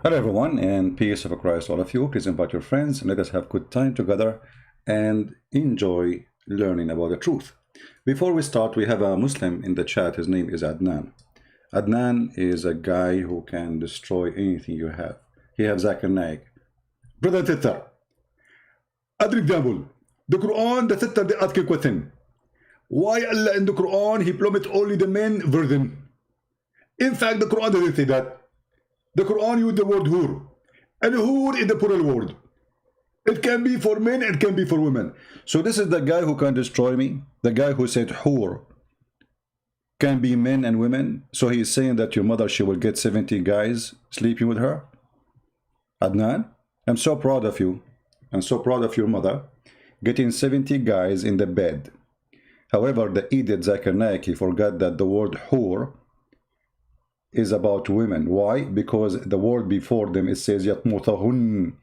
Hello everyone, and peace of Christ all of you. Please invite your friends and let us have good time together and enjoy learning about the truth. Before we start, we have a Muslim in the chat. His name is Adnan. Adnan is a guy who can destroy anything you have. He has Zakir Naik. Brother Tittar, أدرك دابل. The Quran, the Tittar, the Adkir Quathin. Why Allah in the Quran, He promised only the men virgin. In fact, the Quran doesn't say that. The Quran used the word hur. And hur is the plural word. It can be for men, it can be for women. So this is the guy who can destroy me. The guy who said hur can be men and women. So he's saying that your mother, she will get 70 guys sleeping with her. Adnan, I'm so proud of you. I'm so proud of your mother getting 70 guys in the bed. However, the idiot Zakir Naik, he forgot that the word hur is about women. Why? Because the word before them, it says yatmutahun.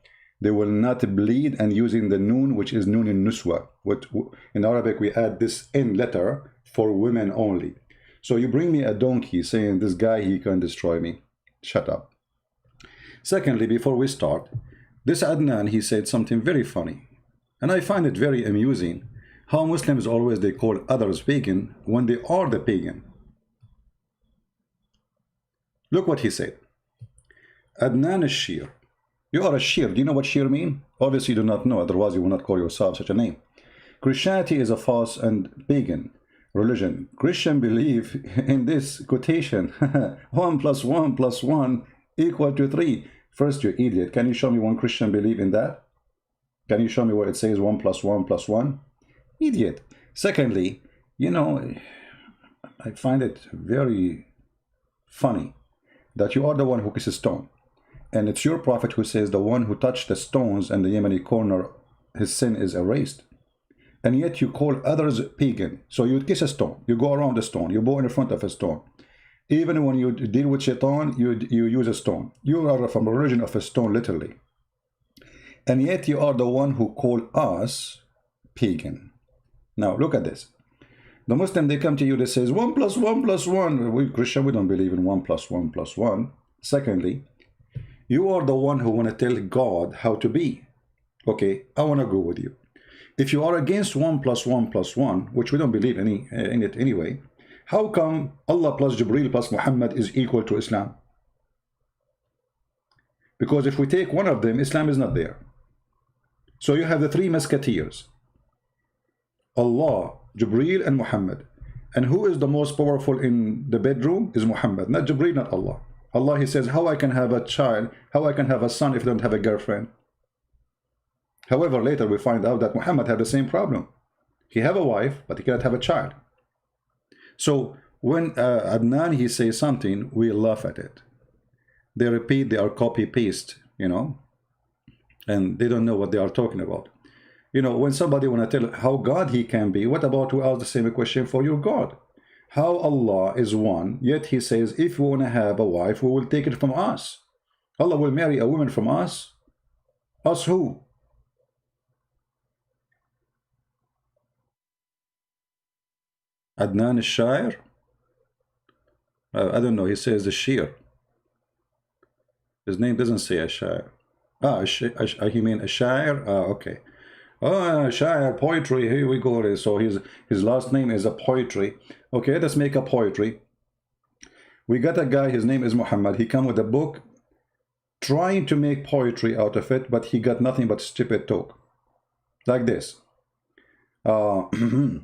They will not bleed, and using the noon, which is noon in nuswa. In Arabic, we add this n letter for women only. So you bring me a donkey saying this guy, he can destroy me. Shut up. Secondly, before we start, this Adnan, he said something very funny. And I find it very amusing how Muslims always they call others pagan when they are the pagan. Look what he said. Adnan al-Shir. You are a Shir. Do you know what Shir mean? Obviously you do not know, otherwise you will not call yourself such a name. Christianity is a false and pagan religion. Christian believe in this quotation. 1 + 1 + 1 = 3. First, you idiot. Can you show me one Christian believe in that? Can you show me where it says 1 + 1 + 1? Idiot. Secondly, you know, I find it very funny that you are the one who kisses stone. And it's your prophet who says the one who touched the stones and the Yemeni corner, his sin is erased. And yet you call others pagan. So you kiss a stone, you go around the stone, you go in front of a stone. Even when you deal with shaitan, you use a stone. You are from a religion of a stone, literally. And yet you are the one who call us pagan. Now look at this. The Muslim, they come to you, they says 1 + 1 + 1. We Christian, we don't believe in 1 + 1 + 1. Secondly, you are the one who want to tell God how to be. Okay, I want to go with you. If you are against 1 + 1 + 1, which we don't believe in it anyway, how come Allah plus Jibreel plus Muhammad is equal to Islam? Because if we take one of them, Islam is not there. So you have the 3 musketeers. Allah, Jibreel, and Muhammad. And who is the most powerful in the bedroom is Muhammad, not Jibreel, not Allah. Allah, he says, how I can have a child, how I can have a son if I don't have a girlfriend. However, later we find out that Muhammad had the same problem. He have a wife, but he cannot have a child. So when Adnan, he says something, we laugh at it. They repeat, they are copy-paste, you know, and they don't know what they are talking about. You know, when somebody want to tell how God he can be, what about we ask the same question for your God? How Allah is one, yet he says, if we want to have a wife, we will take it from us. Allah will marry a woman from us. Us who? Adnan al-Shair? I don't know, he says the Shir. His name doesn't say a Shair. He mean a Shair? Okay. Oh, Shair, poetry, here we go. So his last name is a poetry. Okay, let's make a poetry. We got a guy, his name is Muhammad. He come with a book trying to make poetry out of it, but he got nothing but stupid talk. Like this. Give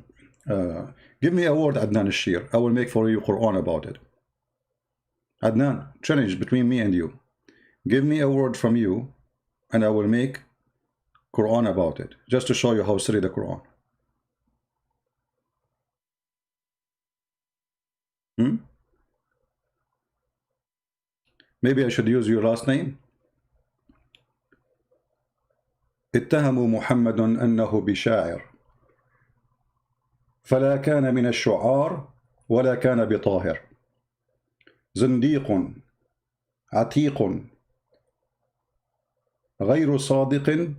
me a word, Adnan al-Shir. I will make for you Quran about it. Adnan, challenge between me and you. Give me a word from you, and I will make Quran about it, just to show you how silly the Quran. Maybe I should use your last name. اتهموا محمد أنه بشاعر فلا كان من الشعار ولا كان بطاهر زنديق عتيق غير صادق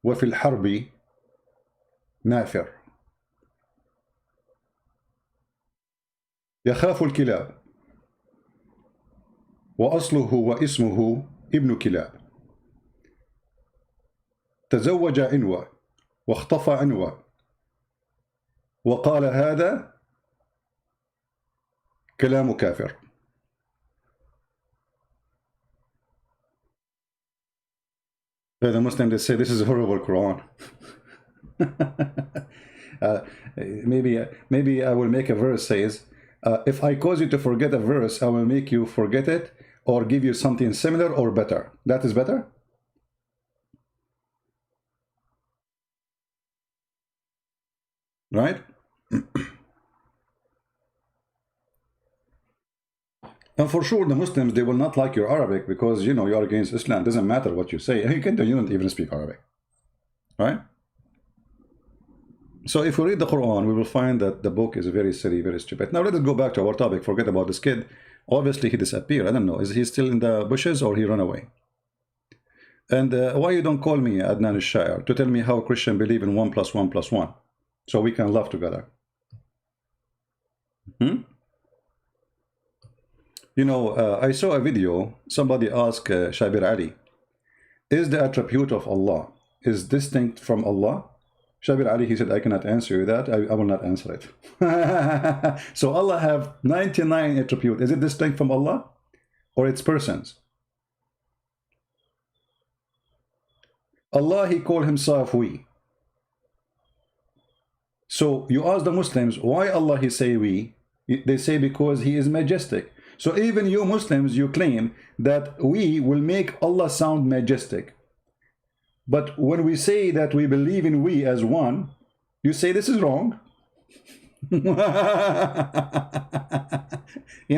وفي الحرب نافر يخاف الكلاب وأصله واسمه ابن كلاب تزوج عنوة واختفى عنوة وقال هذا كلام كافر. The Muslim, they say this is a horrible Quran. uh, maybe I will make a verse says, if I cause you to forget a verse, I will make you forget it or give you something similar or better. That is better? Right? And for sure, the Muslims, they will not like your Arabic because, you know, you are against Islam. It doesn't matter what you say. You don't even speak Arabic. Right? So if we read the Quran, we will find that the book is very silly, very stupid. Now let us go back to our topic. Forget about this kid. Obviously, he disappeared. I don't know. Is he still in the bushes or he run away? And why you don't call me Adnan al-Shair to tell me how Christians believe in 1 + 1 + 1 so we can laugh together? You know, I saw a video. Somebody asked Shabir Ali, is the attribute of Allah is distinct from Allah? Shabir Ali, he said, I cannot answer you that. I will not answer it. So Allah have 99 attributes. Is it distinct from Allah or its persons? Allah, he called himself we. So you ask the Muslims, why Allah he say we? They say because he is majestic. So even you Muslims, you claim that we will make Allah sound majestic. But when we say that we believe in we as one, you say this is wrong. You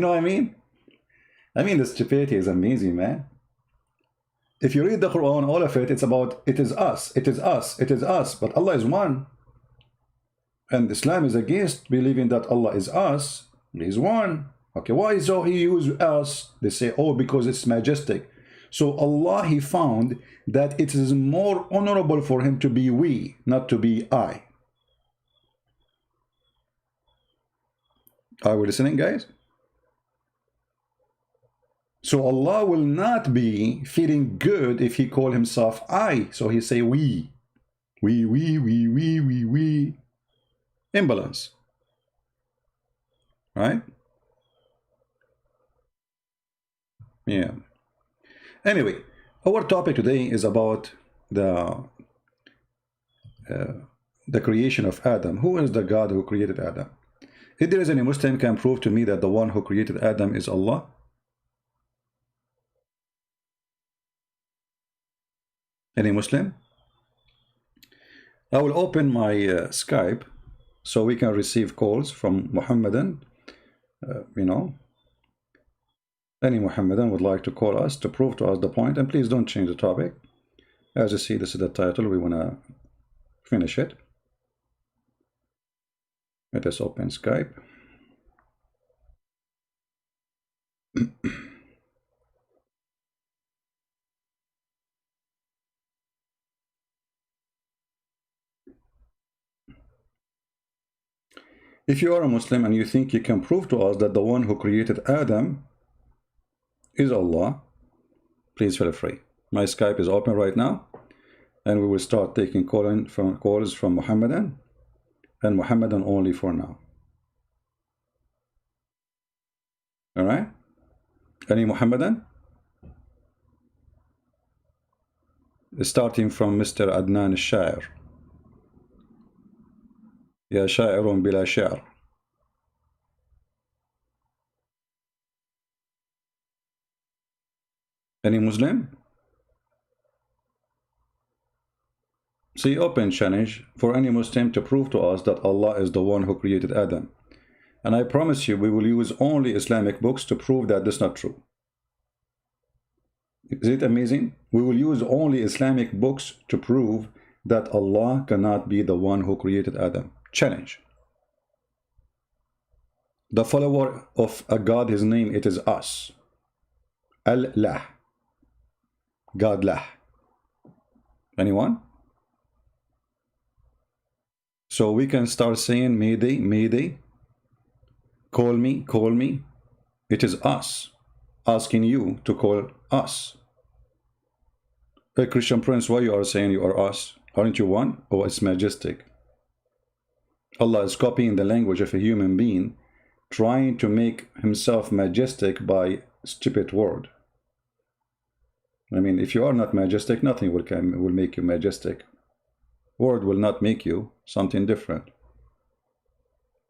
know what I mean? I mean, the stupidity is amazing, man. If you read the Quran, all of it, it's about, it is us, it is us, it is us, but Allah is one. And Islam is against believing that Allah is us, He is one. Okay, why so he use us? They say, oh, because it's majestic. So Allah, he found that it is more honorable for him to be we, not to be I. Are we listening, guys? So Allah will not be feeling good if he call himself I. So he say we. We. Imbalance. Right? Yeah. Anyway, our topic today is about the creation of Adam. Who is the God who created Adam? If there is any Muslim can prove to me that the one who created Adam is Allah? Any Muslim? I will open my Skype so we can receive calls from Muhammadan. You know, any Muhammadan would like to call us to prove to us the point, and please don't change the topic. As you see, this is the title. We want to finish it. Let us open Skype. If you are a Muslim and you think you can prove to us that the one who created Adam is Allah, please feel free. My Skype is open right now, and we will start taking calls from Muhammadan, and Muhammadan only for now. All right? Any Muhammadan? Starting from Mr. Adnan al-Shair. يا شاعر بلا شعر. Any Muslim? See, open challenge for any Muslim to prove to us that Allah is the one who created Adam. And I promise you, we will use only Islamic books to prove that this is not true. Is it amazing? We will use only Islamic books to prove that Allah cannot be the one who created Adam. Challenge. The follower of a God, his name, it is us. Allah. God lah. Anyone? So we can start saying, Mayday, Mayday. Call me. It is us. asking you to call us. Hey, Christian Prince, why you are saying you are us? Aren't you one? Oh, it's majestic. Allah is copying the language of a human being, trying to make himself majestic by stupid word. I mean, if you are not majestic, nothing will make you majestic. Word will not make you something different.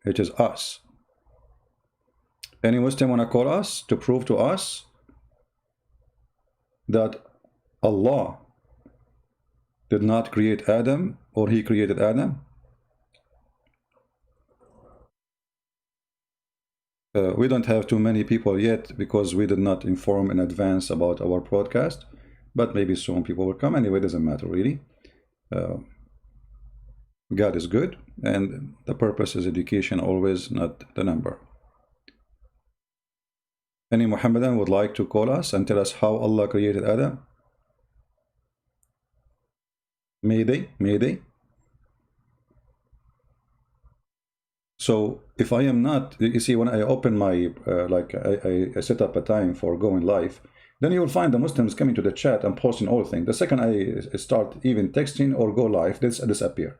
It is us. Any Muslim want to call us to prove to us that Allah did not create Adam, or he created Adam? We don't have too many people yet because we did not inform in advance about our broadcast, but maybe soon people will come. Anyway, it doesn't matter really. God is good, and the purpose is education always, not the number. Any Muhammadan would like to call us and tell us how Allah created Adam? May they? May they? So if I am not, you see, when I open my, I set up a time for going live, then you will find the Muslims coming to the chat and posting all things. The second I start even texting or go live, this disappear.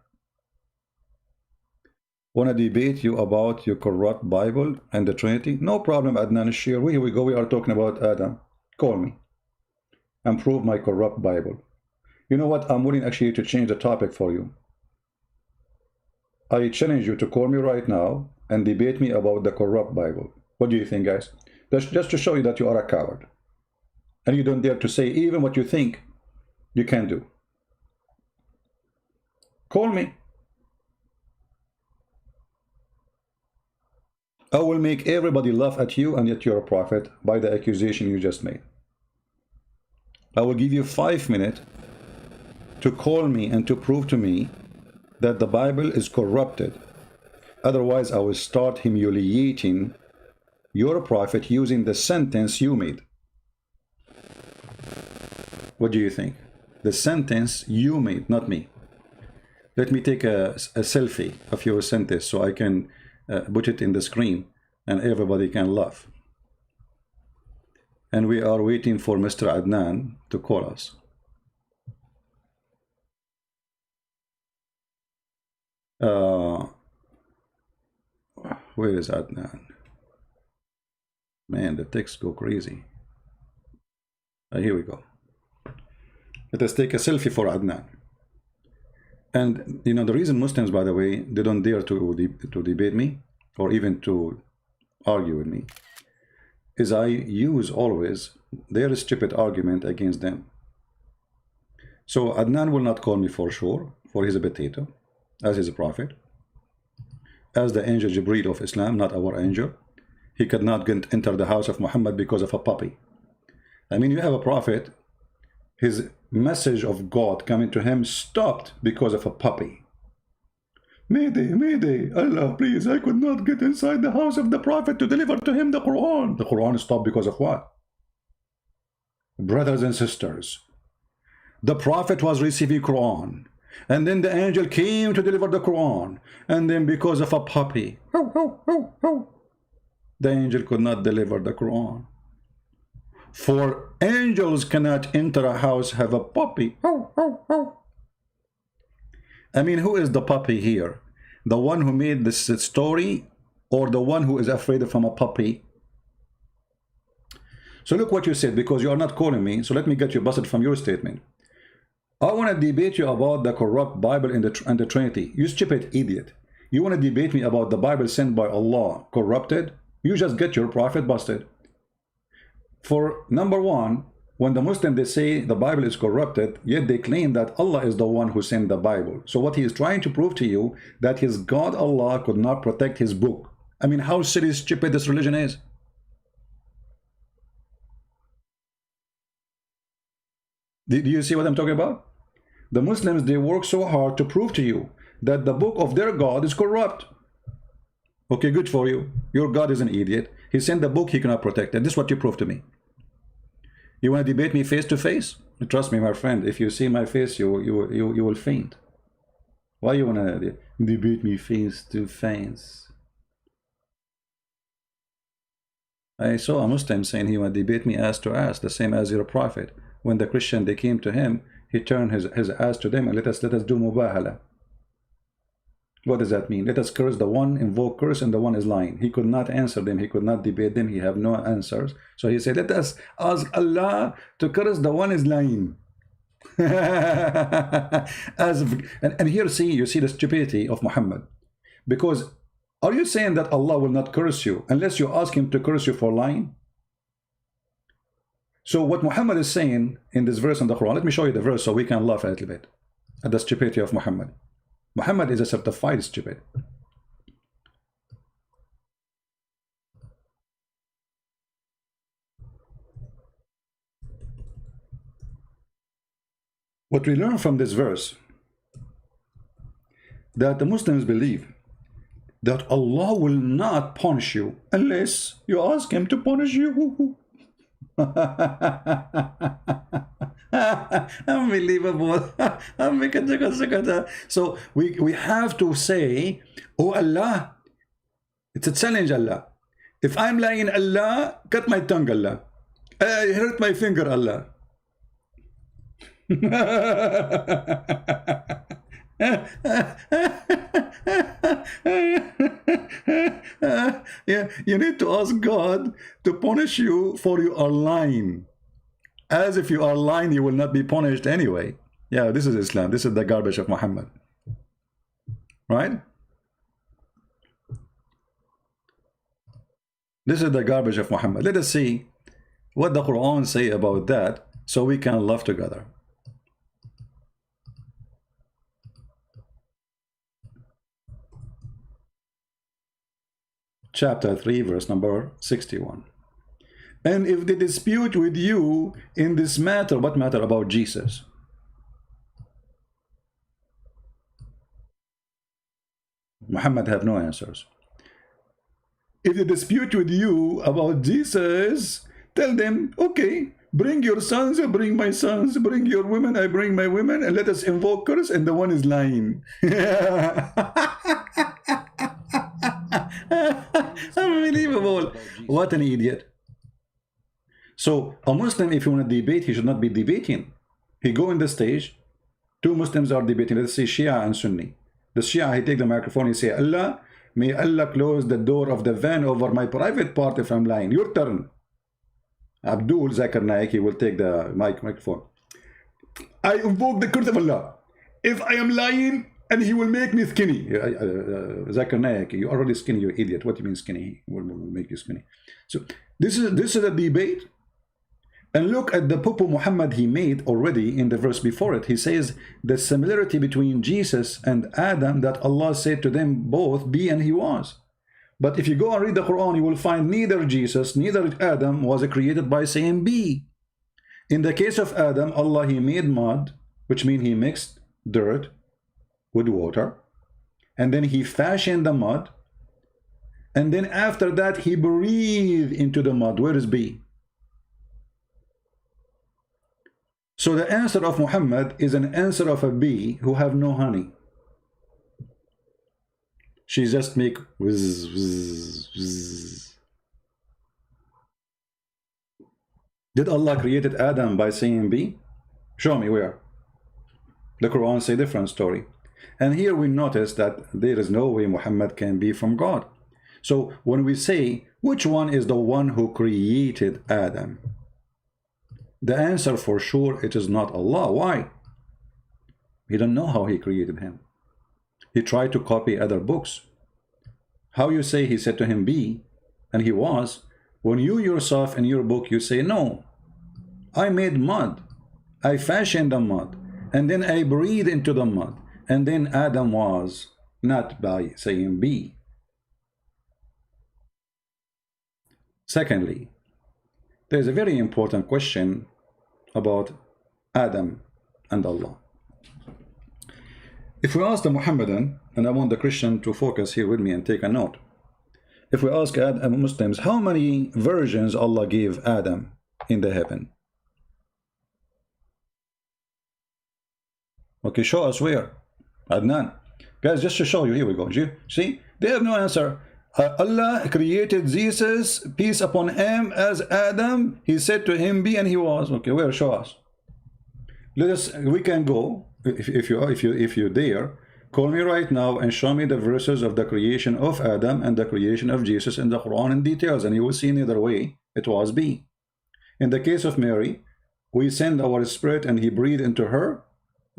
Want to debate you about your corrupt Bible and the Trinity? No problem, Adnan Shir. Here we go. We are talking about Adam. Call me and prove my corrupt Bible. You know what? I'm willing actually to change the topic for you. I challenge you to call me right now and debate me about the corrupt Bible. What do you think, guys? That's just to show you that you are a coward. And you don't dare to say even what you think you can do. Call me. I will make everybody laugh at you and at your prophet by the accusation you just made. I will give you 5 minutes to call me and to prove to me that the Bible is corrupted. Otherwise, I will start humiliating your prophet using the sentence you made. What do you think? The sentence you made, not me. Let me take a selfie of your sentence so I can put it in the screen and everybody can laugh. And we are waiting for Mr. Adnan to call us. Where is Adnan? Man, the texts go crazy. Here we go. Let us take a selfie for Adnan. And you know, the reason Muslims, by the way, they don't dare to debate me or even to argue with me is I use always their stupid argument against them. So Adnan will not call me for sure, for he's a potato, as his prophet, as the angel Jibreel of Islam, not our angel. He could not enter the house of Muhammad because of a puppy. I mean, you have a prophet, his message of God coming to him stopped because of a puppy. Mayday, Mayday, Allah, please, I could not get inside the house of the prophet to deliver to him the Quran. The Quran stopped because of what? Brothers and sisters, the prophet was receiving Quran, and then the angel came to deliver the Quran, and then because of a puppy, the angel could not deliver the Quran. For angels cannot enter a house, have a puppy. I mean, who is the puppy here? The one who made this story, or the one who is afraid from a puppy? So look what you said, because you are not calling me, so let me get you busted from your statement. I want to debate you about the corrupt Bible and the Trinity. You stupid idiot. You want to debate me about the Bible sent by Allah corrupted? You just get your prophet busted. For number one, when the Muslims, they say the Bible is corrupted, yet they claim that Allah is the one who sent the Bible. So what he is trying to prove to you, that his God Allah could not protect his book. I mean, how silly, stupid this religion is. Do you see what I'm talking about? The Muslims, they work so hard to prove to you that the book of their God is corrupt. Okay, good for you. Your God is an idiot. He sent the book, he cannot protect it. This is what you prove to me. You want to debate me face to face? Trust me, my friend, if you see my face, you will faint. Why you want to debate me face to face? I saw a Muslim saying he would debate me ass to ass, the same as your prophet. When the Christian they came to him, he turned his ass to them and let us do mubahala. What does that mean? Let us curse the one, invoke curse, and the one is lying. He could not answer them. He could not debate them. He have no answers. So he said, let us ask Allah to curse the one is lying. And here you see the stupidity of Muhammad. Because are you saying that Allah will not curse you unless you ask him to curse you for lying? So what Muhammad is saying in this verse in the Quran, let me show you the verse so we can laugh a little bit at the stupidity of Muhammad. Muhammad is a certified stupid. What we learn from this verse, that the Muslims believe that Allah will not punish you unless you ask him to punish you. Unbelievable. So we have to say, oh Allah, it's a challenge, Allah. If I'm lying, Allah, cut my tongue, Allah. I hurt my finger, Allah. Yeah, you need to ask God to punish you for you are lying. As if you are lying, you will not be punished anyway. Yeah, this is Islam. This is the garbage of Muhammad. Right? This is the garbage of Muhammad. Let us see what the Quran say about that so we can laugh together. Chapter 3, verse number 61. And if they dispute with you in this matter, what matter about Jesus? Muhammad have no answers. If they dispute with you about Jesus, tell them, okay, bring your sons, I bring my sons, bring your women, I bring my women, and let us invoke curse, and the one is lying. Unbelievable. What an idiot. So a Muslim, if you want to debate, he should not be debating. He go in the stage, two Muslims are debating, let's say Shia and Sunni. The Shia, he take the microphone, he say, Allah, may Allah close the door of the van over my private part if I'm lying. Your turn. Abdul Zakir Naik, he will take the microphone. I invoke the curse of Allah. If I am lying, and he will make me skinny. Zakir Naik, you already skinny, you idiot. What do you mean skinny? He will make you skinny. So this is a debate. And look at the Popo Muhammad he made already in the verse before it. He says the similarity between Jesus and Adam, that Allah said to them both, be and he was. But if you go and read the Quran, you will find neither Jesus, neither Adam was created by saying be. In the case of Adam, Allah, he made mud, which means he mixed dirt with water, and then he fashioned the mud, and then after that he breathed into the mud. Where is be? So the answer of Muhammad is an answer of a bee who have no honey. She just make whiz, whiz, whiz. Did Allah created Adam by saying bee? Show me where. The Quran say different story. And here we notice that there is no way Muhammad can be from God. So when we say, which one is the one who created Adam? The answer for sure, it is not Allah. Why? We don't know how he created him. He tried to copy other books. How you say he said to him be, and he was, when you yourself in your book you say no. I made mud. I fashioned the mud. And then I breathed into the mud. And then Adam was, not by saying be. Secondly, there's a very important question about Adam and Allah. If we ask the Muhammadan, and I want the Christian to focus here with me and take a note. If we ask Muslims, how many versions Allah gave Adam in the heaven? Okay, show us where. Adnan. Guys, just to show you, here we go. See, they have no answer. Allah created Jesus, peace upon him, as Adam. He said to him, be, and he was. Okay, where? Show us. Let us. We can go if you dare. Call me right now and show me the verses of the creation of Adam and the creation of Jesus in the Quran in details, and you will see in either way it was B. In the case of Mary, we send our spirit and he breathed into her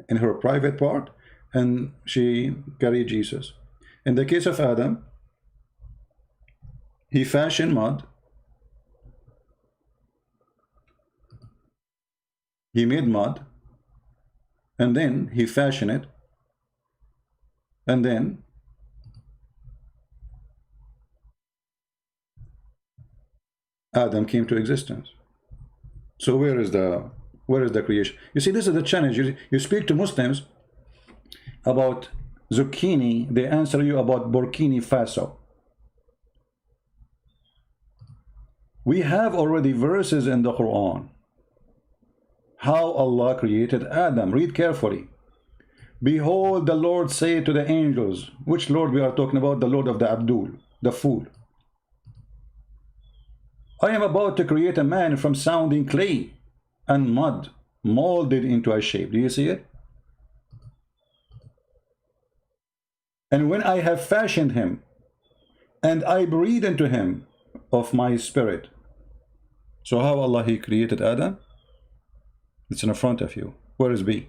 in her private part, and she carried Jesus. In the case of Adam, he fashioned mud, he made mud, and then he fashioned it, and then Adam came to existence. So where is the creation? You see, this is the challenge. You speak to Muslims about zucchini, they answer you about Burkina Faso. We have already verses in the Quran how Allah created Adam. Read carefully. Behold, the Lord said to the angels. Which Lord we are talking about? The Lord of the Abdul, the fool. I am about to create a man from sounding clay and mud, molded into a shape. Do you see it? And when I have fashioned him, and I breathe into him of my spirit. So how Allah he created Adam? It's in front of you. Where is B?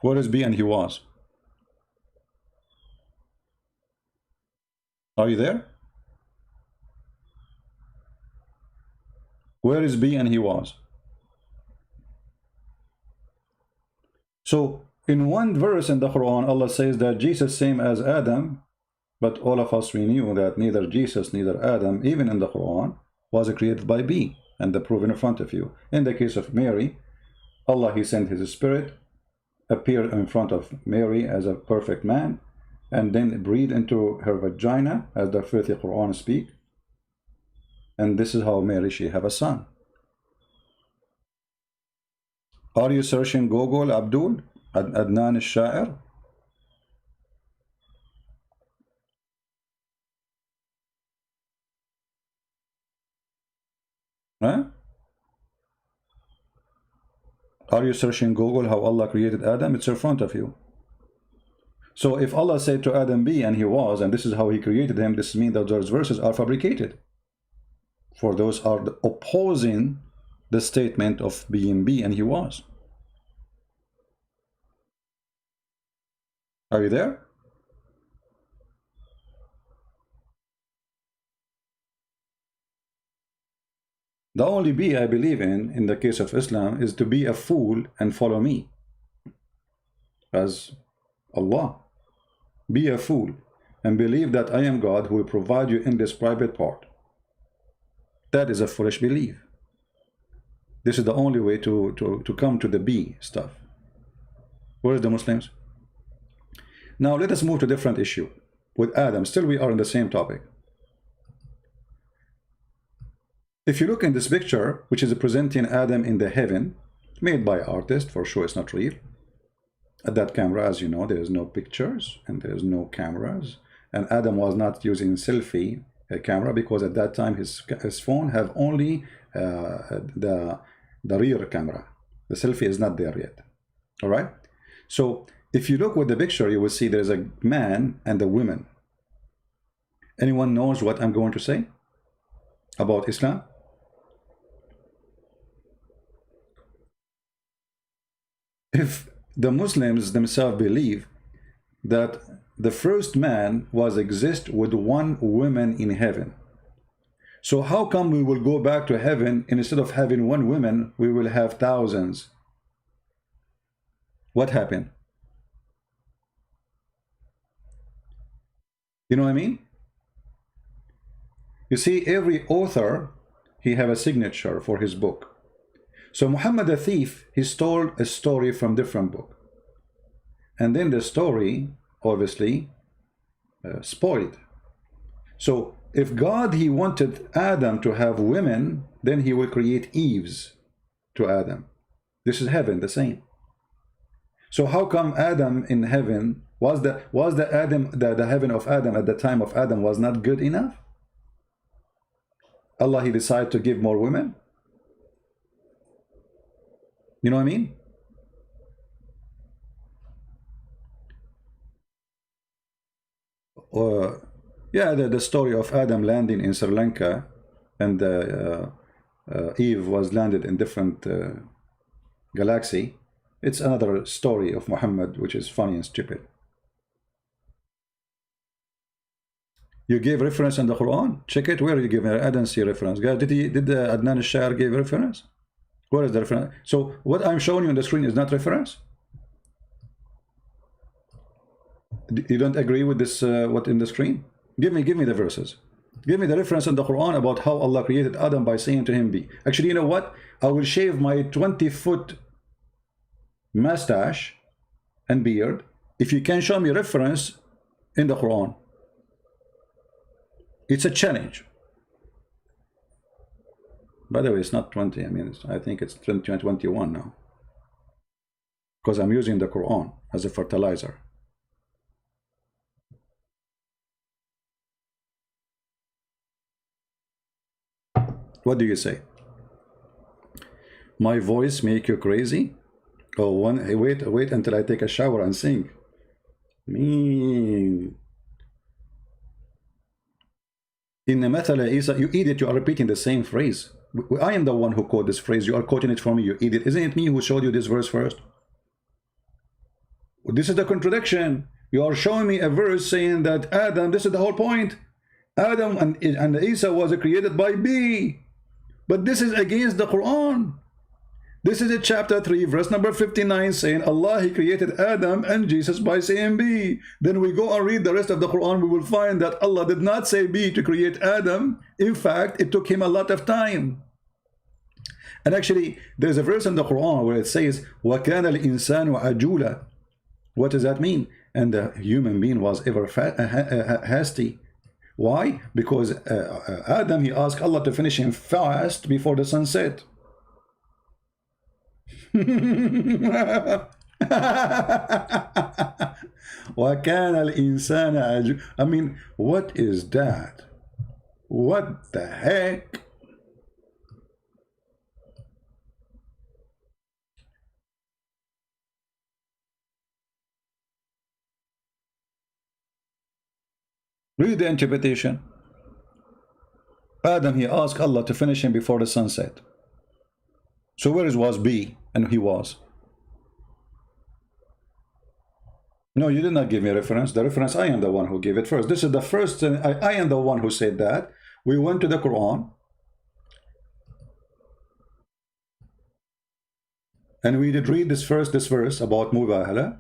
Where is B and he was? Are you there? Where is B and he was? So in one verse in the Quran, Allah says that Jesus same as Adam, but all of us, we knew that neither Jesus, neither Adam, even in the Quran, was created by B, and the proof in front of you. In the case of Mary, Allah, he sent his spirit, appeared in front of Mary as a perfect man, and then breathed into her vagina, as the filthy Quran speak. And this is how Mary, she have a son. Are you searching Google, Abdul? Adnan al-Sha'ir? Huh? Are you searching Google how Allah created Adam? It's in front of you. So if Allah said to Adam, be, and he was, and this is how he created him, this means that those verses are fabricated. For those are opposing the statement of being be, and he was. Are you there? The only be I believe in the case of Islam, is to be a fool and follow me as Allah. Be a fool and believe that I am God who will provide you in this private part. That is a foolish belief. This is the only way to come to the be stuff. Where is the Muslims? Now let us move to a different issue. With Adam, still we are in the same topic. If you look in this picture, which is presenting Adam in the heaven, made by artist, for sure it's not real. At that camera, as you know, there is no pictures and there is no cameras. And Adam was not using selfie camera, because at that time his phone have only the rear camera. The selfie is not there yet. All right. So if you look with the picture, you will see there's a man and a woman. Anyone knows what I'm going to say about Islam? If the Muslims themselves believe that the first man was exist with one woman in heaven, so how come we will go back to heaven, and instead of having one woman, we will have thousands? What happened? You know what I mean? You see, every author, he have a signature for his book. So Muhammad the thief, he stole a story from different book. And then the story, obviously, spoiled. So if God, he wanted Adam to have women, then he will create Eves to Adam. This is heaven, the same. So how come Adam in heaven Was the heaven of Adam at the time of Adam was not good enough? Allah, he decided to give more women. You know what I mean? Uh, yeah, the story of Adam landing in Sri Lanka and Eve was landed in different galaxy. It's another story of Muhammad, which is funny and stupid. You gave reference in the Quran? Check it. Where you give it? I don't see reference. Guys, did Adnan al-Shair give reference? Where is the reference? So what I'm showing you on the screen is not reference? You don't agree with this, what in the screen? Give me the verses. Give me the reference in the Quran about how Allah created Adam by saying to him, be. Actually, you know what? I will shave my 20-foot mustache and beard if you can show me reference in the Quran. It's a challenge. By the way, it's not 20. I mean, I think it's 20 and 21 now. Because I'm using the Quran as a fertilizer. What do you say? My voice make you crazy? Oh, wait until I take a shower and sing. Mean. In the Mathala Isa, you idiot, you are repeating the same phrase. I am the one who quote this phrase. You are quoting it from me, you idiot. Isn't it me who showed you this verse first? This is the contradiction. You are showing me a verse saying that Adam, this is the whole point. Adam and Isa was created by B. But this is against the Quran. This is in chapter 3, verse number 59, saying Allah, he created Adam and Jesus by saying B. Then we go and read the rest of the Quran, we will find that Allah did not say B to create Adam. In fact, it took him a lot of time. And actually, there's a verse in the Quran where it says, وَكَانَ الْإِنسَانُ عَجُولًا. What does that mean? And the human being was ever hasty. Why? Because Adam, he asked Allah to finish him fast before the sun set. وَكَانَ الْإِنسَانَ عَجُولًا. I mean, what is that? What the heck? Read the interpretation. Adam, he asked Allah to finish him before the sunset. So where was B? And he was. No, you did not give me a reference. The reference, I am the one who gave it first. This is the first, I am the one who said that. We went to the Quran. And we did read this verse about Mubahala,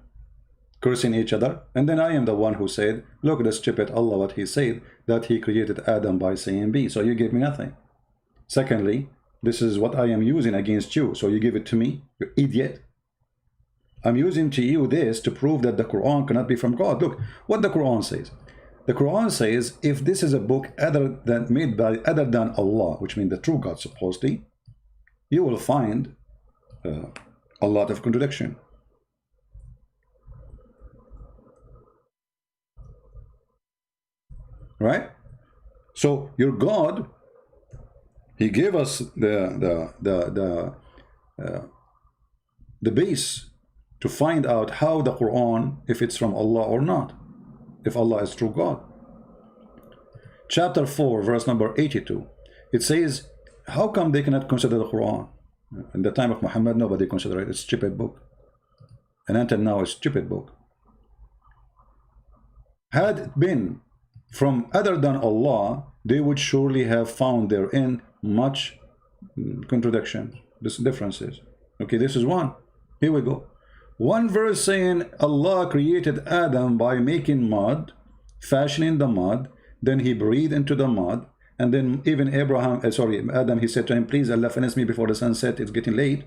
cursing each other. And then I am the one who said, look at the stupid Allah, what he said, that he created Adam by saying B. So you gave me nothing. Secondly, this is what I am using against you. So you give it to me, you idiot. I'm using to you this to prove that the Quran cannot be from God. Look what the Quran says. The Quran says, if this is a book made by other than Allah, which means the true God supposedly, you will find a lot of contradiction. Right? So your God, he gave us the base to find out how the Quran, if it's from Allah or not, if Allah is true God. Chapter 4, verse number 82. It says, how come they cannot consider the Quran? In the time of Muhammad, nobody considered it. It's a stupid book. And until now, it's a stupid book. Had it been from other than Allah, they would surely have found therein much contradiction, differences. Okay, this is one. Here we go. One verse saying Allah created Adam by making mud, fashioning the mud, then he breathed into the mud, and then even Adam, he said to him, please Allah finish me before the sunset, it's getting late.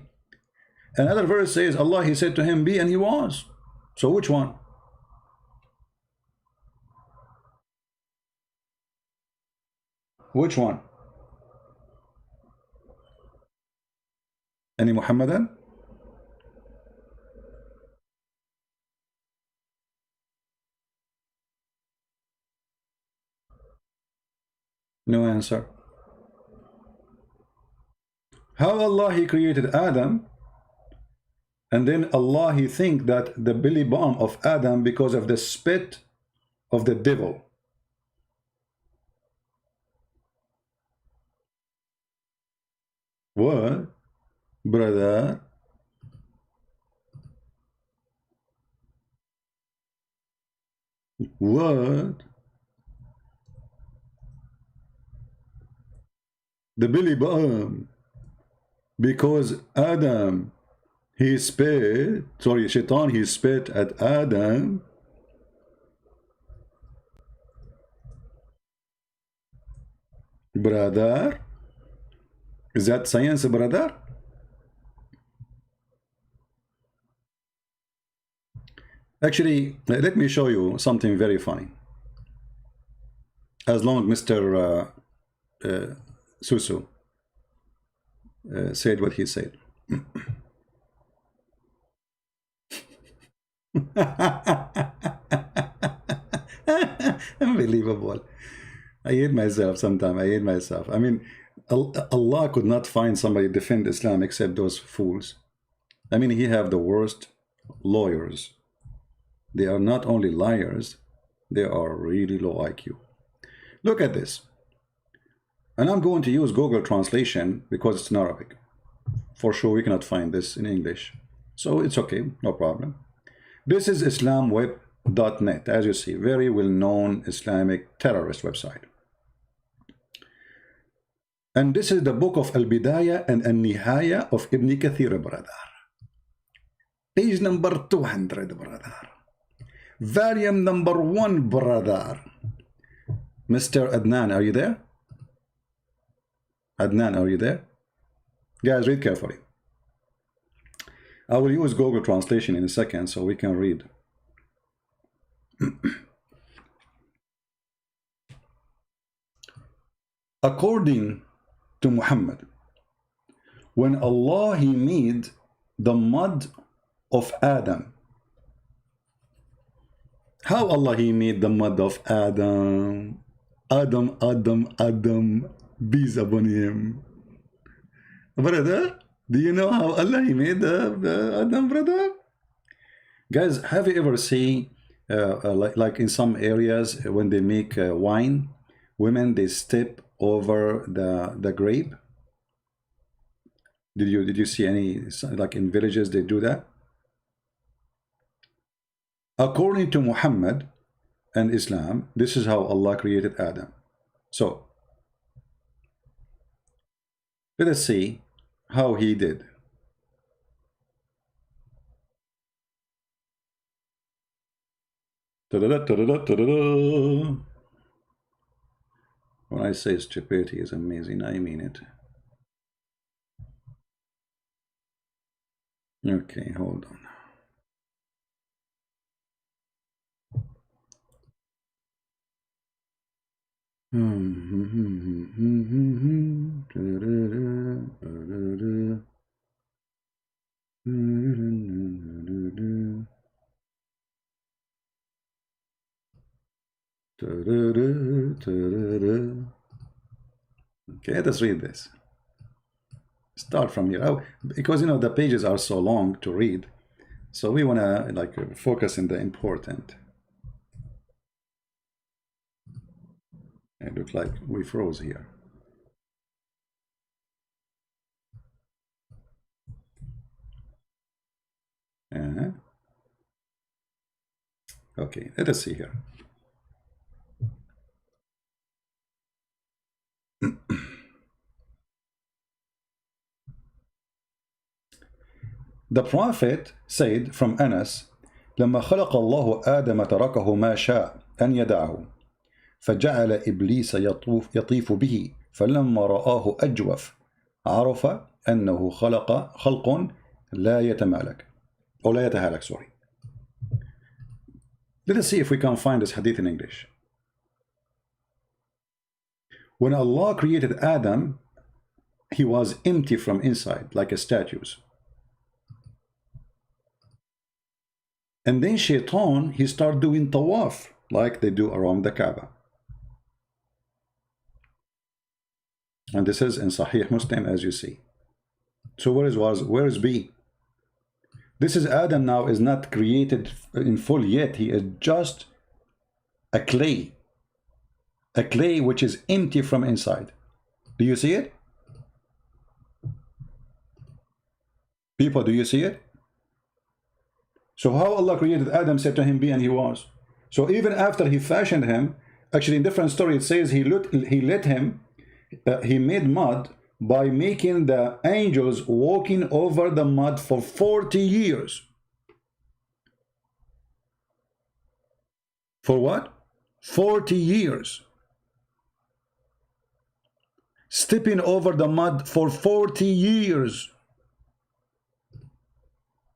Another verse says Allah, he said to him, be, and he was. So which one? Which one? Any Muhammadan? No answer. How Allah He created Adam, and then Allah He think that the belly bump of Adam because of the spit of the devil. What, brother? What? The belly bump because Adam he spit. Sorry, Shaitan he spit at Adam. Brother, is that science, brother? Actually, let me show you something very funny. As long as Mr. Susu said what he said. Unbelievable. I hate myself sometimes. I hate myself. I mean, Allah could not find somebody to defend Islam except those fools. I mean, he have the worst lawyers. They are not only liars, they are really low IQ. Look at this. And I'm going to use Google translation because it's in Arabic. For sure, we cannot find this in English. So it's okay, no problem. This is islamweb.net, as you see, very well-known Islamic terrorist website. And this is the book of Al-Bidayah and Al-Nihaya of Ibn Kathir, brother. Page number 200, brother. Volume number 1, brother. Mr. Adnan, are you there? Adnan, are you there? Guys, read carefully. I will use Google translation in a second so we can read. According to Muhammad, when Allah He made the mud of Adam, how Allah He made the mud of Adam? Adam, peace upon him. Brother, do you know how Allah He made Adam, brother? Guys, have you ever seen, like in some areas, when they make wine, women, they step over the grape? Did you see any, like in villages, they do that? According to Muhammad and Islam, this is how Allah created Adam. So, let us see how He did. When I say stupidity is amazing, I mean it. Okay, hold on. Okay, let us read this. Start from here. Oh, because you know the pages are so long to read, so we want to like focus in the important. It looks like we froze here. Okay, let us see here. The Prophet said from Anas, لما خلق الله آدم تركه ما شاء أن يدعه فجعل إبليس يطيف به فلما رآه أجوف عرف أنه خلق لا يتمالك أو لا يتهالك, sorry. Let us see if we can find this hadith in English. When Allah created Adam, he was empty from inside, like a statue. And then Shaitan, he started doing tawaf, like they do around the Kaaba. And this is in Sahih Muslim, as you see. So where is B? This is Adam now, is not created in full yet. He is just a clay which is empty from inside. Do you see it? People, do you see it? So how Allah created Adam, said to him, be, and he was. So even after he fashioned him, actually in different story it says he made mud by making the angels walking over the mud for 40 years. For what? 40 years. Stepping over the mud for 40 years.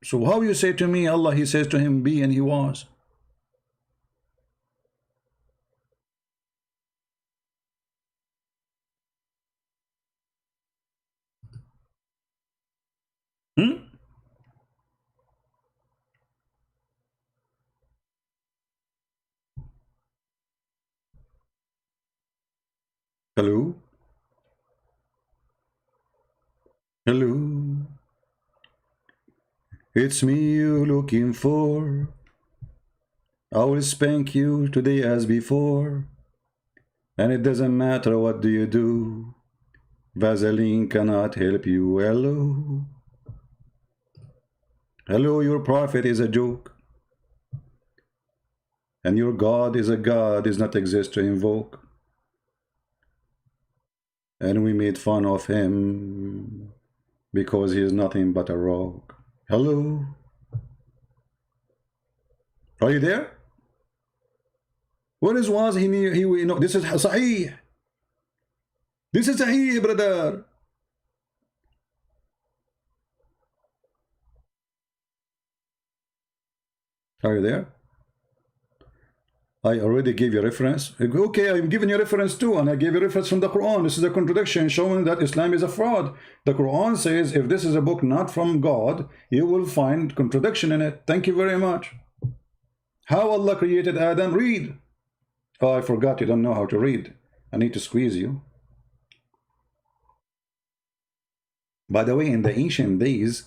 So how you say to me, Allah, he says to him, be, and he was. Hello? Hello? It's me you looking for. I will spank you today as before. And it doesn't matter what do you do. Vaseline cannot help you. Hello? Hello, your prophet is a joke. And your God is a God, does not exist to invoke. And we made fun of him because he is nothing but a rock. Hello? Are you there? What is was he knew he know this is Sahih. This is Sahih, brother. Are you there? I already gave you a reference. Okay, I'm giving you a reference too, and I gave you a reference from the Quran. This is a contradiction showing that Islam is a fraud. The Quran says if this is a book not from God, you will find contradiction in it. Thank you very much. How Allah created Adam? Read. Oh, I forgot you don't know how to read. I need to squeeze you. By the way, in the ancient days,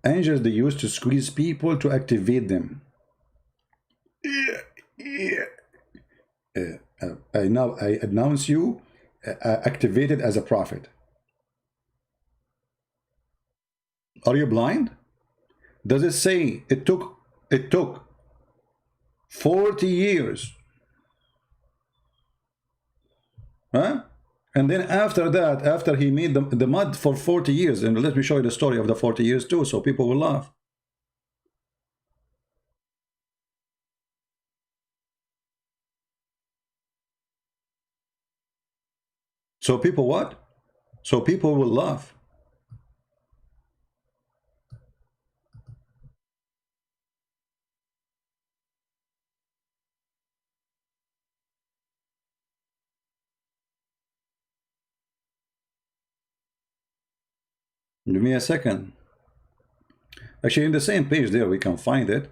angels, they used to squeeze people to activate them. I announce you activated as a prophet. Are you blind? Does it say it took 40 years? Huh? And then after that, after he made the mud for 40 years, and let me show you the story of the 40 years too, so people will laugh. So people what? So people will laugh. Give me a second. Actually, in the same page there, we can find it,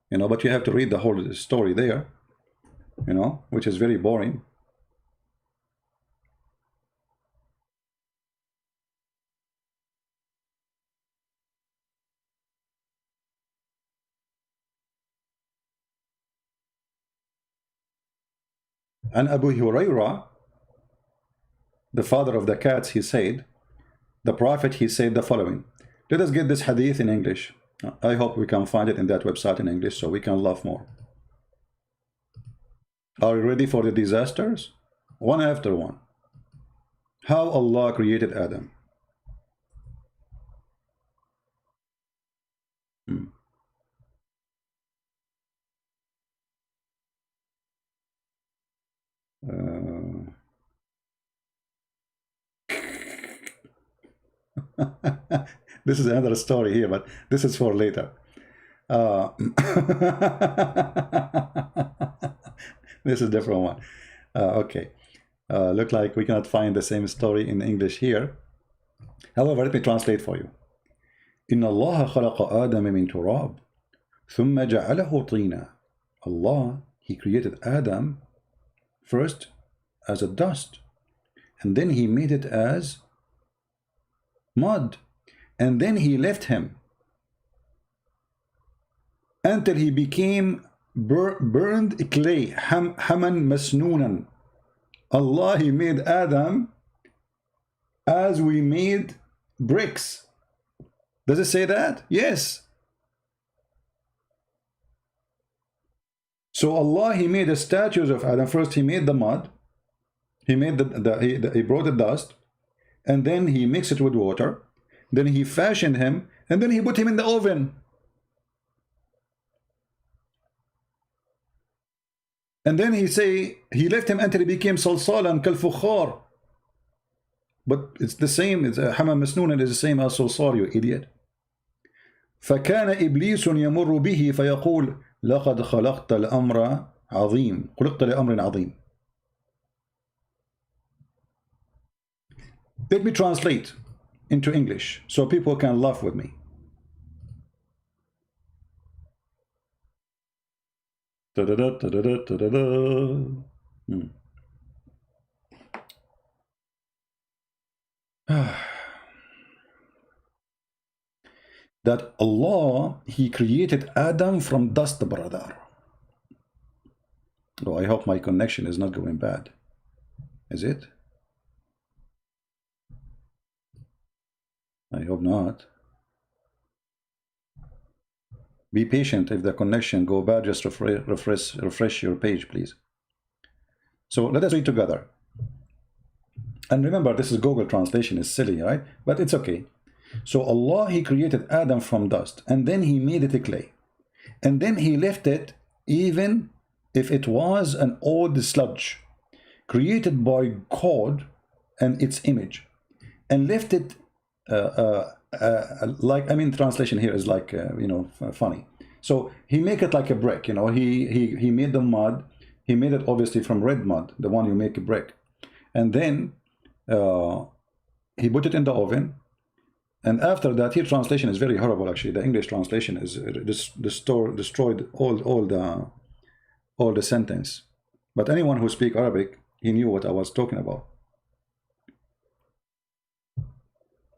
you know, but you have to read the whole story there, you know, which is very boring. And Abu Hurairah, the father of the cats, he said, the prophet, he said the following. Let us get this hadith in English. I hope we can find it in that website in English so we can laugh more. Are you ready for the disasters? One after one. How Allah created Adam. This is another story here, but this is for later. This is a different one. Okay. Look like we cannot find the same story in English here. However, let me translate for you. إن الله خلق آدم من تراب ثم جعله طينا. Allah, he created Adam first as a dust, and then he made it as mud, and then he left him until he became burned clay. Haman masnunan. Allah, he made Adam as we made bricks. Does it say that? Yes. So Allah, he made the statues of Adam. First he made the mud, he made he brought the dust, and then he mixed it with water, then he fashioned him, and then he put him in the oven. And then he say he left him until he became salsalan kal-fukhar. But it's the same. It's Haman masnunan is the same as salsal, you idiot. فكان إبليس يمر به فيقول لقد خلقت الأمر عظيم خلقت لأمر عظيم. Let me translate into English so people can laugh with me. That Allah, he created Adam from dust, brother. Oh, I hope my connection is not going bad. Is it? I hope not. Be patient. If the connection go bad, just refresh your page, please. So let us read together. And remember, this is Google translation, is silly, right? But it's okay. So Allah, he created Adam from dust, and then he made it a clay. And then he left it, even if it was an old sludge, created by God and its image, and left it like, I mean, translation here is like, you know, funny. So he make it like a brick, you know, he made the mud, he made it obviously from red mud, the one you make a brick. And then he put it in the oven. And after that, here translation is very horrible, actually. The English translation is destroyed all the sentence. But anyone who speaks Arabic, he knew what I was talking about.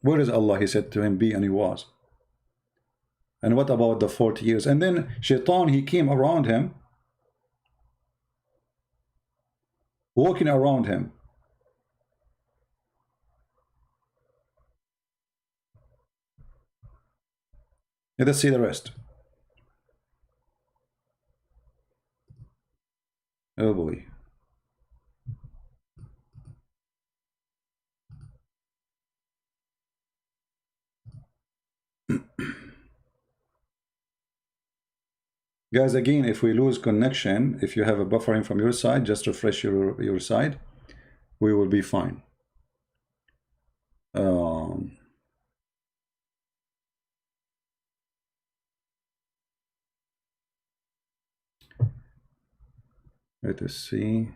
Where is Allah? He said to him, be, and he was. And what about the 40 years? And then Shaitan, he came around him, walking around him. Let us see the rest. Oh boy. Guys, again, if we lose connection, if you have a buffering from your side, just refresh your side. We will be fine. Let us see.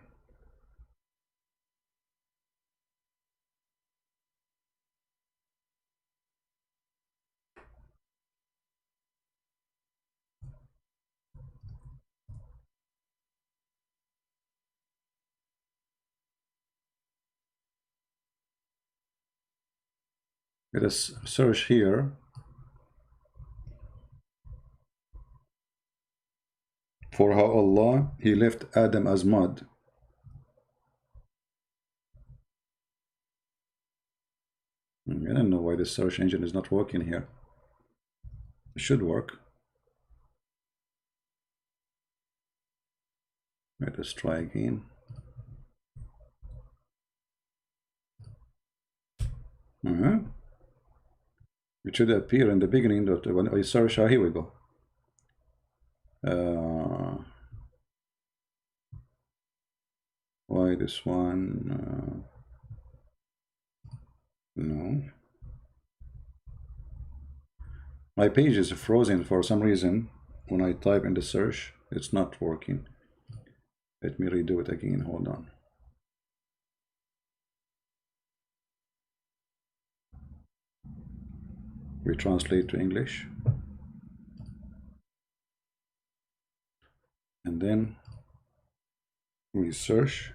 Let us search here for how Allah, he left Adam as mud. I don't know why this search engine is not working here. It should work. Let us try again. It should appear in the beginning of the, when I search. Here we go. Why this one? No. My page is frozen for some reason. When I type in the search, it's not working. Let me redo it again. Hold on. We translate to English. And then we search.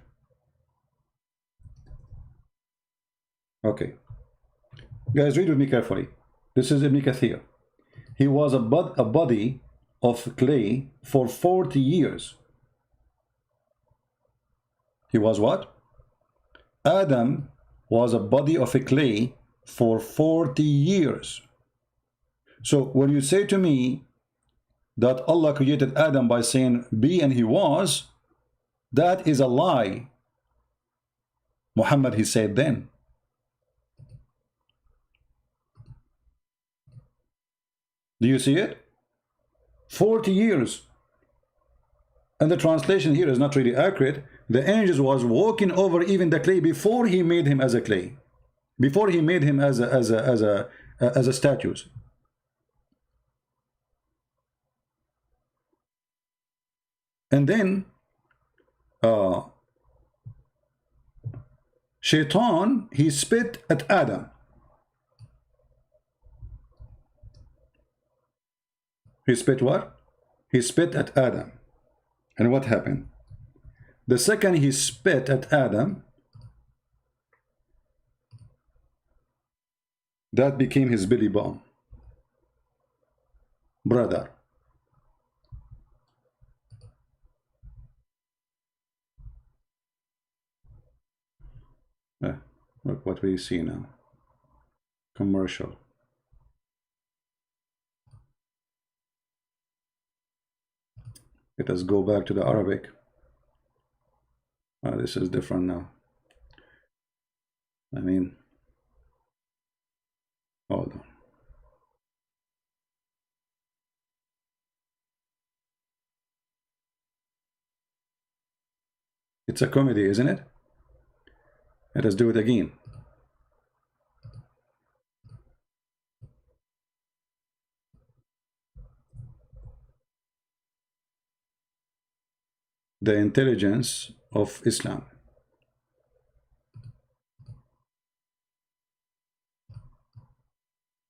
Okay. Guys, read with me carefully. This is Ibn Kathir. He was a body of clay for 40 years. He was what? Adam was a body of a clay for 40 years. So when you say to me that Allah created Adam by saying be and he was, that is a lie. Muhammad, he said then. Do you see it? 40 years. And the translation here is not really accurate. The angels was walking over even the clay before he made him as a clay. Before he made him as a statues. And then Shaitan, he spit at Adam. He spit what? He spit at Adam. And what happened? The second he spit at Adam, that became his belly button. Brother. Look what we see now. Commercial. Let us go back to the Arabic. This is different now. I mean, hold on. It's a comedy, isn't it? Let us do it again. The intelligence of Islam.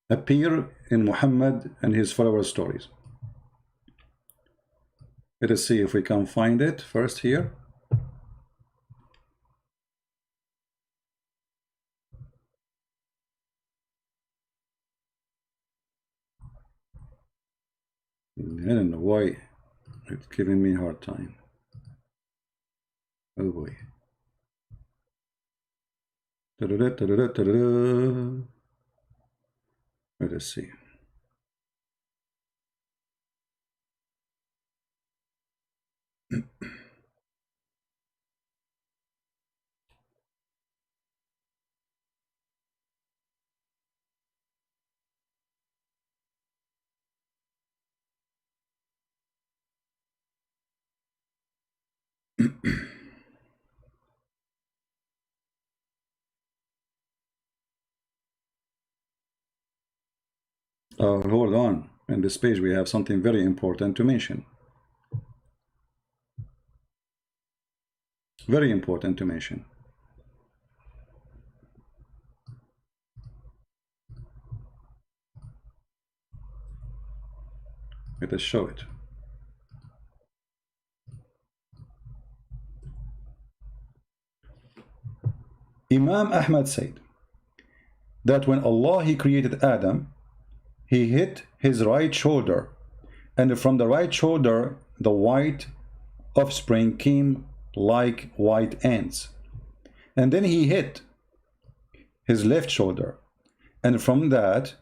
Appear in Muhammad and his followers' stories. Let us see if we can find it first here. I don't know why it's giving me a hard time. Oh boy. Let us see. Hold on. In this page, we have something very important to mention. Very important to mention. Let us show it. Imam Ahmad said that when Allah he created Adam, he hit his right shoulder, and from the right shoulder the white offspring came like white ants. And then he hit his left shoulder, and from that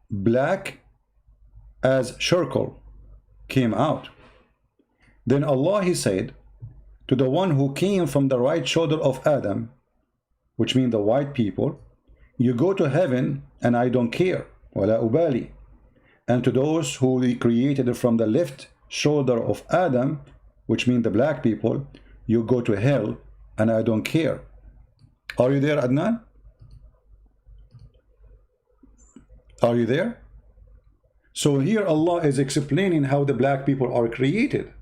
black as charcoal came out. Then Allah he said to the one who came from the right shoulder of Adam, which means the white people, you go to heaven and I don't care, wala ubali. And to those who he created from the left shoulder of Adam, which means the black people, you go to hell and I don't care. Are you there, Adnan? Are you there? So here Allah is explaining how the black people are created.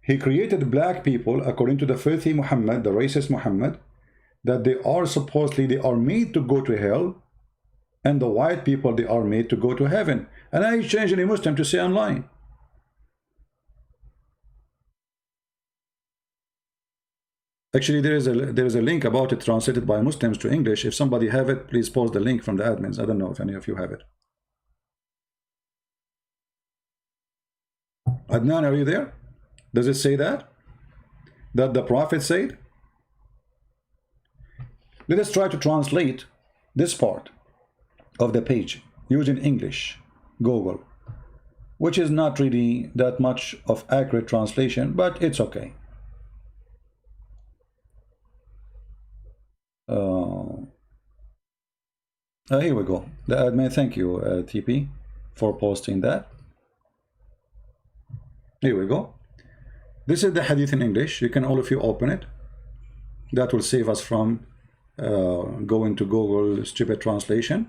He created black people according to the filthy Muhammad, the racist Muhammad, that they are made to go to hell, and the white people, they are made to go to heaven. And I change any Muslim to say online. Actually, there is a link about it translated by Muslims to English. If somebody have it, please post the link from the admins. I don't know if any of you have it. Adnan, are you there? Does it say that? That the Prophet said? Let us try to translate this part of the page using English, Google, which is not really that much of accurate translation, but it's okay. Here we go. The admin, thank you, TP, for posting that. Here we go. This is the hadith in English. You can all of you open it. That will save us from going to Google stupid translation.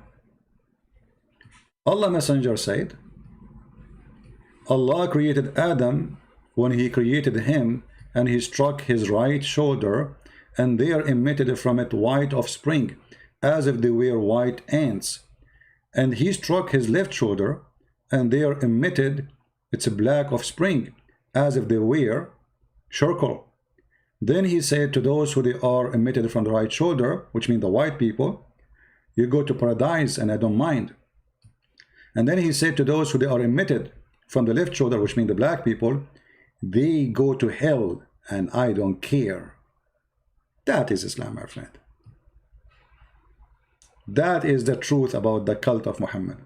Allah Messenger said, Allah created Adam when he created him, and he struck his right shoulder, and there emitted from it white offspring, as if they were white ants. And he struck his left shoulder, and there emitted its black offspring, as if they were charcoal. Then he said to those who they are emitted from the right shoulder, which mean the white people, you go to paradise and I don't mind. And then he said to those who they are emitted from the left shoulder, which mean the black people, they go to hell and I don't care. That is Islam, my friend. That is the truth about the cult of Muhammad.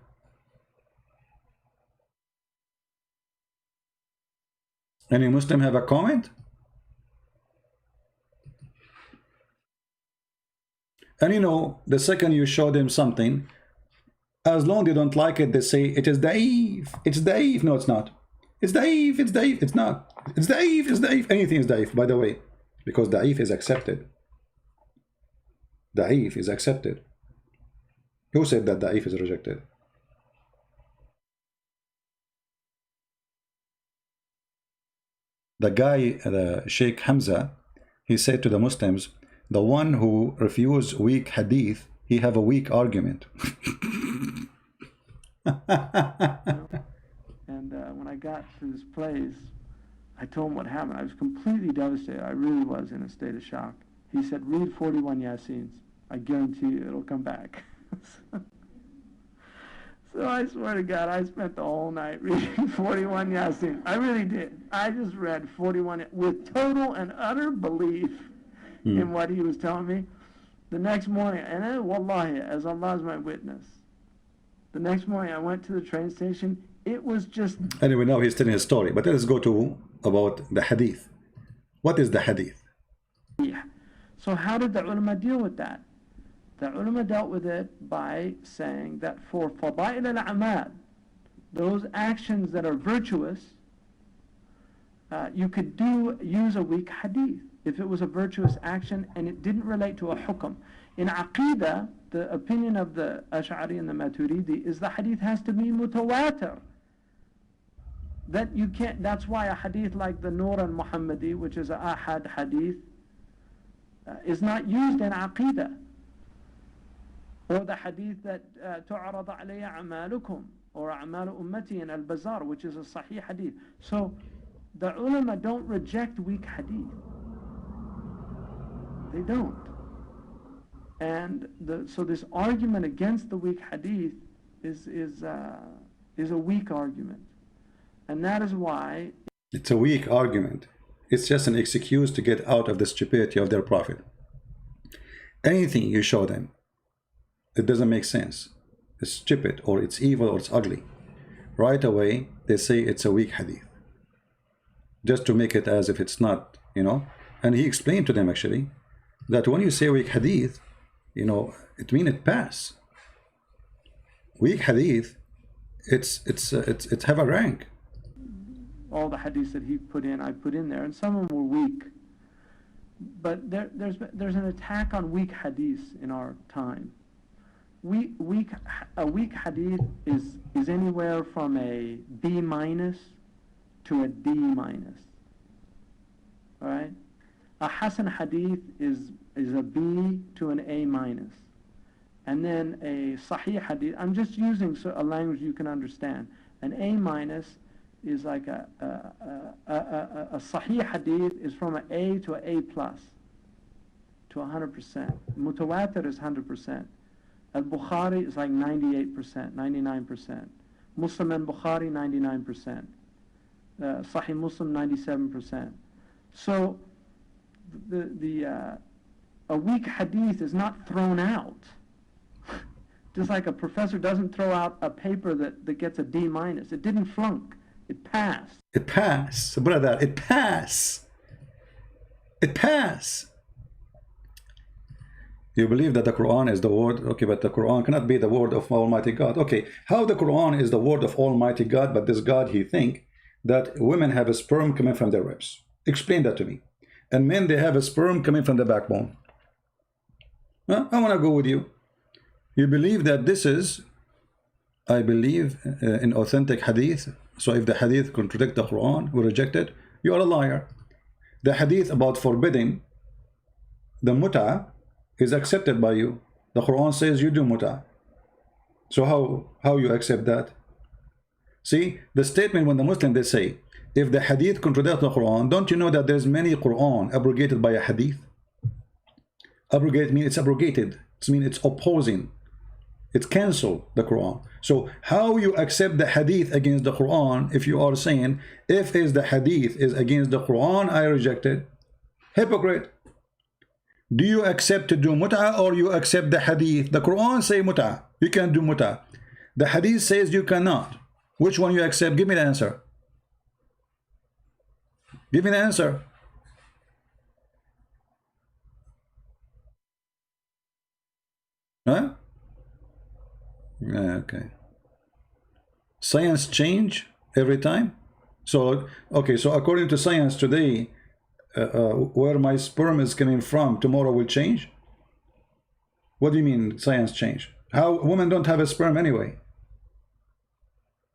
Any Muslim have a comment? And you know, the second you show them something, as long as they don't like it, they say it is daif. It's daif. No, it's not. It's daif. It's daif. It's not. It's daif. It's daif. Anything is daif, by the way, because daif is accepted. Daif is accepted. Who said that daif is rejected? The guy, the Sheikh Hamza, he said to the Muslims, the one who refused weak hadith, he have a weak argument. And when I got to this place, I told him what happened. I was completely devastated. I really was in a state of shock. He said, read 41 Yassins. I guarantee you it'll come back. So I swear to God, I spent the whole night reading 41 Yasin. I really did. I just read 41 with total and utter belief in what he was telling me. The next morning, and wallahi, as Allah is my witness, the next morning I went to the train station. It was just... Anyway, now he's telling his story. But let's go to about the hadith. What is the hadith? Yeah. So how did the ulama deal with that? The ulama dealt with it by saying that for fada'il al-a'mal, those actions that are virtuous, you could use a weak hadith if it was a virtuous action and it didn't relate to a hukm. In Aqidah, the opinion of the Ash'ari and the Maturidi is the hadith has to be mutawatir. That you can't. That's why a hadith like the Nur al-Muhammadi, which is a ahad hadith, is not used in Aqidah. Or the hadith that tu'arad alayya a'malukum, or a'malu ummati in al-Bazar, which is a sahih hadith. So the ulama don't reject weak hadith. They don't. And so this argument against the weak hadith is a weak argument. And that is why... It's a weak argument. It's just an excuse to get out of the stupidity of their prophet. Anything you show them, it doesn't make sense. It's stupid, or it's evil, or it's ugly. Right away, they say it's a weak hadith. Just to make it as if it's not, you know. And he explained to them, actually, that when you say weak hadith, you know, it means it pass. Weak hadith, it's have a rank. All the hadiths that he put in, I put in there, and some of them were weak. But there's an attack on weak hadiths in our time. A weak hadith is anywhere from a B- to a D-. All right? A Hasan hadith is a B to an A-. And then a Sahih hadith, I'm just using a language you can understand. An A- is like a Sahih hadith is from an A to an A+. to 100%. Mutawatir is 100%. Al-Bukhari is like 98%, 99%. Muslim and Bukhari, 99%. Sahih Muslim, 97%. So a weak hadith is not thrown out. Just like a professor doesn't throw out a paper that gets a D minus. It didn't flunk. It passed. It passed, brother. It passed. It passed. You believe that the Quran is the word, okay, but the Quran cannot be the word of Almighty God. Okay, how the Quran is the word of Almighty God, but this God, he think that women have a sperm coming from their ribs. Explain that to me. And men, they have a sperm coming from the backbone. Huh? I want to go with you. You believe that this is, I believe, in authentic hadith. So if the hadith contradict the Quran, we reject it. You are a liar. The hadith about forbidding the muta is accepted by you. The Quran says you do muta. So how you accept that? See, the statement when the Muslim, they say, if the hadith contradicts the Quran, don't you know that there's many Quran abrogated by a hadith? Abrogate means it's abrogated. It means it's opposing. It's cancelled, the Quran. So how you accept the hadith against the Quran if you are saying, if is the hadith is against the Quran, I reject it? Hypocrite. Do you accept to do mut'ah or you accept the hadith? The Quran say mut'ah. You can do mut'ah. The hadith says you cannot. Which one you accept? Give me the answer. Give me the answer. Huh? Okay. Science change every time. So okay, so according to science today, where my sperm is coming from tomorrow will change. What do you mean science change? How women don't have a sperm anyway?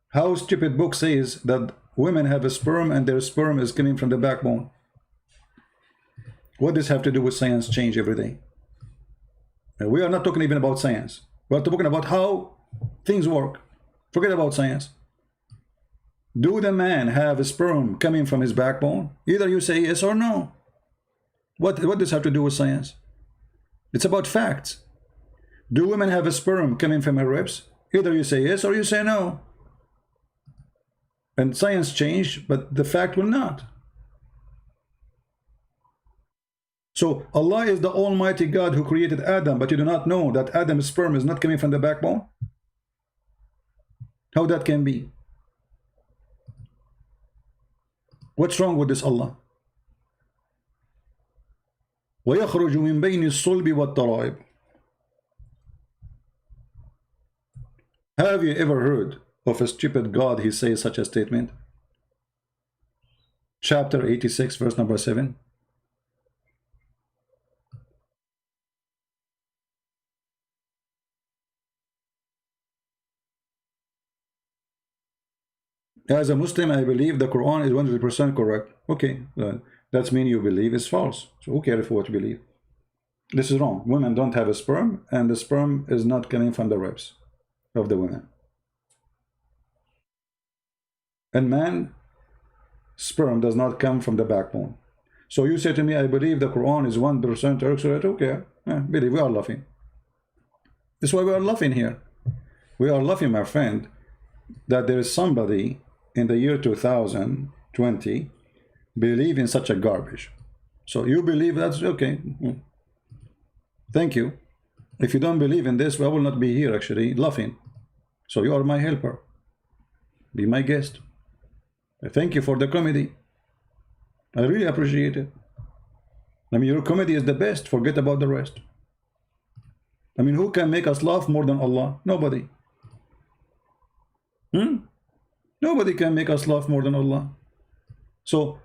How stupid book says that women have a sperm and their sperm is coming from the backbone? What does have to do with science change every day? We are not talking even about science. We are talking about how things work. Forget about science. Do the man have a sperm coming from his backbone? Either you say yes or no. What does this have to do with science? It's about facts. Do women have a sperm coming from her ribs? Either you say yes or you say no. And science changed, but the fact will not. So Allah is the Almighty God who created Adam, but you do not know that Adam's sperm is not coming from the backbone? How that can be? What's wrong with this Allah? وَيَخْرُجُ مِنْ بَيْنِ الصُّلْبِ وَالتَّرَائِبِ. Have you ever heard of a stupid God he says such a statement? Chapter 86, verse number 7. As a Muslim, I believe the Quran is 100% correct. Okay, that means you believe it's false. So who cares for what you believe? This is wrong. Women don't have a sperm, and the sperm is not coming from the ribs of the women. And man, sperm does not come from the backbone. So you say to me, I believe the Quran is 1% accurate. Okay, believe. We are laughing. That's why we are laughing here. We are laughing, my friend, that there is somebody in the year 2020 believe in such a garbage. So you believe that's okay. Thank you. If you don't believe in this, I will not be here actually laughing. So you are my helper. Be my guest. I thank you for the comedy. I really appreciate it. I mean, your comedy is the best. Forget about the rest. I mean, who can make us laugh more than Allah? Nobody. Nobody can make us laugh more than Allah. So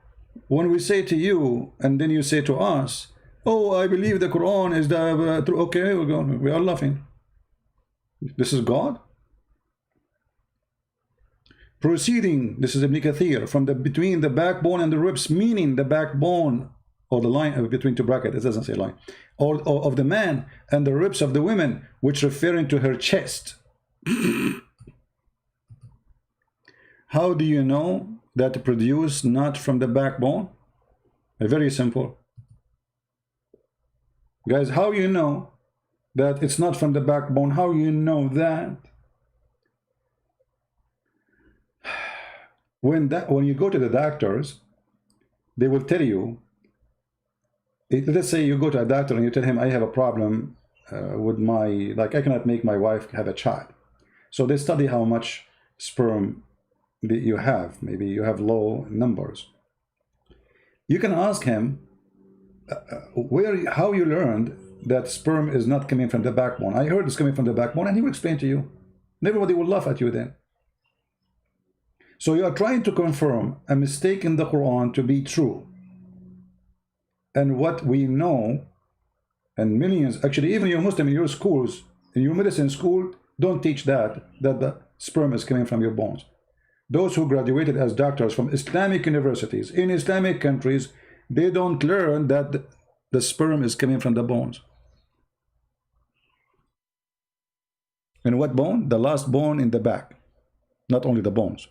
when we say to you, and then you say to us, oh, I believe the Quran is the true. Okay, we are laughing. This is God. Proceeding, this is Ibn Kathir, from between the backbone and the ribs, meaning the backbone or the line between two brackets, it doesn't say line, or of the man and the ribs of the women, which referring to her chest. How do you know that produce not from the backbone? Very simple. Guys, how you know that it's not from the backbone? How you know that? When you go to the doctors, they will tell you, let's say you go to a doctor and you tell him, I have a problem with my, like, I cannot make my wife have a child. So they study how much sperm that you have. Maybe you have low numbers. You can ask him how you learned that sperm is not coming from the backbone. I heard it's coming from the backbone, and he will explain to you. And everybody will laugh at you then. So you are trying to confirm a mistake in the Quran to be true. And what we know, and millions, actually even your Muslim in your schools, in your medicine school, don't teach that the sperm is coming from your bones. Those who graduated as doctors from Islamic universities in Islamic countries, they don't learn that the sperm is coming from the bones. And what bone? The last bone in the back, not only the bones.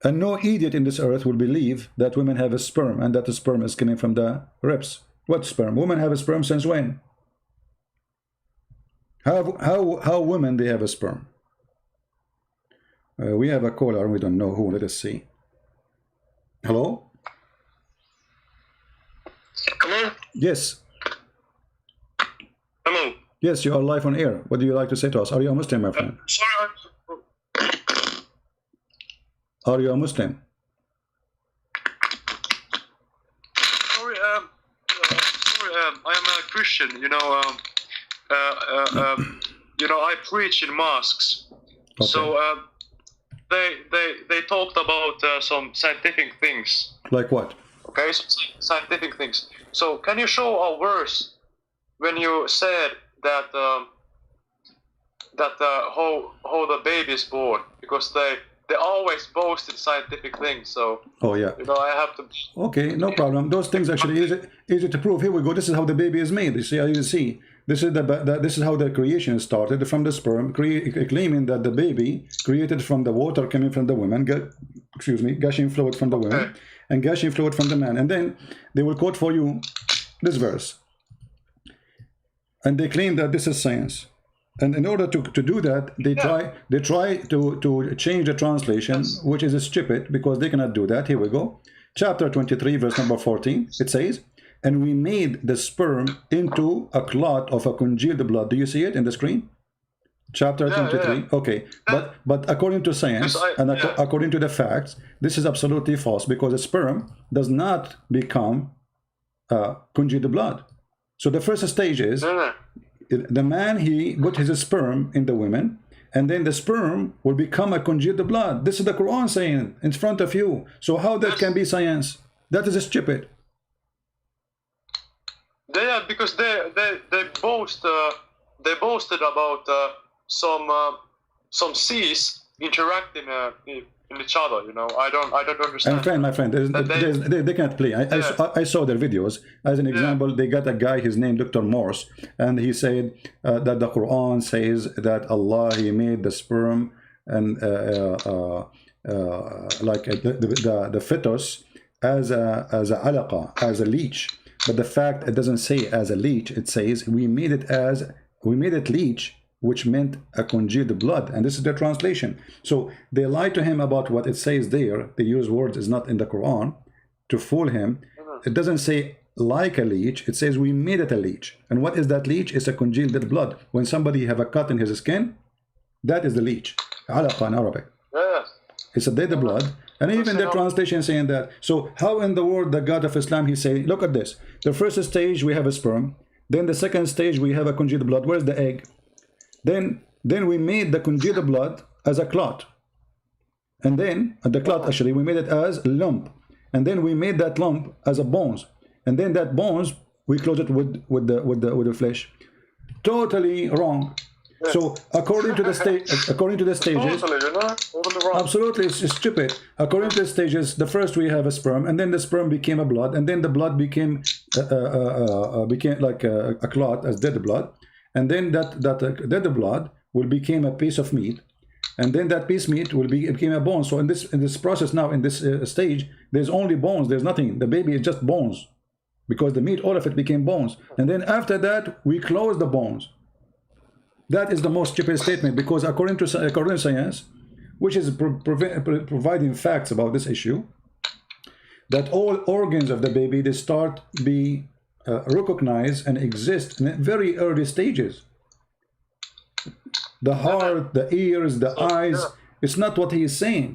And no idiot in this earth will believe that women have a sperm and that the sperm is coming from the ribs. What sperm? Women have a sperm since when? How women they have a sperm? We have a caller, we don't know who. Let us see. Hello? Hello? Yes. Hello. Yes, you are live on air. What do you like to say to us? Are you a Muslim, my friend? Sorry. Are you a Muslim? Sorry, I am a Christian. I preach in mosques. Okay. So they talked about some scientific things. Like what? Okay, some scientific things. So can you show a verse when you said that how the baby is born? Because they always boasted scientific things, so Oh yeah. I have to. Okay, no problem. Those things actually easy to prove. Here we go. This is how the baby is made. You see, this is how the creation started from the sperm, claiming that the baby created from the water coming from the woman, gushing fluid from the women, and gushing fluid from the man. And then they will quote for you this verse, and they claim that this is science. And in order to do that, they try to change the translation, which is stupid because they cannot do that. Here we go. Chapter 23, verse number 14. It says, and we made the sperm into a clot of a congealed blood. Do you see it in the screen? Chapter 23. Yeah. Okay. But according to science according to the facts, this is absolutely false because the sperm does not become congealed blood. So the first stage is the man, he put his sperm in the women, and then the sperm will become a congealed blood. This is the Quran saying in front of you. So how that can be science? That is stupid. Yeah, because they boasted about some seas interacting in each other. I don't understand. My friend, they can't play. I saw their videos. As an example, they got a guy, his name Dr. Morse, and he said that the Quran says that Allah, he made the sperm and like the fetus as a alaqa, as a leech. But the fact it doesn't say as a leech, it says we made it leech, which meant a congealed blood, and this is their translation. So they lie to him about what it says there. They use words is not in the Quran to fool him. It doesn't say like a leech, it says we made it a leech. And what is that leech? It's a congealed blood. When somebody have a cut in his skin, that is the leech. Alaqa in Arabic. It's a dead blood. And even their translation saying that. So how in the world the God of Islam, he's saying, look at this. The first stage we have a sperm. Then the second stage we have a congealed blood. Where's the egg? Then we made the congealed blood as a clot. And then the clot actually we made it as lump. And then we made that lump as a bones. And then that bones we close it with the flesh. Totally wrong. So according to the stages, absolutely it's stupid. According to the stages, the first we have a sperm, and then the sperm became a blood, and then the blood became like a clot as dead blood, and then that dead blood will become a piece of meat, and then that piece of meat will became a bone. So in this process now, in this stage, there's only bones. There's nothing. The baby is just bones. because the meat, all of it became bones. And then after that, we close the bones. That is the most stupid statement, because according to science, which is providing facts about this issue, that all organs of the baby, they start be recognized and exist in very early stages. The heart, the ears, the eyes, it's not what he is saying.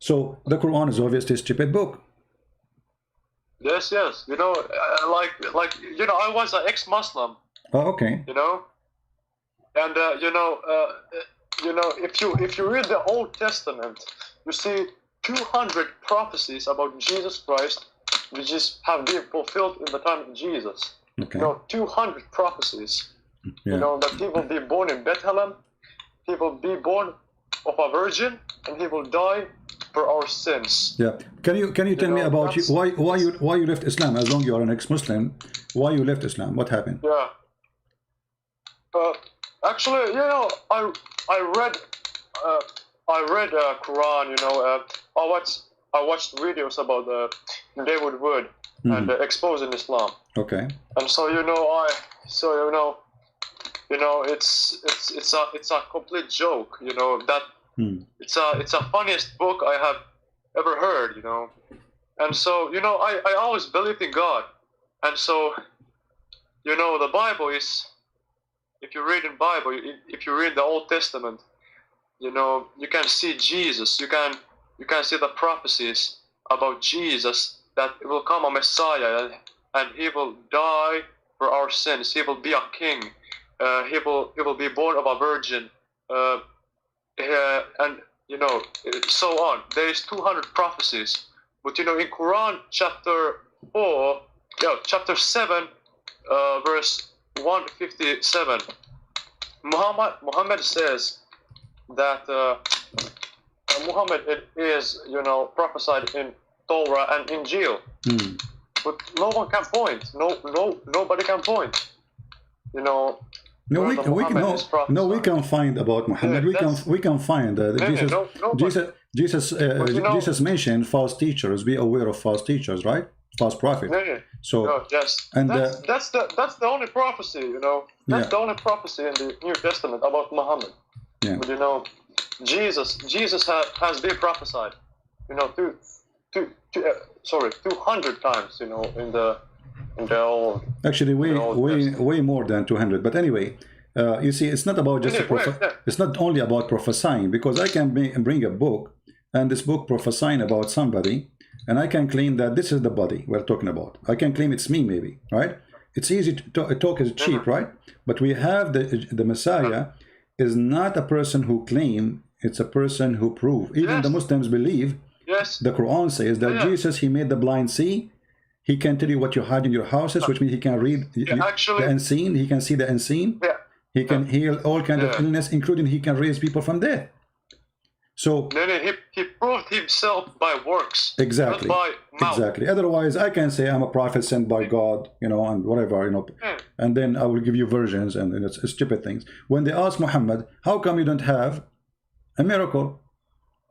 So the Quran is obviously a stupid book. Yes, yes. You know, you know, I was an ex-Muslim. Oh, okay. You know, and you know, if you read the Old Testament, you see 200 prophecies about Jesus Christ, which have been fulfilled in the time of Jesus. Okay. You know, 200 prophecies. Yeah. You know, that he will be born in Bethlehem, he will be born of a virgin, and he will die for our sins. Yeah. Can you tell me about why you left Islam? As long as you are an ex-Muslim, why you left Islam? What happened? Yeah. Actually, you know, I read Quran. You know, I watched videos about David Wood and exposing Islam. Okay. And so you know, it's a complete joke. You know that it's a funniest book I have ever heard. You know, and so you know I always believed in God, and so you know the Bible is. If you read in Bible, if you read the Old Testament, you know you can see Jesus. You can see the prophecies about Jesus, that it will come a Messiah and he will die for our sins. He will be a king. He will be born of a virgin, and you know so on. There is 200 prophecies, but you know in Quran chapter 7, verse 157, Muhammad says that Muhammad is, you know, prophesied in Torah and Injil, but no one can point. Nobody can point. You know. No, we can find about Muhammad. Yeah, we can find Jesus mentioned false teachers. Be aware of false teachers, right? False prophet. So yes, and that's the only prophecy. You know, that's the only prophecy in the New Testament about Muhammad. Yeah. But you know, Jesus has been prophesied. You know, 200 times. You know, in the old. Actually, way more than 200. But anyway, you see, it's not about just it's not only about prophesying, because I can bring a book, and this book prophesying about somebody, and I can claim that this is the body we're talking about. I can claim it's me, maybe, right? It's easy to talk is cheap, right? But we have the Messiah is not a person who claim, it's a person who prove. Even the Muslims believe. Yes. The Quran says that Jesus, he made the blind see. He can tell you what you hide in your houses, which means he can read the unseen. He can see the unseen. Yeah. He can heal all kinds of illness, including he can raise people from death. So he proved himself by works. Exactly. Not by mouth. Exactly. Otherwise, I can say I'm a prophet sent by God, you know, and whatever, you know, and then I will give you versions and it's stupid things. When they ask Muhammad, how come you don't have a miracle?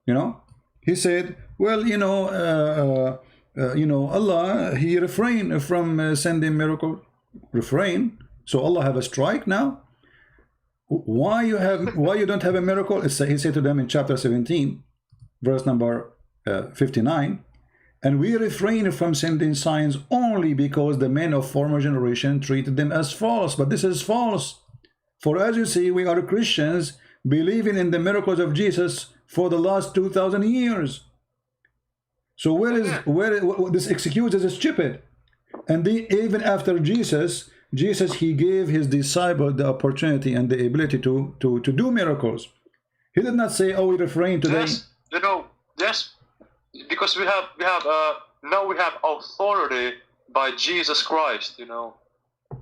You know, he said, well, Allah, he refrained from sending miracle. Refrain. So Allah have a strike now. Why you don't have a miracle? He said to them in chapter 17, verse number 59, and we refrain from sending signs only because the men of former generation treated them as false. But this is false. For as you see, we are Christians believing in the miracles of Jesus for the last 2,000 years. So where this excuse is stupid. And even after Jesus, he gave his disciple the opportunity and the ability to do miracles. He did not say, "Oh, we refrain today." Yes, you know, yes, because we have now we have authority by Jesus Christ. You know,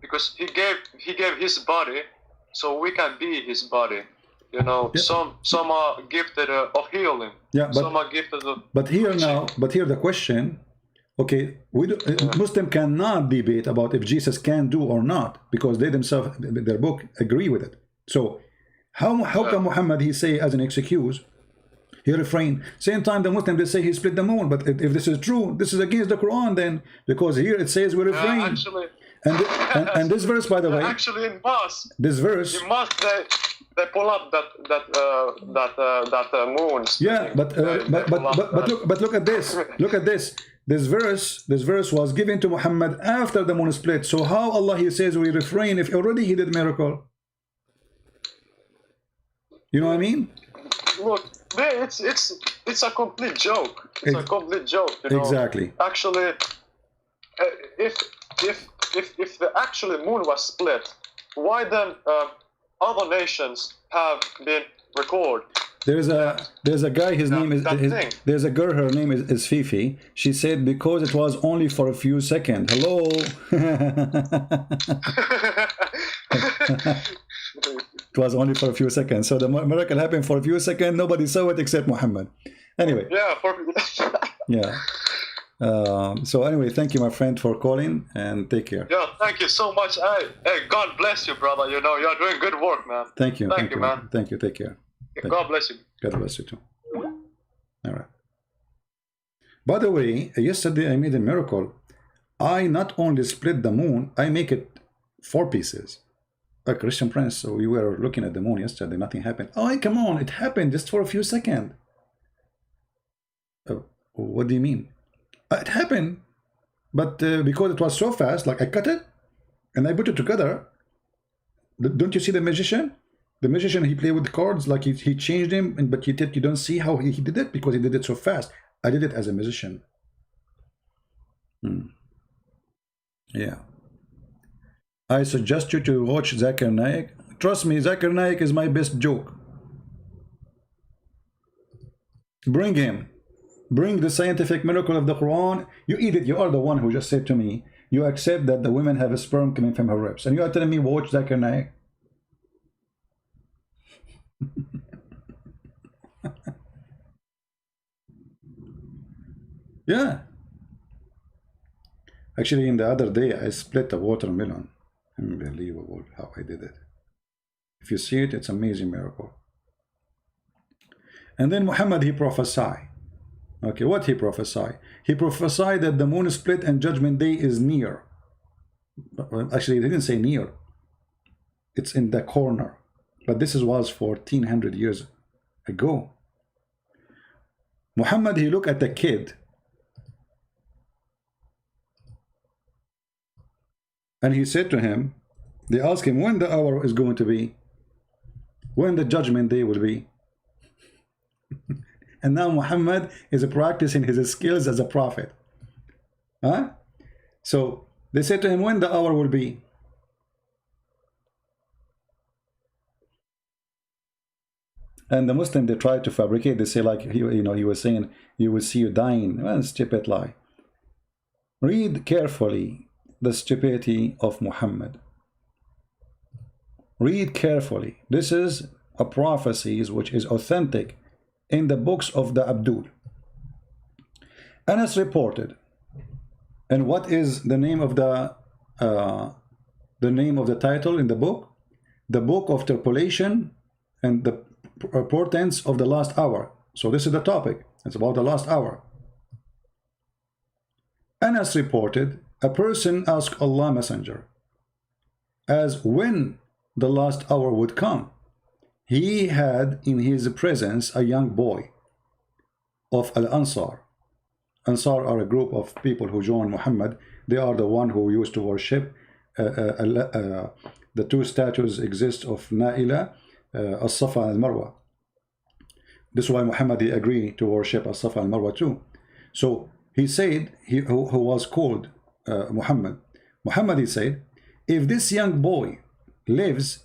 because he gave his body, so we can be his body. You know, some are gifted of healing. Yeah, some are gifted of. But here the question. Okay, Muslim cannot debate about if Jesus can do or not, because they themselves, their book, agree with it. So how come Muhammad, he say as an excuse, He refrained. Same time the Muslims, they say he split the moon. But if this is true, this is against the Quran then, because here it says we refrain. Actually, and this verse, by the way, actually in mosque, this verse, in mosque they pull up that moon. yeah, but look at this. Look at this. This verse was given to Muhammad after the moon split. So how Allah he says we refrain if already he did miracle? You know what I mean? Look, it's a complete joke. It's a complete joke. You know? Exactly. Actually, if the actual moon was split, why then other nations have been recorded? There's a guy. His name is. There's a girl. Her name is Fifi. She said because it was only for a few seconds. Hello. It was only for a few seconds. So the miracle happened for a few seconds. Nobody saw it except Muhammad. Anyway. Yeah. Yeah. So anyway, thank you, my friend, for calling, and take care. Yeah, thank you so much. Hey, God bless you, brother. You know, you're doing good work, man. Thank you. Thank you, man. Thank you. Take care. God bless you. God bless you too. All right. By the way, yesterday I made a miracle. I not only split the moon, I make it 4 pieces. Like Christian Prince, so we were looking at the moon yesterday, nothing happened. Oh, come on, it happened just for a few seconds. What do you mean? It happened, but because it was so fast, like I cut it and I put it together. Don't you see the magician? The magician, he played with the cards, like he changed them, but you don't see how he did it because he did it so fast. I did it as a magician. Yeah. I suggest you to watch Zakir Naik. Trust me, Zakir Naik is my best joke. Bring him. Bring the scientific miracle of the Quran. You eat it. You are the one who just said to me, you accept that the women have a sperm coming from her ribs. And you are telling me watch Zakir Naik. Yeah. Actually, in the other day, I split a watermelon. Unbelievable how I did it. If you see it, it's an amazing miracle. And then Muhammad, he prophesied. Okay, what he prophesied? He prophesied that the moon split and judgment day is near. Actually, he didn't say near. It's in the corner. But this was 1400 years ago. Muhammad, he looked at the kid. And he said to him, they asked him when the hour is going to be, when the judgment day will be. And now Muhammad is practicing his skills as a prophet. Huh? So they said to him when the hour will be. And the Muslim, they try to fabricate. They say like, he was saying, you will see you dying. Well, stupid lie. Read carefully the stupidity of Muhammad. Read carefully. This is a prophecy which is authentic in the books of the Abdul. Anas reported. And what is the name of the title in the book? The Book of Tribulation and the portents of the last hour. So this is the topic. It's about the last hour. Anas reported, a person asked Allah Messenger as when the last hour would come. He had in his presence a young boy of Al-Ansar. Ansar are a group of people who joined Muhammad. They are the one who used to worship the 2 statues exist of Naila, As-Safa and Al-Marwa. This is why Muhammad agreed to worship As-Safa and Al-Marwa too. So he said, who was called Muhammad. Muhammad, he said, if this young boy lives,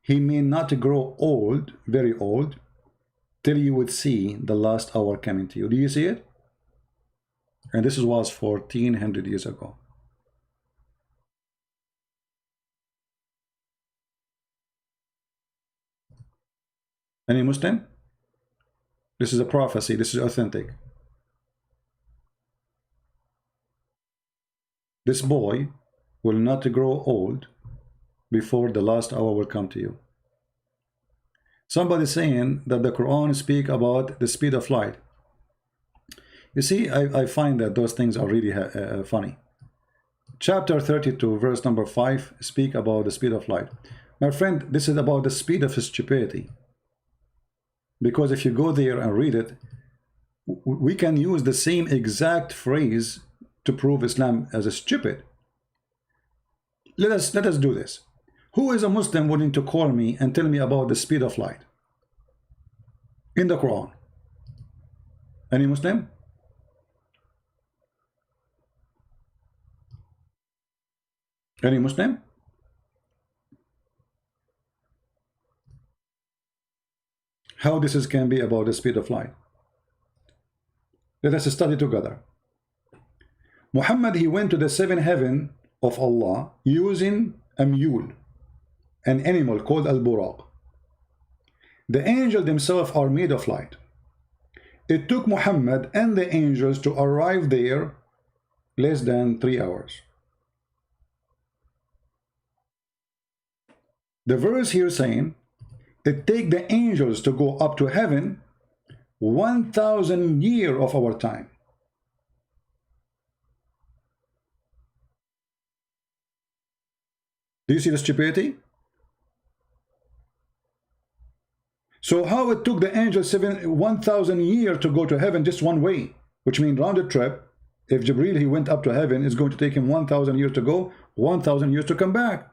he may not grow old, very old, till you would see the last hour coming to you. Do you see it? And this was 1400 years ago. Any Muslim? This is a prophecy. This is authentic. This boy will not grow old before the last hour will come to you. Somebody saying that the Quran speak about the speed of light. You see, I find that those things are really funny. Chapter 32, verse number 5, speak about the speed of light. My friend, this is about the speed of stupidity. Because if you go there and read it, we can use the same exact phrase to prove Islam as a stupid. Let us do this. Who is a Muslim willing to call me and tell me about the speed of light in the Quran? Any Muslim? Any Muslim? How this can be about the speed of light? Let us study together. Muhammad, he went to the seventh heaven of Allah using a mule, an animal called al-buraq. The angels themselves are made of light. It took Muhammad and the angels to arrive there less than 3 hours. The verse here saying, it take the angels to go up to heaven 1,000 years of our time. Do you see the stupidity? So how it took the angels 1,000 years to go to heaven just one way, which means round the trip, if Jibril he went up to heaven, it's going to take him 1,000 years to go, 1,000 years to come back.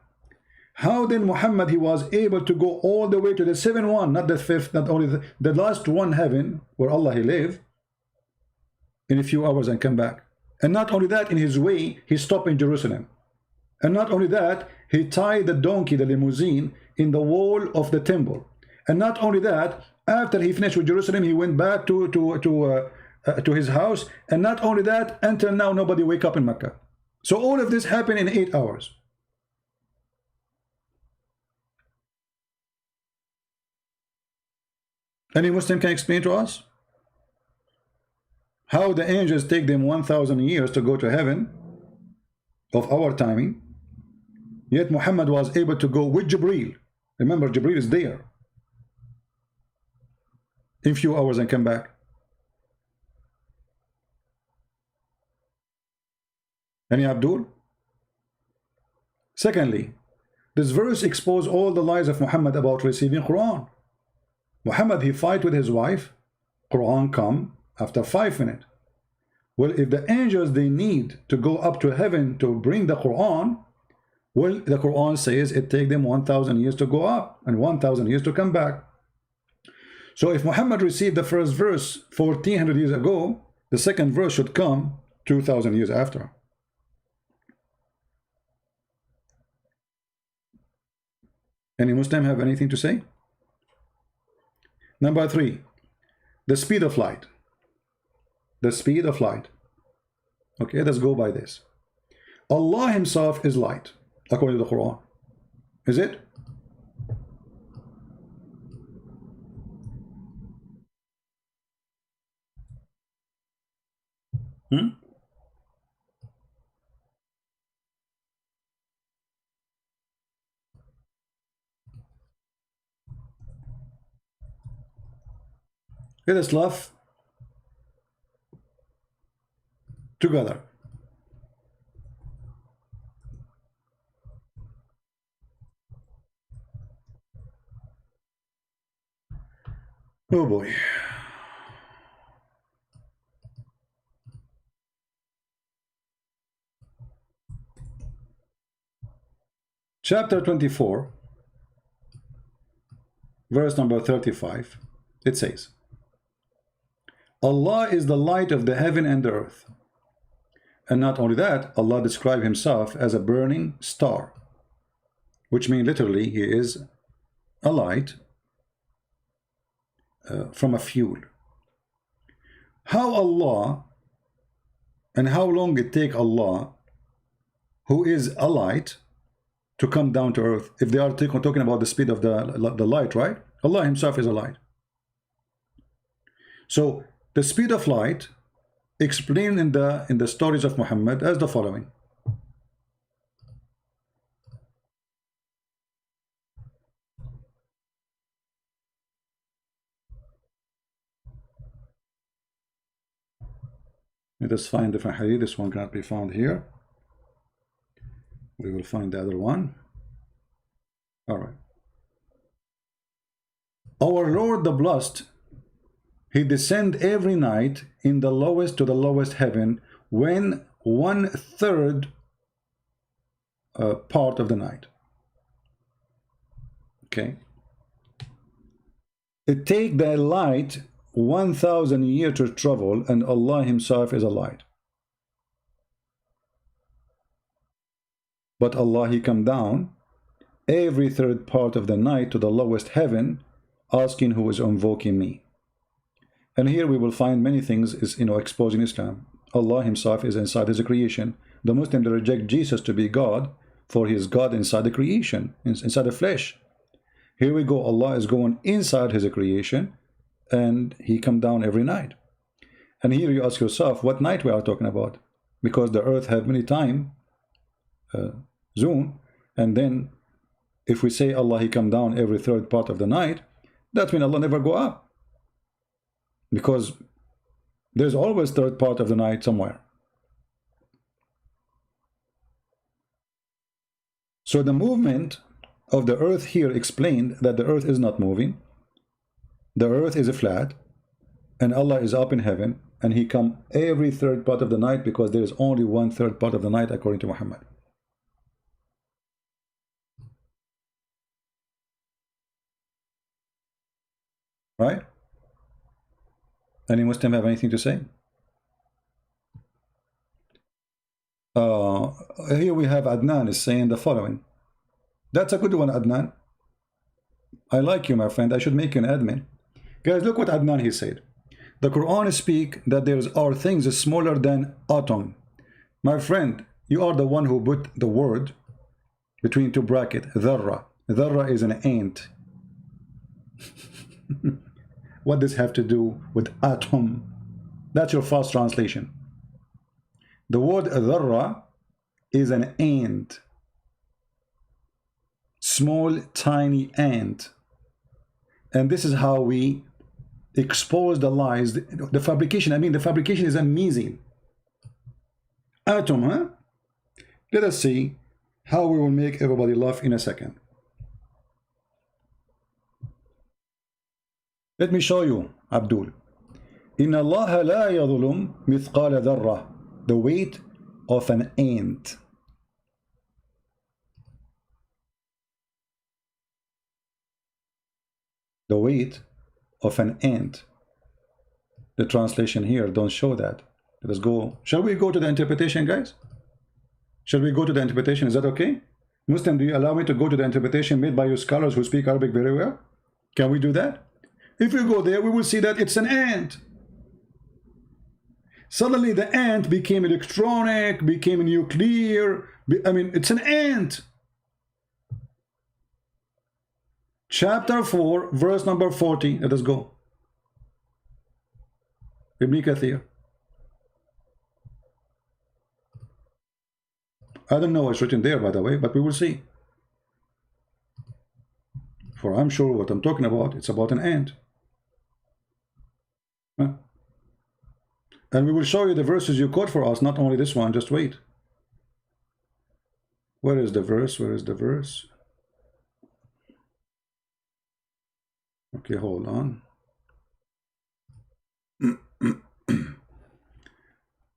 How then Muhammad he was able to go all the way to the seventh one, not the fifth, not only the last one heaven where Allah he lived, in a few hours and come back? And not only that, in his way he stopped in Jerusalem. And not only that, he tied the donkey, the limousine, in the wall of the temple. And not only that, after he finished with Jerusalem, he went back to his house. And not only that, until now nobody wake up in Mecca. So all of this happened in 8 hours. Any Muslim can explain to us how the angels take them 1,000 years to go to heaven of our timing, yet Muhammad was able to go with Jibril. Remember, Jibril is there in few hours and come back. Any Abdul? Secondly, this verse exposes all the lies of Muhammad about receiving Quran. Muhammad he fight with his wife, Quran come after 5 minutes. Well, if the angels they need to go up to heaven to bring the Quran, well, the Quran says it take them 1,000 years to go up and 1,000 years to come back. So if Muhammad received the first verse 1400 years ago, the second verse should come 2,000 years after. Any Muslim have anything to say? Number 3, the speed of light. The speed of light. Okay, let's go by this. Allah himself is light, according to the Quran. Is it? Let us laugh together. Oh boy. Chapter 24, verse number 35, it says, Allah is the light of the heaven and the earth. And not only that, Allah described himself as a burning star, which means literally he is a light from a fuel. How Allah and how long it take Allah, who is a light, to come down to earth, if they are talking about the speed of the light, right? Allah himself is a light. So the speed of light explained in the stories of Muhammad as the following. Let us find different hadith. This one cannot be found here. We will find the other one. All right. Our Lord the Blessed, he descend every night in the lowest to the lowest heaven when 1/3 part of the night. Okay. It take the light 1,000 years to travel, and Allah himself is a light. But Allah, he come down every third part of the night to the lowest heaven, asking who is invoking me. And here we will find many things is, exposing Islam. Allah himself is inside his creation. The Muslims reject Jesus to be God, for he is God inside the creation, inside the flesh. Here we go, Allah is going inside his creation, and he come down every night. And here you ask yourself, what night we are talking about? Because the earth have many time zone, and then if we say Allah, he come down every third part of the night, that means Allah never go up. Because there's always third part of the night somewhere. So the movement of the earth here explained that the earth is not moving. The earth is flat, and Allah is up in heaven, and he come every third part of the night, because there is only 1/3 part of the night according to Muhammad. Right? Any Muslim have anything to say? Here we have Adnan is saying the following. That's a good one, Adnan. I like you, my friend. I should make you an admin. Guys, look what Adnan he said. The Quran speak that there are things smaller than atom. My friend, you are the one who put the word between two brackets, dharra. Dharra is an ant. What does have to do with atom? That's your fast translation. The word dharra is an ant. Small, tiny ant. And this is how we expose the lies. The fabrication, I mean, the fabrication is amazing. Atom, huh? Let us see how we will make everybody laugh in a second. Let me show you, Abdul. إن الله لا يظلم مثقال ذرة. The weight of an ant. The weight of an ant. The translation here don't show that. Let us go. Shall we go to the interpretation, guys? Shall we go to the interpretation? Is that okay? Muslim, do you allow me to go to the interpretation made by your scholars who speak Arabic very well? Can we do that? If we go there, we will see that it's an ant. Suddenly the ant became electronic, became nuclear. I mean, it's an ant. Chapter 4, verse number 40. Let us go. Ibn Kathir. I don't know what's written there, by the way, but we will see. For I'm sure what I'm talking about, it's about an ant. Huh? And we will show you the verses you quote for us, not only this one, just wait. Where is the verse? Where is the verse? Okay, hold on.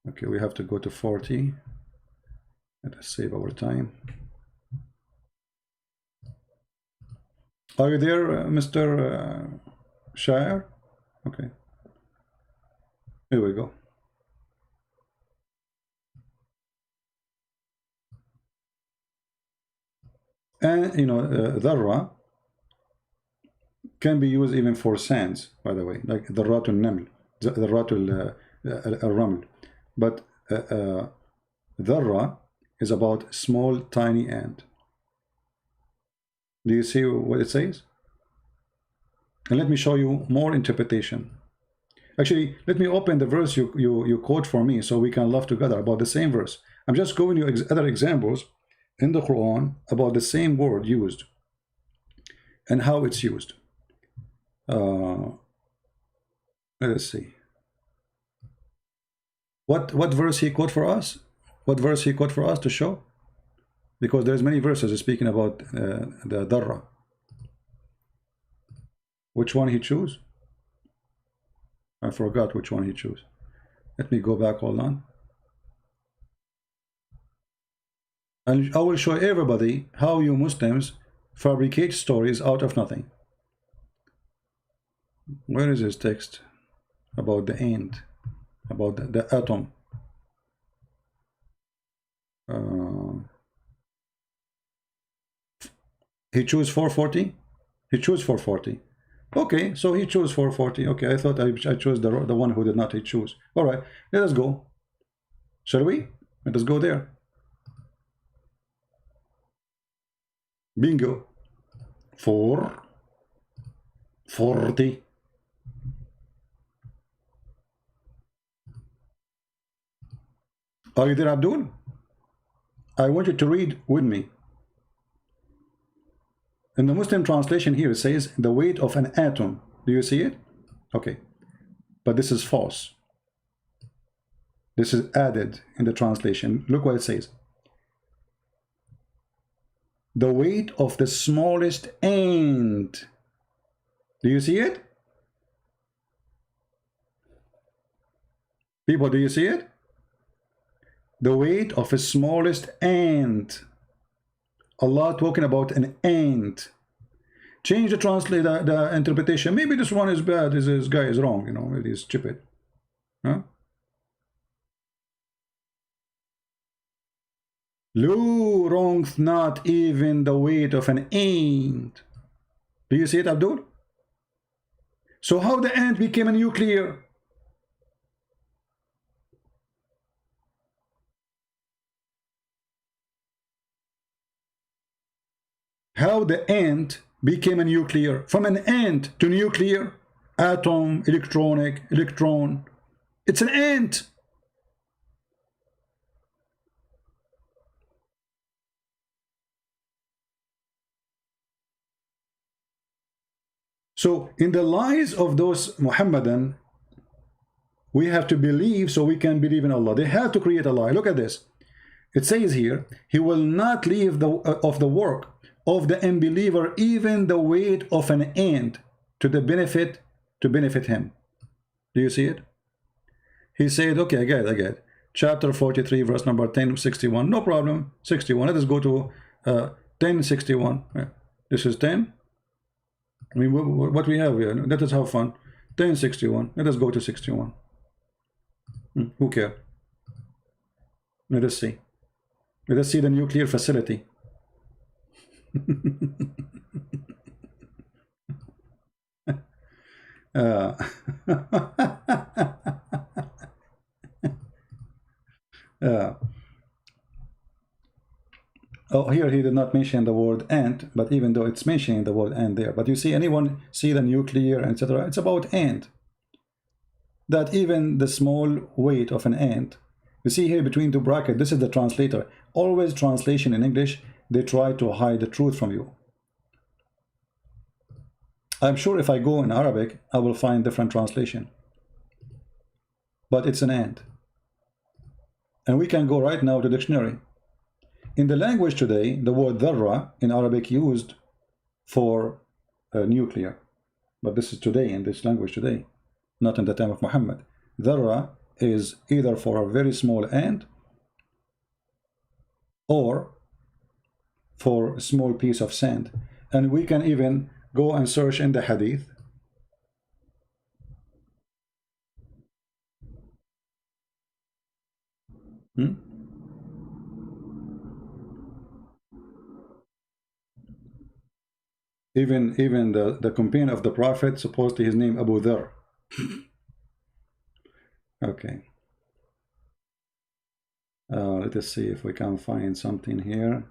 Okay, we have to go to 40. Let us save our time. Are you there, Mr. Shire? Okay. Here we go. And, dharra can be used even for sands, by the way, like dharratul naml, dharratul raml. But dharra is about small, tiny ant. Do you see what it says? And let me show you more interpretation. Actually, let me open the verse you quote for me so we can laugh together about the same verse. I'm just giving you other examples in the Quran about the same word used and how it's used. Let us see. What verse he quote for us? What verse he quote for us to show? Because there's many verses speaking about the darra. Which one he choose? I forgot which one he choose. Let me go back, hold on. And I will show everybody how you Muslims fabricate stories out of nothing. Where is his text about the end, about the atom? He chose 440. He chose 440. Okay, so he chose 440. Okay, I thought I chose the one who did not. He chose. All right, let us go. Shall we? Let us go there. Bingo. 440. Are you there, Abdul? I want you to read with me. In the Muslim translation here, it says the weight of an atom. Do you see it? Okay. But this is false. This is added in the translation. Look what it says. The weight of the smallest ant. Do you see it? People, do you see it? The weight of the smallest ant. Allah talking about an ant. Change the translate the interpretation. Maybe this one is bad. This guy is wrong. You know, maybe he's stupid. Huh? Lu wrongth not even the weight of an ant. Do you see it, Abdul? So how the ant became a nuclear? How the ant became a nuclear? From an ant to nuclear, atom, electronic, electron. It's an ant. So in the lies of those Muhammadan, we have to believe so we can believe in Allah. They have to create a lie. Look at this. It says here, he will not leave of the work of the unbeliever even the weight of an ant to benefit him. Do you see it? He said, okay, I get it. Chapter 43, verse number 1061. No problem. 61. Let us go to 1061. This is 10. I mean, what we have here. Let us have fun. 1061. Let us go to 61. Who cares? Let us see. Let us see the nuclear facility. Oh, here he did not mention the word ant, but even though it's mentioning the word ant there, but you see, anyone see the nuclear, etc. It's about ant. That even the small weight of an ant. You see here between two brackets, this is the translator. Always translation in English, they try to hide the truth from you. I'm sure if I go in Arabic, I will find different translation. But it's an ant. And we can go right now to dictionary. In the language today, the word dharra in Arabic used for nuclear. But this is today, in this language today, not in the time of Muhammad. Dharra is either for a very small ant or for a small piece of sand. And we can even go and search in the hadith. Even the companion of the Prophet, supposedly his name Abu Dhar. Okay. Let us see if we can find something here.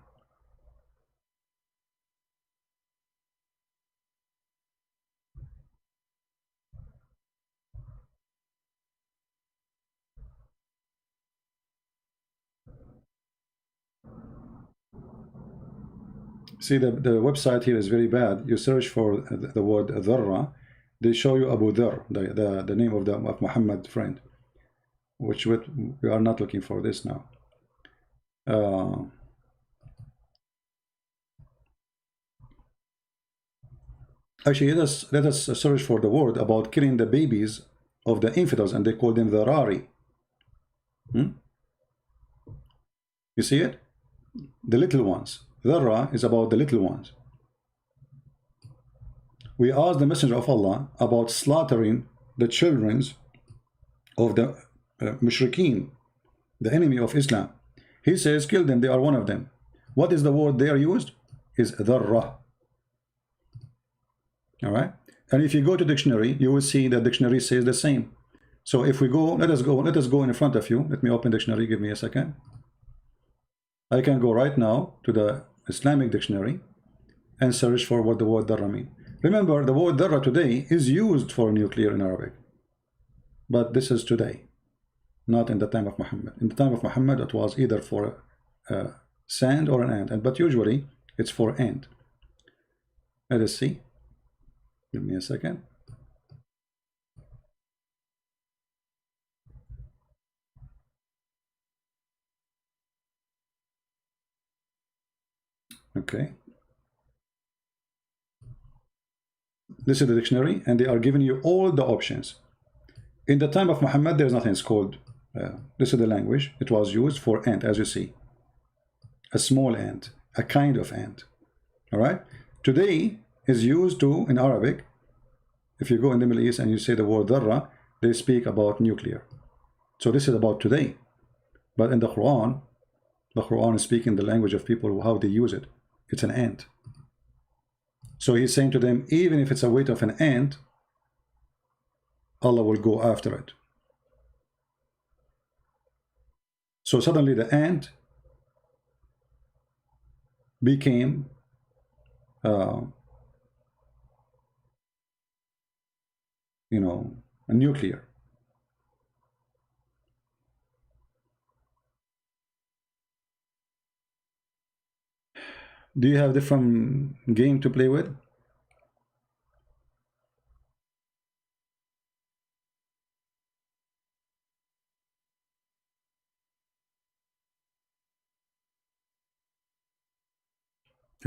See, the website here is very bad. You search for the word Dharra, they show you Abu Dhar, the name of Muhammad friend. which we are not looking for this now. Actually, let us search for the word about killing the babies of the infidels, and they call them the Rari. You see it? The little ones. Dharra is about the little ones. We asked the Messenger of Allah about slaughtering the children of the mushrikeen, the enemy of Islam. He says, kill them, they are one of them. What is the word they are used? Is dharra. All right. And if you go to dictionary, you will see that dictionary says the same. So if we go, let us go in front of you. Let me open dictionary. Give me a second. I can go right now to the Islamic dictionary and search for what the word dharra means. Remember, the word dharra today is used for nuclear in Arabic. But this is today, not in the time of Muhammad. In the time of Muhammad, it was either for sand or an ant. But usually, it's for ant. Let us see. Give me a second. Okay. This is the dictionary, and they are giving you all the options. In the time of Muhammad, there's nothing called. This is the language. It was used for ant, as you see. A small ant, a kind of ant. All right. Today is used to, in Arabic, if you go in the Middle East and you say the word dharra, they speak about nuclear. So this is about today. But in the Quran is speaking the language of people, how they use it. It's an ant. So he's saying to them, even if it's a weight of an ant, Allah will go after it. So suddenly the ant became a nuclear. Do you have different game to play with?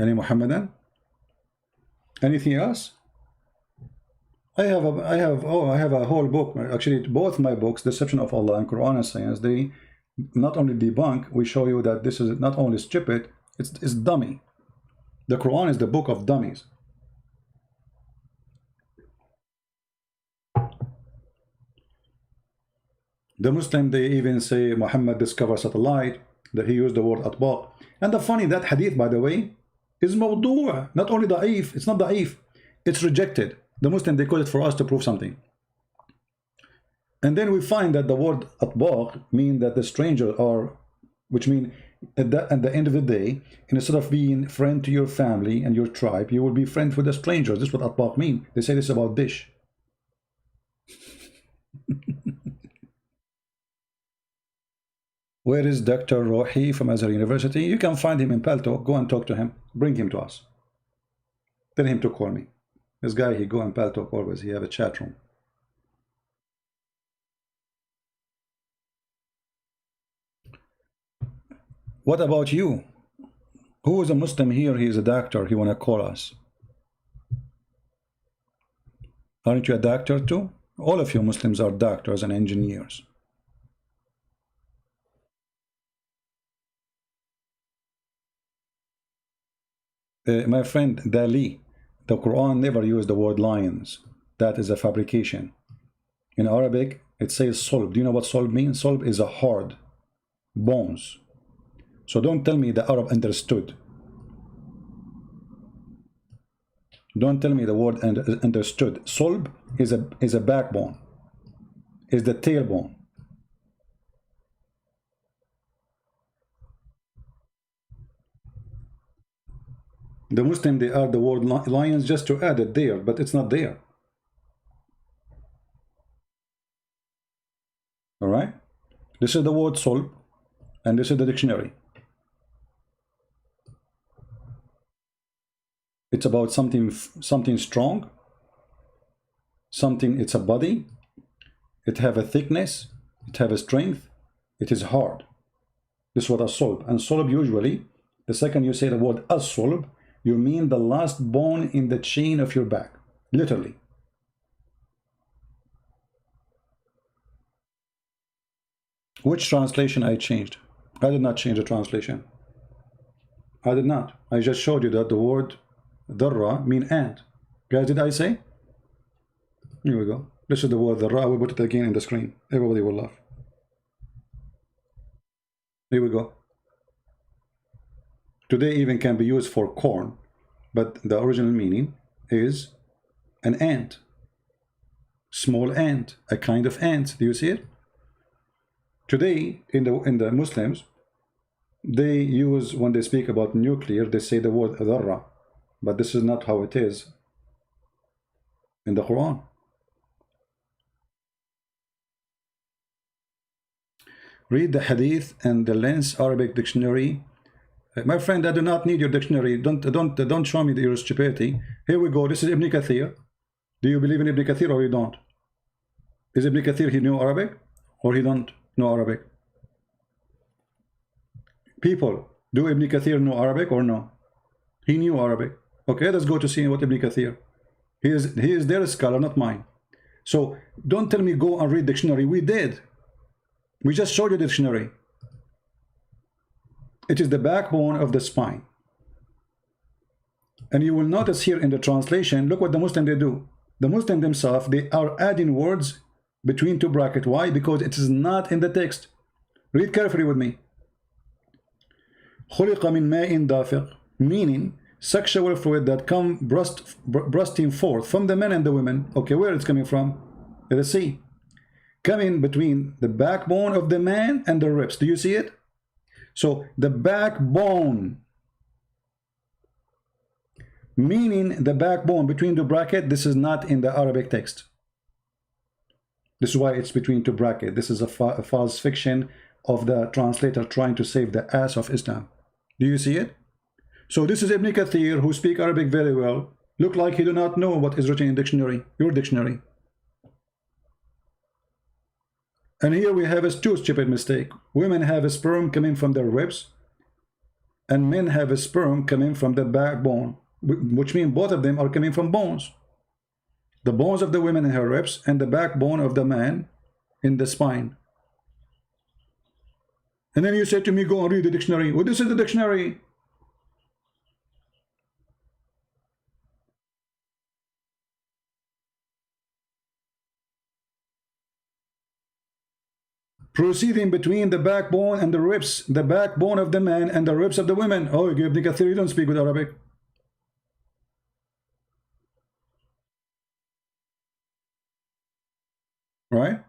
Any Muhammadan? Anything else? I have a whole book. Actually, both my books, Deception of Allah and Quran and Science, they not only debunk, we show you that this is not only stupid, it's dummy. The Quran is the book of dummies. The Muslim, they even say Muhammad discovered satellite, that he used the word atbaq. And the funny, that hadith, by the way, is mawdu', not only da'if, it's not da'if, it's rejected. The Muslim, they call it for us to prove something. And then we find that the word atbaq mean that the stranger are, which mean at the end of the day, instead of being friend to your family and your tribe, you will be friend with the strangers. This is what atbaq mean. They say this about dish. Where is Dr. Rohi from Azhar University? You can find him in Palto. Go and talk to him. Bring him to us. Tell him to call me. This guy, he go in Palto always. He have a chat room. What about you? Who is a Muslim here? He is a doctor. He want to call us. Aren't you a doctor too? All of you Muslims are doctors and engineers. My friend Dali, the Quran never used the word lions. That is a fabrication. In Arabic, it says solb. Do you know what solb means? Solb is a hard bones. So don't tell me the Arab understood. Don't tell me the word understood. Solb is a backbone, is the tailbone. The Muslim, they are the word lions just to add it there, but it's not there. All right? This is the word solb, and this is the dictionary. It's about something strong, something, it's a body, it have a thickness, it have a strength, it is hard. This is what as-solb. And solb, usually, the second you say the word as-solb, you mean the last bone in the chain of your back, literally. Which translation I changed? I did not change the translation. I did not. I just showed you that the word dharra mean ant. Guys, did I say? Here we go. This is the word dharra. I will put it again in the screen. Everybody will laugh. Here we go. Today even can be used for corn, but the original meaning is an ant. Small ant, a kind of ant. Do you see it? Today, in the Muslims, they use, when they speak about nuclear, they say the word dharra, but this is not how it is in the Quran. Read the hadith and the Lens Arabic dictionary. My friend, I do not need your dictionary. Don't show me your stupidity. Here we go. This is Ibn Kathir. Do you believe in Ibn Kathir or you don't? Is Ibn Kathir, he knew Arabic or he don't know Arabic? People, do Ibn Kathir know Arabic or no? He knew Arabic. Okay, let's go to see what Ibn Kathir. He is their scholar, not mine. So don't tell me go and read dictionary. We did. We just showed you the dictionary. It is the backbone of the spine. And you will notice here in the translation, look what the Muslim they do. The Muslim themselves, they are adding words between two brackets. Why? Because it is not in the text. Read carefully with me. خُلِقَ مِنْ مَاءٍ دَافِقٍ, meaning sexual fluid that come bursting forth from the men and the women. Okay, where it's coming from? Let us see. Coming between the backbone of the man and the ribs. Do you see it? So the backbone, meaning the backbone between the bracket, this is not in the Arabic text. This is why it's between two brackets. This is a false fiction of the translator trying to save the ass of Islam. Do you see it? So this is Ibn Kathir, who speak Arabic very well. Look like he do not know what is written in dictionary, your dictionary. And here we have a two stupid mistake. Women have a sperm coming from their ribs, and men have a sperm coming from the backbone, which means both of them are coming from bones. The bones of the women in her ribs and the backbone of the man in the spine. And then you say to me, go and read the dictionary. Well, this is the dictionary. Proceeding between the backbone and the ribs, the backbone of the man and the ribs of the women. Oh, Ibn Kathir, you don't speak with Arabic. Right?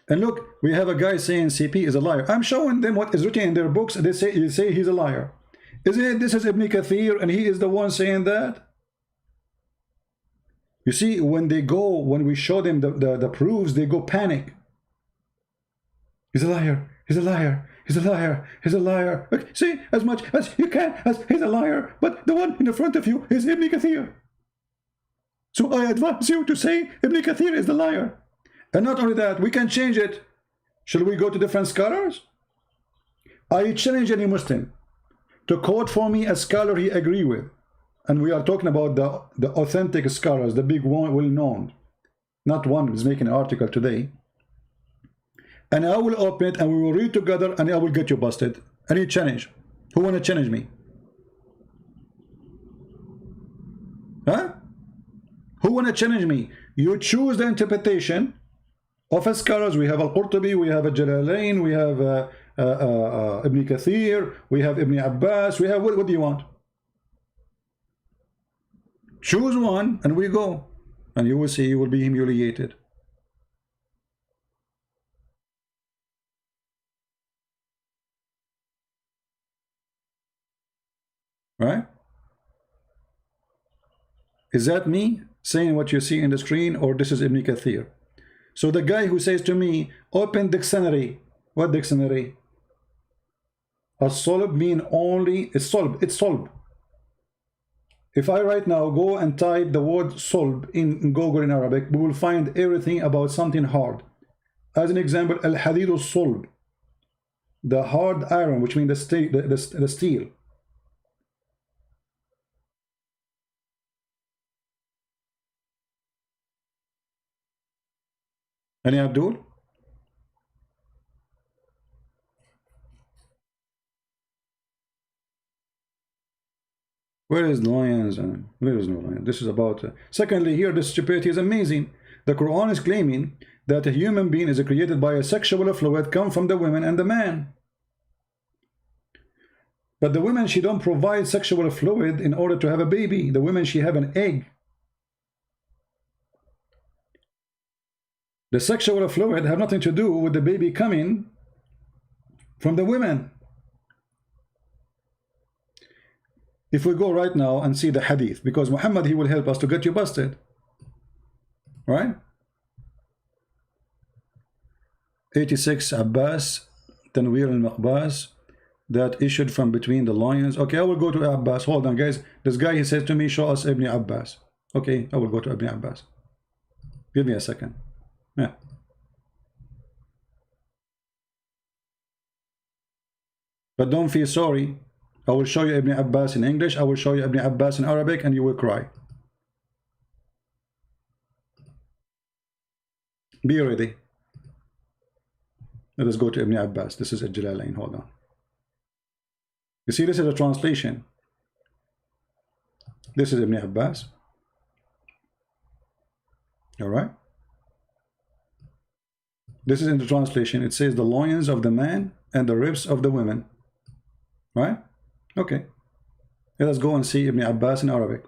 And look, we have a guy saying CP is a liar. I'm showing them what is written in their books. They say he's a liar. Isn't it? This is Ibn Kathir, and he is the one saying that. You see, when we show them the proofs, they go panic. He's a liar. He's a liar. He's a liar. He's a liar. Okay, see, as much as you can, as he's a liar. But the one in the front of you is Ibn Kathir. So I advise you to say Ibn Kathir is the liar. And not only that, we can change it. Shall we go to different scholars? I challenge any Muslim to quote for me a scholar he agree with. And we are talking about the authentic scholars, the big one, well-known. Not one who's making an article today. And I will open it and we will read together and I will get you busted. Any challenge? Who want to challenge me? Huh? Who want to challenge me? You choose the interpretation of a scholars. We have Al-Qurtubi, we have Jalalain, we have Ibn Kathir, we have Ibn Abbas, we have, what do you want? Choose one and we go. And you will see, you will be humiliated. Right? Is that me saying what you see in the screen, or this is Ibn Kathir? So the guy who says to me, open dictionary. What dictionary? As-solb mean only, it's solb. If I right now go and type the word solb in Google in Arabic, we will find everything about something hard. As an example, al-hadid al-sulb, the hard iron, which means the steel. Any Abdul? Where is lions? There is no lion. This is about. Secondly, here this stupidity is amazing. The Quran is claiming that a human being is created by a sexual fluid come from the women and the man. But the women, she don't provide sexual fluid in order to have a baby. The women, she have an egg. The sexual fluid have nothing to do with the baby coming from the women. If we go right now and see the hadith, because Muhammad, he will help us to get you busted, right? 86 Abbas Tanwir al-Maqbas, that issued from between the lions. Okay, I will go to Abbas. Hold on, guys. This guy, he says to me, show us Ibn Abbas. Okay, I will go to Ibn Abbas. Give me a second. Yeah. But don't feel sorry. I will show you Ibn Abbas in English. I will show you Ibn Abbas in Arabic, and you will cry. Be ready. Let us go to Ibn Abbas. This is Al-Jalalain. Hold on. You see, this is a translation. This is Ibn Abbas. All right. This is in the translation. It says the loins of the man and the ribs of the women. Right? Okay. Let us go and see Ibn Abbas in Arabic.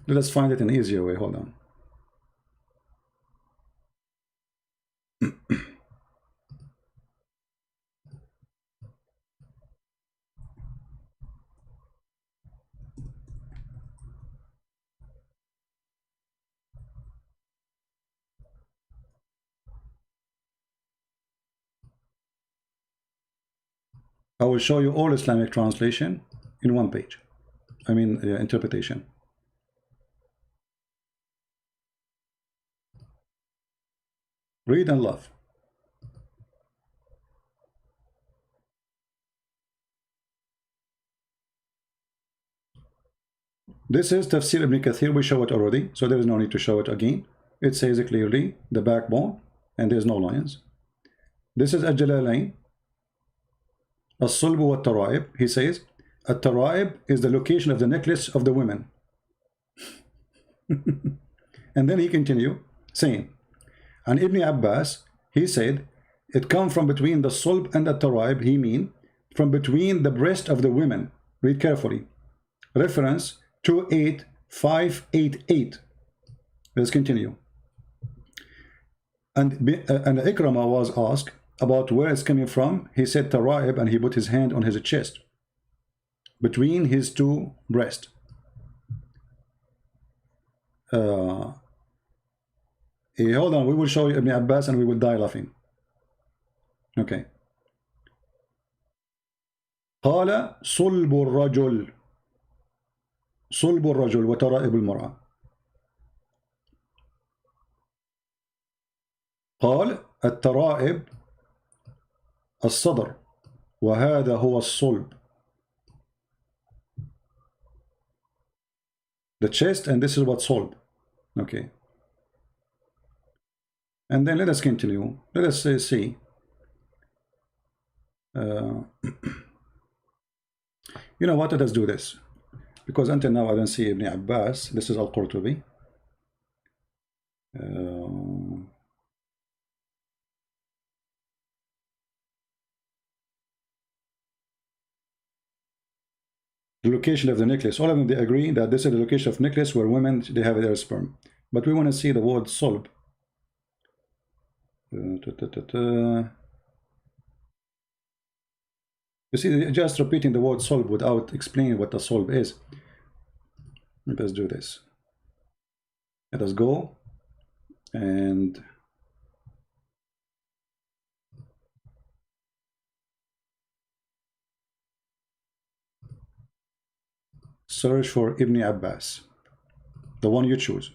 Let us find it in an easier way. Hold on. I will show you all Islamic translation in one page. I mean, interpretation. Read and love. This is Tafsir Ibn Kathir. We show it already, so there is no need to show it again. It says it clearly, the backbone, and there's no lions. This is Al-Jalalain. As-Sulb wa Tara'ib. He says, At-Tara'ib is the location of the necklace of the women. And then he continued saying, and Ibn Abbas, he said, it come from between the Sulb and the Tara'ib. He mean from between the breast of the women. Read carefully. Reference 28588. Let's continue. And Ikrama was asked about where it's coming from. He said Tara'ib, and he put his hand on his chest between his two breasts. Hold on, we will show you Ibn Abbas and we will die laughing. Okay. قال صلب الرجل صلب الرجل وترائب المرأة. قال الترائب الصدر وهذا هو الصلب. The chest, and this is what صلب. Okay. And then let us continue. Let us see. You know what? Let us do this. Because until now I don't see Ibn Abbas. This is Al-Qurtubi. The location of the necklace. All of them, they agree that this is the location of necklace where women, they have their sperm. But we want to see the word sulb. You see, just repeating the word sulb without explaining what the sulb is. Let us do this. Let us go and search for Ibn Abbas. The one you choose.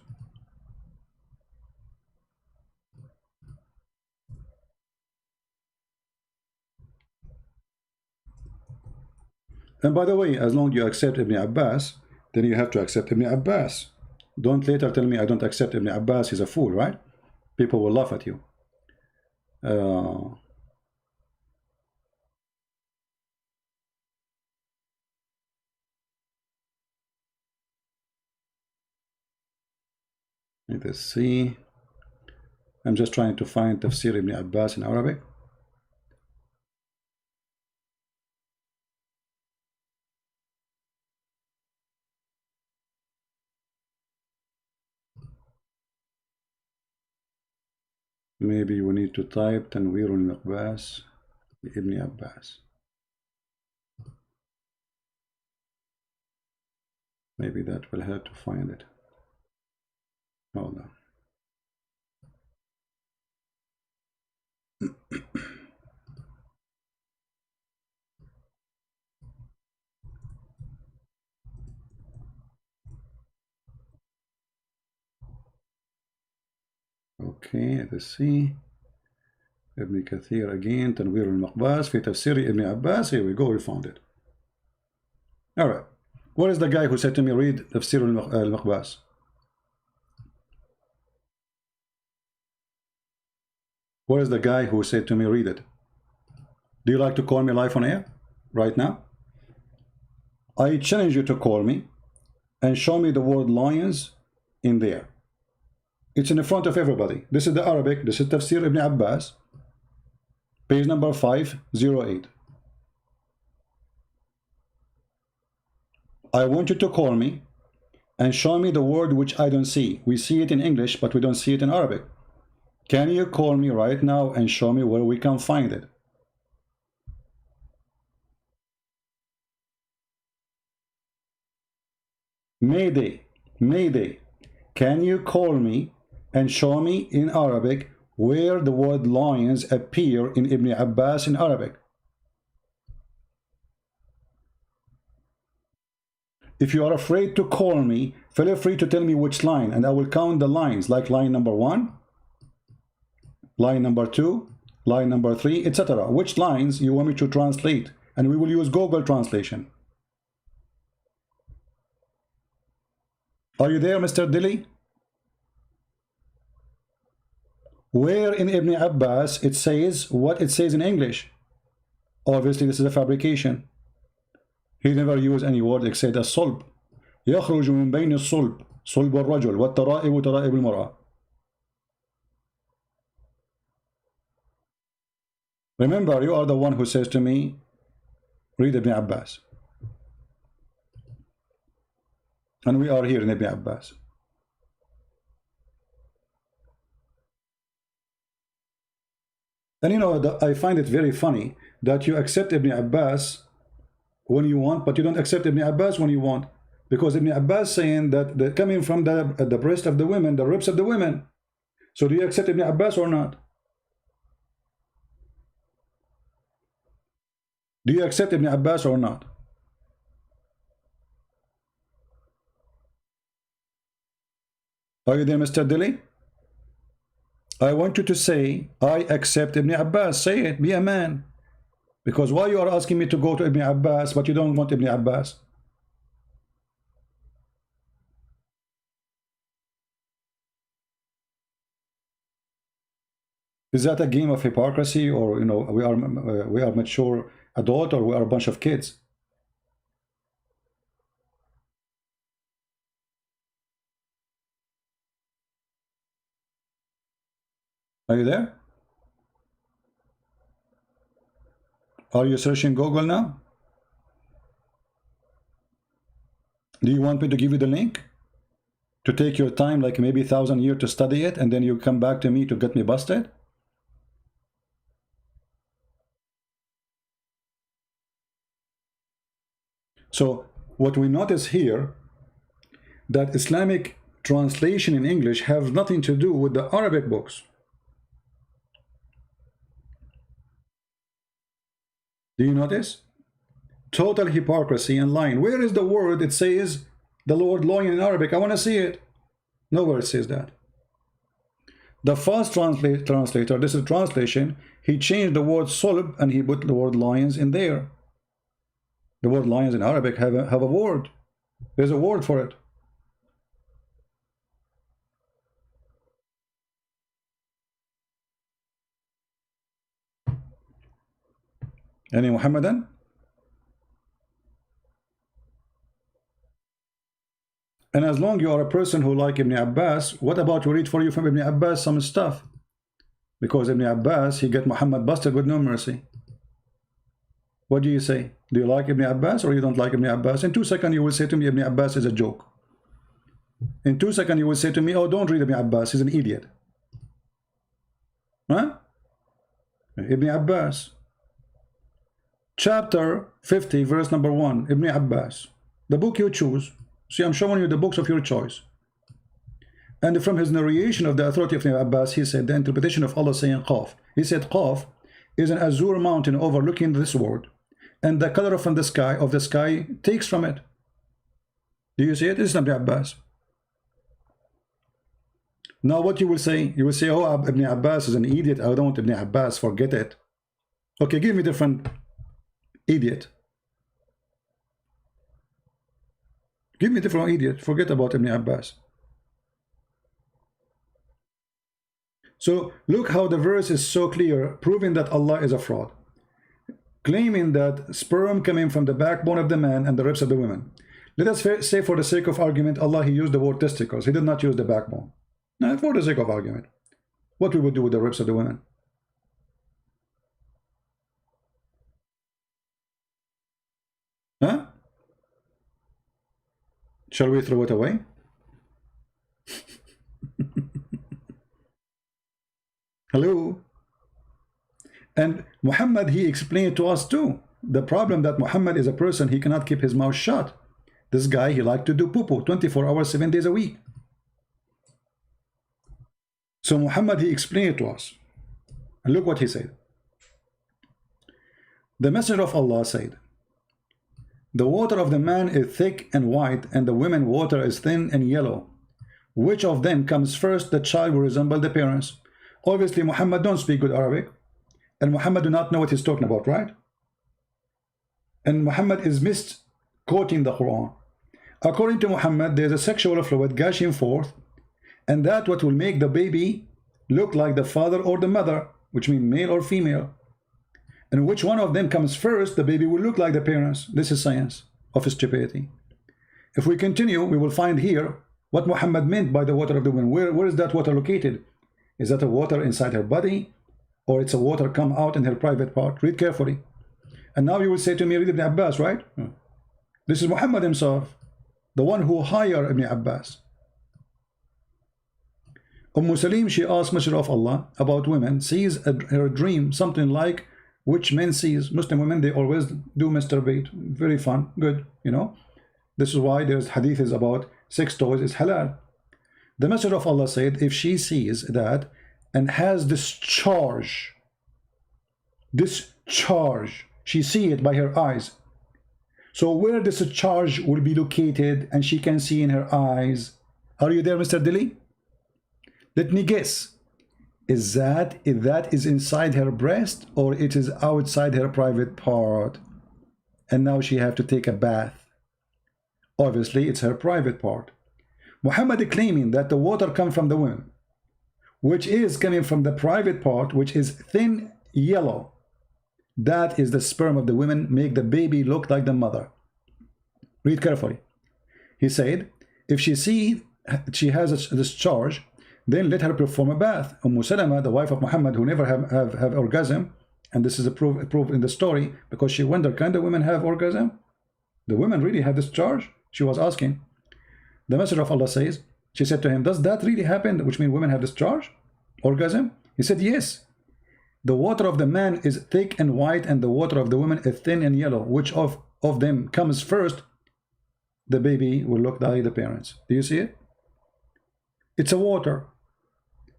And by the way, as long as you accept Ibn Abbas, then you have to accept Ibn Abbas. Don't later tell me I don't accept Ibn Abbas, he's a fool, right? People will laugh at you. Let's see. I'm just trying to find Tafsir Ibn Abbas in Arabic. Maybe we need to type Tanwir al-Miqbas Ibn Abbas. Maybe that will help to find it. Hold on. Okay, let's see. Ibn Kathir again, Tanwir al-Miqbas fi Tafsir Ibn Abbas. Here we go, we found it. All right. What is the guy who said to me, read Tafsir al-Miqbas? What is the guy who said to me, read it? Do you like to call me live on air right now? I challenge you to call me and show me the word lions in there. It's in the front of everybody. This is the Arabic. This is Tafsir Ibn Abbas, page number 508. I want you to call me and show me the word which I don't see. We see it in English, but we don't see it in Arabic. Can you call me right now and show me where we can find it? Mayday, Mayday. Can you call me and show me in Arabic where the word lions appear in Ibn Abbas in Arabic? If you are afraid to call me, feel free to tell me which line, and I will count the lines, like line number 1, line number 2, line number 3, etc. Which lines you want me to translate, and we will use Google translation. Are you there, Mr. Dilly? Where in Ibn Abbas it says what it says in English? Obviously, this is a fabrication. He never used any word except الصلب. يخرج من بين الصلب صلب الرجل والترائب ترائب المرأة. Remember, you are the one who says to me, read Ibn Abbas. And we are here in Ibn Abbas. And you know, I find it very funny that you accept Ibn Abbas when you want, but you don't accept Ibn Abbas when you want. Because Ibn Abbas saying that they're coming from the breast of the women, the ribs of the women. So do you accept Ibn Abbas or not? Do you accept Ibn Abbas or not? Are you there, Mr. Dilly? I want you to say, I accept Ibn Abbas. Say it, be a man. Because why you are asking me to go to Ibn Abbas, but you don't want Ibn Abbas? Is that a game of hypocrisy, or you know, we are mature adult, or we are a bunch of kids? Are you there? Are you searching Google now? Do you want me to give you the link? To take your time, like maybe 1,000 years to study it, and then you come back to me to get me busted? So what we notice here, that Islamic translation in English have nothing to do with the Arabic books. Do you notice? Total hypocrisy and lying. Where is the word that says the Lord lion in Arabic? I want to see it. Nowhere it says that. The first translator, this is translation, he changed the word solb and he put the word lions in there. The word lions in Arabic have a word. There's a word for it. Any Muhammadan? And as long you are a person who like Ibn Abbas, what about we read for you from Ibn Abbas some stuff? Because Ibn Abbas, he get Muhammad busted with no mercy. What do you say? Do you like Ibn Abbas or you don't like Ibn Abbas? In 2 seconds you will say to me Ibn Abbas is a joke. In 2 seconds you will say to me, oh, don't read Ibn Abbas, he's an idiot. Huh? Ibn Abbas. Chapter 50, verse number 1, Ibn Abbas. The book you choose. See, I'm showing you the books of your choice. And from his narration of the authority of Ibn Abbas, he said the interpretation of Allah saying Qaf. He said Qaf is an azure mountain overlooking this world, and the color from the sky takes from it. Do you see it? This is Ibn Abbas. Now what you will say? You will say, oh, Ibn Abbas is an idiot. I don't want Ibn Abbas, forget it. Okay, give me different idiot. Give me different idiot. Forget about Ibn Abbas. So look how the verse is so clear, proving that Allah is a fraud. Claiming that sperm coming from the backbone of the man and the ribs of the women. Let us say for the sake of argument, Allah, he used the word testicles. He did not use the backbone. Now, for the sake of argument, what we would do with the ribs of the women? Huh? Shall we throw it away? Hello? And Muhammad, he explained to us too. The problem that Muhammad is a person, he cannot keep his mouth shut. This guy, he liked to do poo-poo 24 hours, 7 days a week. So Muhammad, he explained it to us. And look what he said. The Messenger of Allah said, the water of the man is thick and white, and the women water is thin and yellow. Which of them comes first? The child will resemble the parents. Obviously, Muhammad don't speak good Arabic. And Muhammad do not know what he's talking about, right? And Muhammad is misquoting the Quran. According to Muhammad, there's a sexual fluid gushing forth, and that what will make the baby look like the father or the mother, which means male or female. And which one of them comes first, the baby will look like the parents. This is science of stupidity. If we continue, we will find here what Muhammad meant by the water of the woman. Where is that water located? Is that a water inside her body? Or it's a water come out in her private part? Read carefully. And now you will say to me, read Ibn Abbas, right? This is Muhammad himself, the one who hired Ibn Abbas. Salim, she asked Messenger of Allah about women, sees her dream, something like which men sees. Muslim women, they always do masturbate. Very fun, good, you know. This is why there's hadiths about sex toys is halal. The Messenger of Allah said, if she sees that and has discharge, she see it by her eyes. So where this charge will be located and she can see in her eyes? Are you there, Mr. Dilly? Let me guess. Is that inside her breast or it is outside her private part? And now she have to take a bath. Obviously, it's her private part. Muhammad claiming that the water comes from the woman, which is coming from the private part, which is thin yellow. That is the sperm of the women, make the baby look like the mother. Read carefully. He said, if she has a discharge, then let her perform a bath. Salama, the wife of Muhammad, who never have orgasm, and this is a proof in the story, because she wondered, can the women have orgasm? The women really have discharge? She was asking. The Messenger of Allah says, she said to him, does that really happen, which means women have discharge? Orgasm? He said, yes. The water of the man is thick and white, and the water of the woman is thin and yellow. Which of them comes first? The baby will look like the parents. Do you see it? It's a water.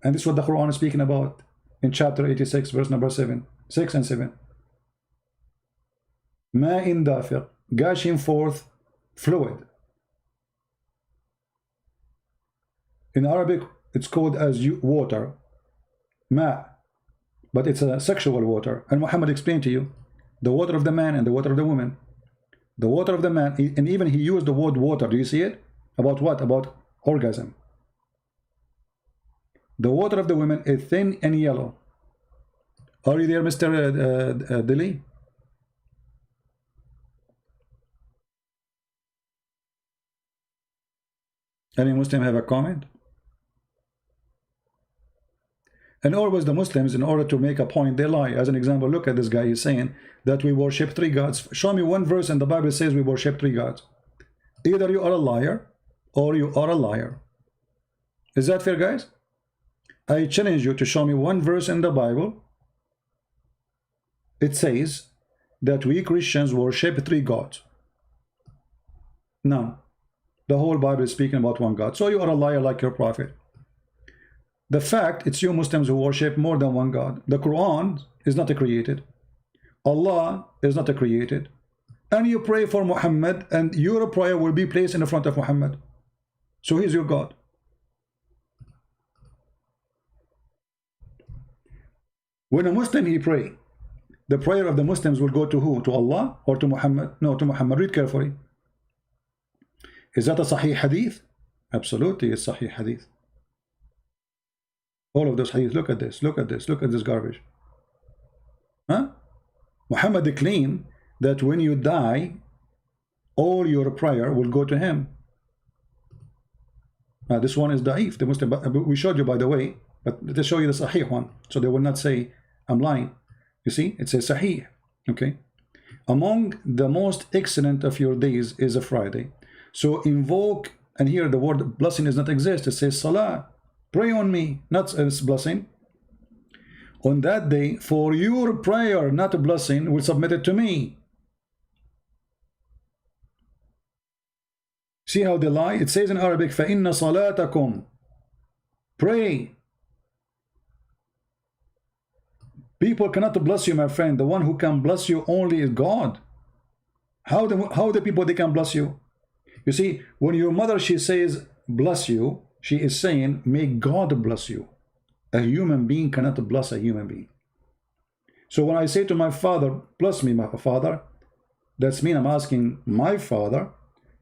And this is what the Quran is speaking about in chapter 86, verse number 6 and 7. Ma'in dafiq, gushing forth fluid. In Arabic, it's called as water, ma, but it's a sexual water. And Muhammad explained to you the water of the man and the water of the woman. The water of the man, and even he used the word water. Do you see it? About what? About orgasm. The water of the women is thin and yellow. Are you there, Mr. Dilly? Any Muslim have a comment? And always the Muslims, in order to make a point, they lie. As an example, look at this guy. He's saying that we worship 3 gods. Show me one verse in the Bible says we worship 3 gods. Either you are a liar or you are a liar. Is that fair, guys? I challenge you to show me one verse in the Bible. It says that we Christians worship 3 gods. None. The whole Bible is speaking about one God. So you are a liar like your prophet. The fact, it's you Muslims who worship more than one God. The Quran is not created. Allah is not created. And you pray for Muhammad, and your prayer will be placed in the front of Muhammad. So he's your God. When a Muslim he pray, the prayer of the Muslims will go to who? To Allah or to Muhammad? No, to Muhammad. Read carefully. Is that a Sahih Hadith? Absolutely, it's Sahih Hadith. All of those hadith. Look at this. Look at this. Look at this garbage. Huh? Muhammad claimed that when you die, all your prayer will go to him. This one is da'if. The Muslim. We showed you, by the way, but to show you the Sahih one, so they will not say I'm lying. You see, it says Sahih. Okay. Among the most excellent of your days is a Friday. So invoke, and here the word blessing does not exist. It says Salah. Pray on me, not a blessing. On that day, for your prayer, not a blessing, will submit it to me. See how they lie? It says in Arabic, فَإِنَّ صَلَاتَكُمْ. Pray. People cannot bless you, my friend. The one who can bless you only is God. How the people they can bless you? You see, when your mother, she says, bless you, she is saying, may God bless you. A human being cannot bless a human being. So when I say to my father, bless me, my father, that's mean I'm asking my father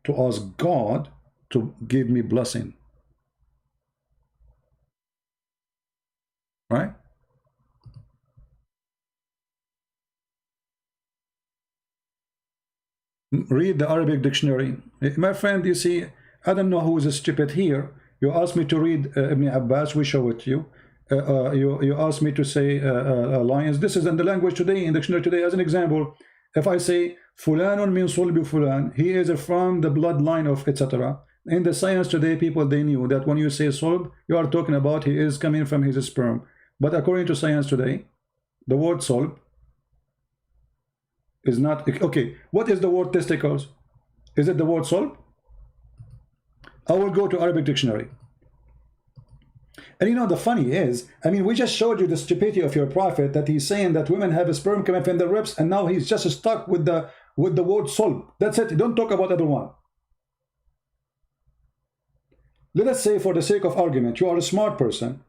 to ask God to give me blessing. Right? Read the Arabic dictionary. My friend, you see, I don't know who is stupid here. You asked me to read Ibn Abbas, we show it to you. You asked me to say lions. This is in the language today, in dictionary today. As an example, if I say Fulanun min sulbi fulan, he is from the bloodline of etc. In the science today, people, they knew that when you say sulb, you are talking about he is coming from his sperm. But according to science today, the word sulb is not okay. What is the word testicles? Is it the word sulb? I will go to Arabic dictionary. And you know, the funny is, I mean, we just showed you the stupidity of your prophet, that he's saying that women have a sperm coming from the ribs, and now he's just stuck with the word sulb. That's it. Don't talk about other one. Let us say, for the sake of argument, you are a smart person.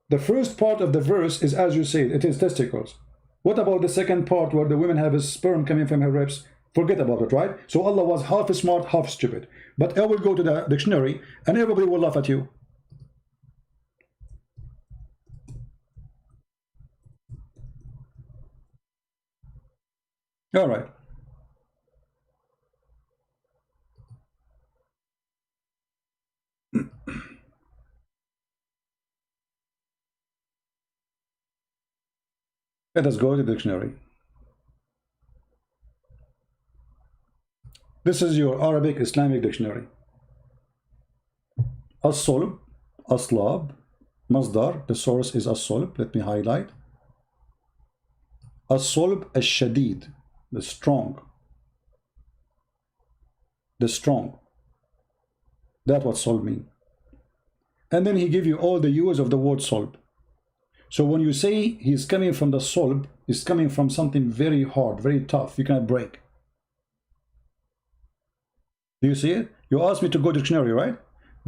The first part of the verse is, as you said, it is testicles. What about the second part where the women have a sperm coming from her ribs? Forget about it, right? So Allah was half smart, half stupid. But I will go to the dictionary and everybody will laugh at you. All right. Let us go to the dictionary. This is your Arabic Islamic dictionary. As-sulb, aslab, masdar, the source is as-sulb. Let me highlight. As-sulb al-shadid, the strong. The strong. That's what sulb means. And then he give you all the use of the word sulb. So when you say he's coming from the sulb, he's coming from something very hard, very tough, you cannot break. Do you see it? You asked me to go to dictionary, right?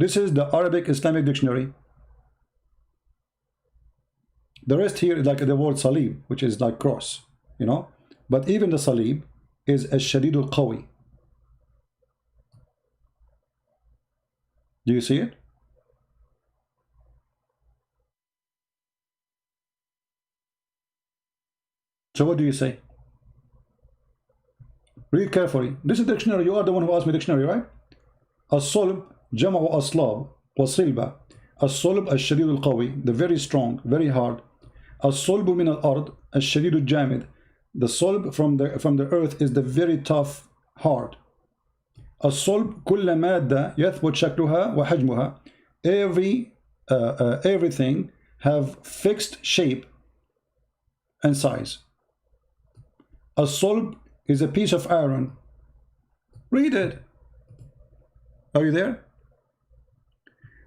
This is the Arabic Islamic dictionary. The rest here is like the word salib, which is like cross, you know. But even the salib is al-shadid al-qawi. Do you see it? So what do you say? Read carefully. This is the dictionary. You are the one who asked me dictionary, right? الصلب جمع أصلاب وصلبة. الصلب الشديد القوي, the very strong, very hard. الصلب من الأرض الشديد الجامد. The solb from the earth is the very tough, hard. الصلب كل مادة يثبت شكلها وحجمها. Everything have fixed shape and size. الصلب is a piece of iron. Read it. Are you there?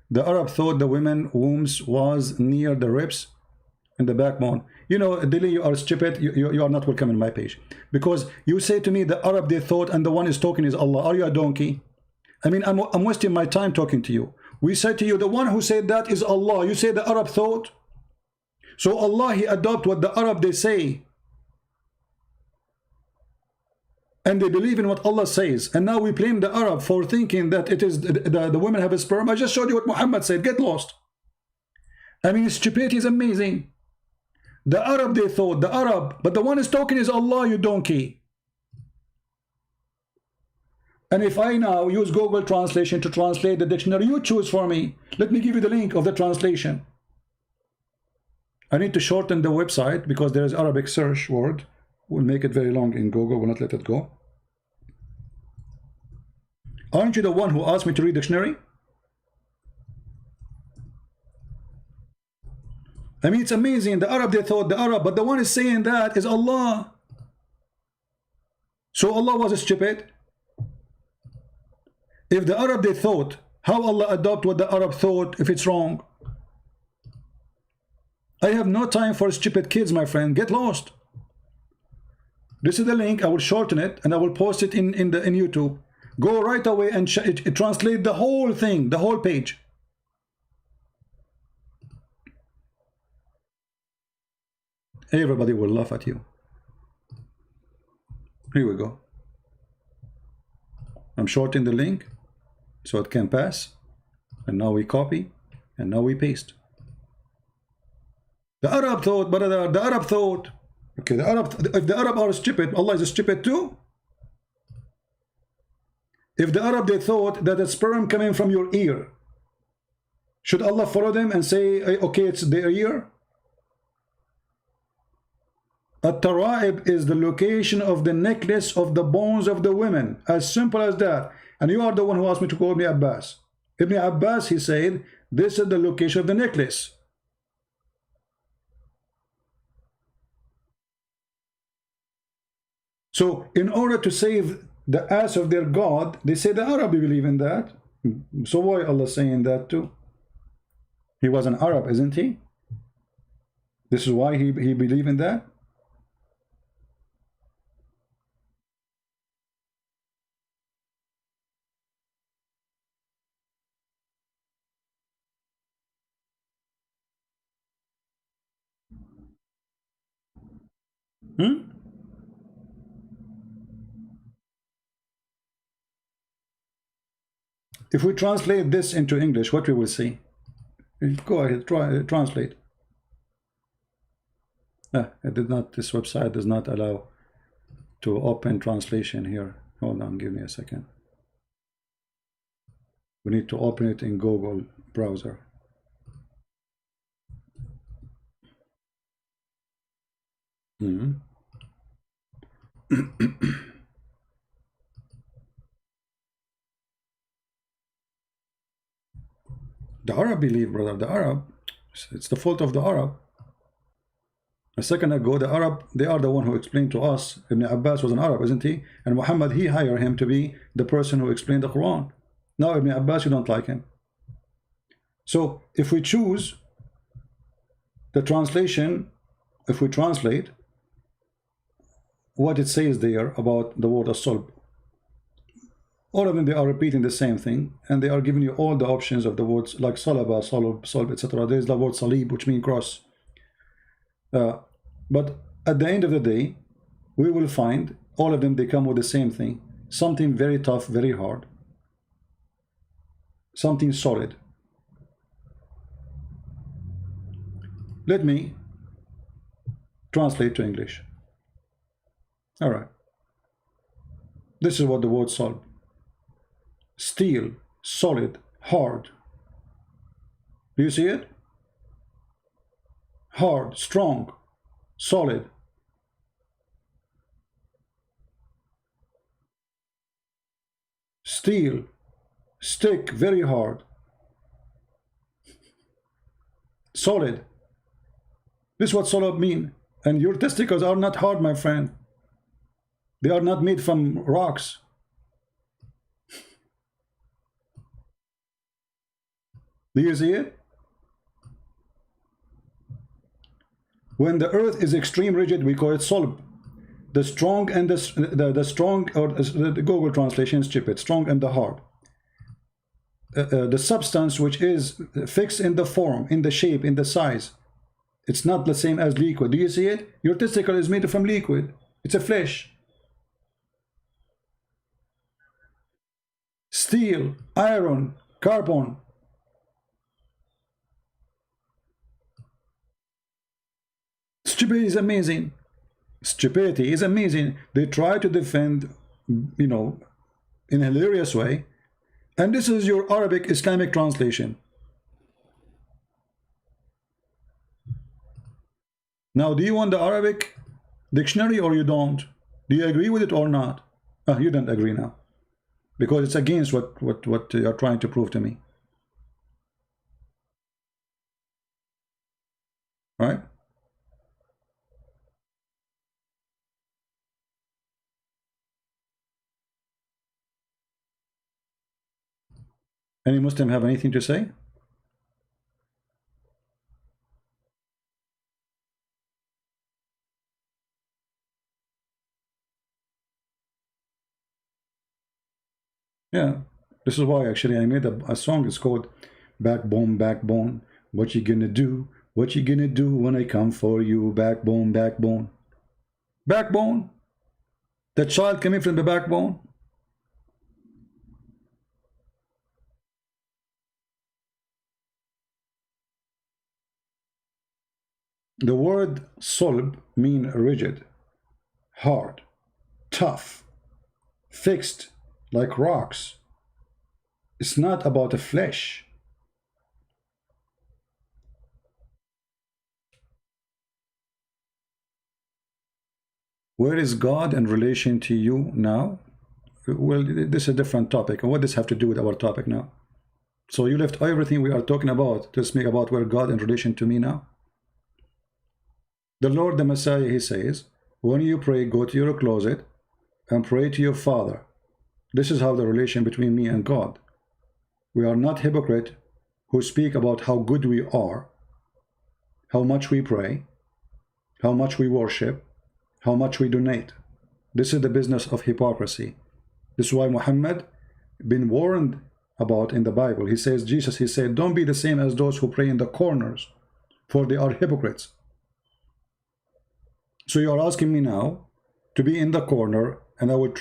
The Arab thought the women wombs was near the ribs and the backbone. You know, Dili, you are stupid. You are not welcome in my page. Because you say to me the Arab they thought and the one is talking is Allah. Are you a donkey? I mean, I'm wasting my time talking to you. We say to you the one who said that is Allah. You say the Arab thought. So Allah, he adopt what the Arab they say. And they believe in what Allah says. And now we blame the Arab for thinking that it is the women have a sperm. I just showed you what Muhammad said. Get lost. I mean, stupidity is amazing. The Arab they thought, the Arab, but the one is talking is Allah, you donkey. And if I now use Google translation to translate the dictionary, you choose for me. Let me give you the link of the translation. I need to shorten the website because there is Arabic search word. We'll make it very long in Google. We'll not let it go. Aren't you the one who asked me to read dictionary? I mean, it's amazing. The Arab, they thought the Arab, but the one is saying that is Allah. So Allah was stupid. If the Arab, they thought, how Allah adopt what the Arab thought if it's wrong? I have no time for stupid kids, my friend. Get lost. This is the link. I will shorten it and I will post it in YouTube. Go right away and translate the whole thing, the whole page. Everybody will laugh at you. Here we go. I'm shorting the link so it can pass. And now we copy and now we paste. The Arab thought, brother, the Arab thought. Okay, if the Arab are stupid, Allah is stupid too. If the Arab they thought that a sperm coming from your ear, should Allah follow them and say, okay, it's their ear? At-tara'ib is the location of the necklace of the bones of the women. As simple as that. And you are the one who asked me to call Ibn Abbas. Ibn Abbas, he said, this is the location of the necklace. So in order to save the ass of their God, they say the Arab believe in that. So why Allah saying that too? He was an Arab, isn't he? This is why he believed in that. If we translate this into English, what we will see? Go ahead, translate. It did not. This website does not allow to open translation here. Hold on, give me a second. We need to open it in Google browser. The Arab believe, brother, the Arab, it's the fault of the Arab. A second ago, the Arab, they are the one who explained to us. Ibn Abbas was an Arab, isn't he? And Muhammad, he hired him to be the person who explained the Quran. Now Ibn Abbas, you don't like him. So if we choose the translation, if we translate what it says there about the word as-sulb, All of them, they are repeating the same thing, and they are giving you all the options of the words like salaba, salb, etc. There is the word salib, which means cross. But at the end of the day, we will find all of them, they come with the same thing. Something very tough, very hard. Something solid. Let me translate to English. All right. This is what the word solid. Steel, solid, hard. Do you see it? Hard, strong, solid. Steel, stick, very hard. Solid. This is what solid mean. And your testicles are not hard, my friend. They are not made from rocks. Do you see it? When the earth is extreme rigid, we call it solid. The strong and the strong, or the Google translation is stupid. Strong and the hard. The substance which is fixed in the form, in the shape, in the size. It's not the same as liquid. Do you see it? Your testicle is made from liquid. It's a flesh. Steel, iron, carbon. Stupidity is amazing. Stupidity is amazing. They try to defend, you know, in a hilarious way. And this is your Arabic Islamic translation. Now, do you want the Arabic dictionary or you don't? Do you agree with it or not? Oh, you don't agree now. Because it's against what you're trying to prove to me. Right? Any Muslim have anything to say? Yeah, this is why actually I made a song. It's called Backbone, Backbone. What you gonna do? What you gonna do when I come for you? Backbone, backbone. Backbone? The child coming from the backbone? The word solb mean rigid, hard, tough, fixed, like rocks. It's not about a flesh. Where is God in relation to you now? Well, this is a different topic. And what does this have to do with our topic now? So you left everything we are talking about to speak about where God in relation to me now? The Lord, the Messiah, he says, when you pray, go to your closet and pray to your Father. This is how the relation between me and God. We are not hypocrite who speak about how good we are, how much we pray, how much we worship, how much we donate. This is the business of hypocrisy. This is why Muhammad been warned about in the Bible. He says, Jesus, he said, don't be the same as those who pray in the corners, for they are hypocrites. So you are asking me now to be in the corner and I would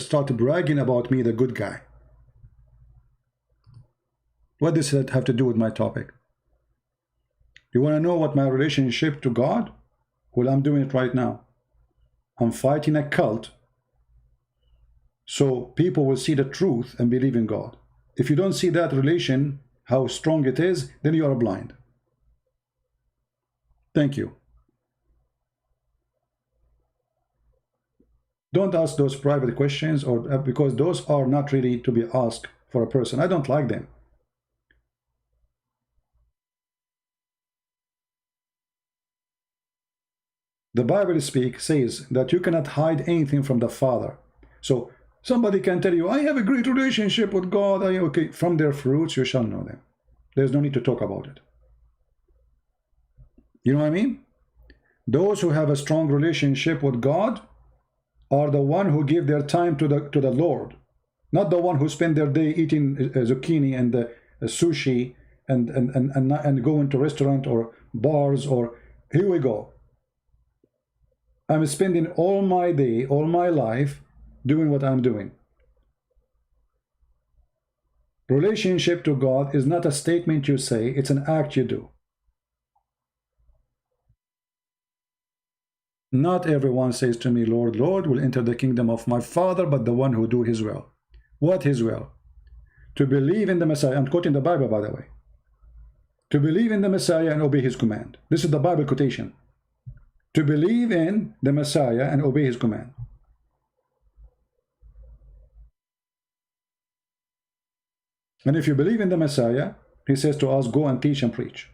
start bragging about me, the good guy. What does that have to do with my topic? You want to know what my relationship to God? Well, I'm doing it right now. I'm fighting a cult so people will see the truth and believe in God. If you don't see that relation, how strong it is, then you are blind. Thank you. Don't ask those private questions, or because those are not really to be asked for a person. I don't like them. The Bible says that you cannot hide anything from the Father. So somebody can tell you, I have a great relationship with God. Okay, from their fruits you shall know them. There's no need to talk about it. You know what I mean? Those who have a strong relationship with God are the one who give their time to the Lord, not the one who spend their day eating zucchini and sushi and going to restaurant or bars. Or here we go, I'm spending all my day, all my life doing what I'm doing. Relationship to God is not a statement you say, it's an act you do. Not everyone says to me, Lord, Lord, will enter the kingdom of my Father, but the one who do his will. What his will? To believe in the Messiah. I'm quoting the Bible, by the way. To believe in the Messiah and obey his command. This is the Bible quotation. To believe in the Messiah and obey his command. And if you believe in the Messiah, he says to us, go and teach and preach.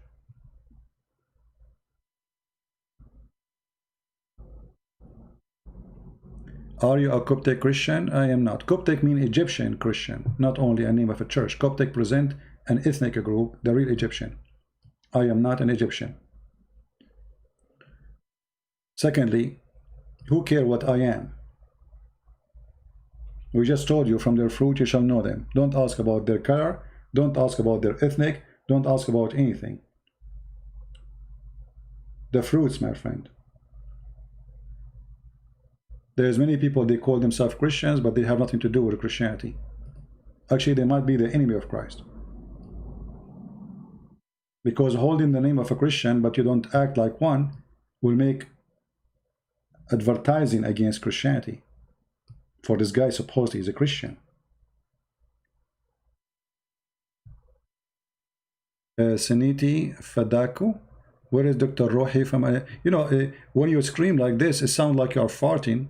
Are you a Coptic Christian? I am not. Coptic means Egyptian Christian, not only a name of a church. Coptic present an ethnic group, the real Egyptian. I am not an Egyptian. Secondly, who care what I am? We just told you, from their fruit you shall know them. Don't ask about their color, don't ask about their ethnic, don't ask about anything. The fruits, my friend. There's many people, they call themselves Christians, but they have nothing to do with Christianity. Actually, they might be the enemy of Christ. Because holding the name of a Christian, but you don't act like one, will make advertising against Christianity. For this guy, supposedly he's a Christian. Saniti Fadaku, where is Dr. Rohi from? You know, when you scream like this, it sounds like you're farting.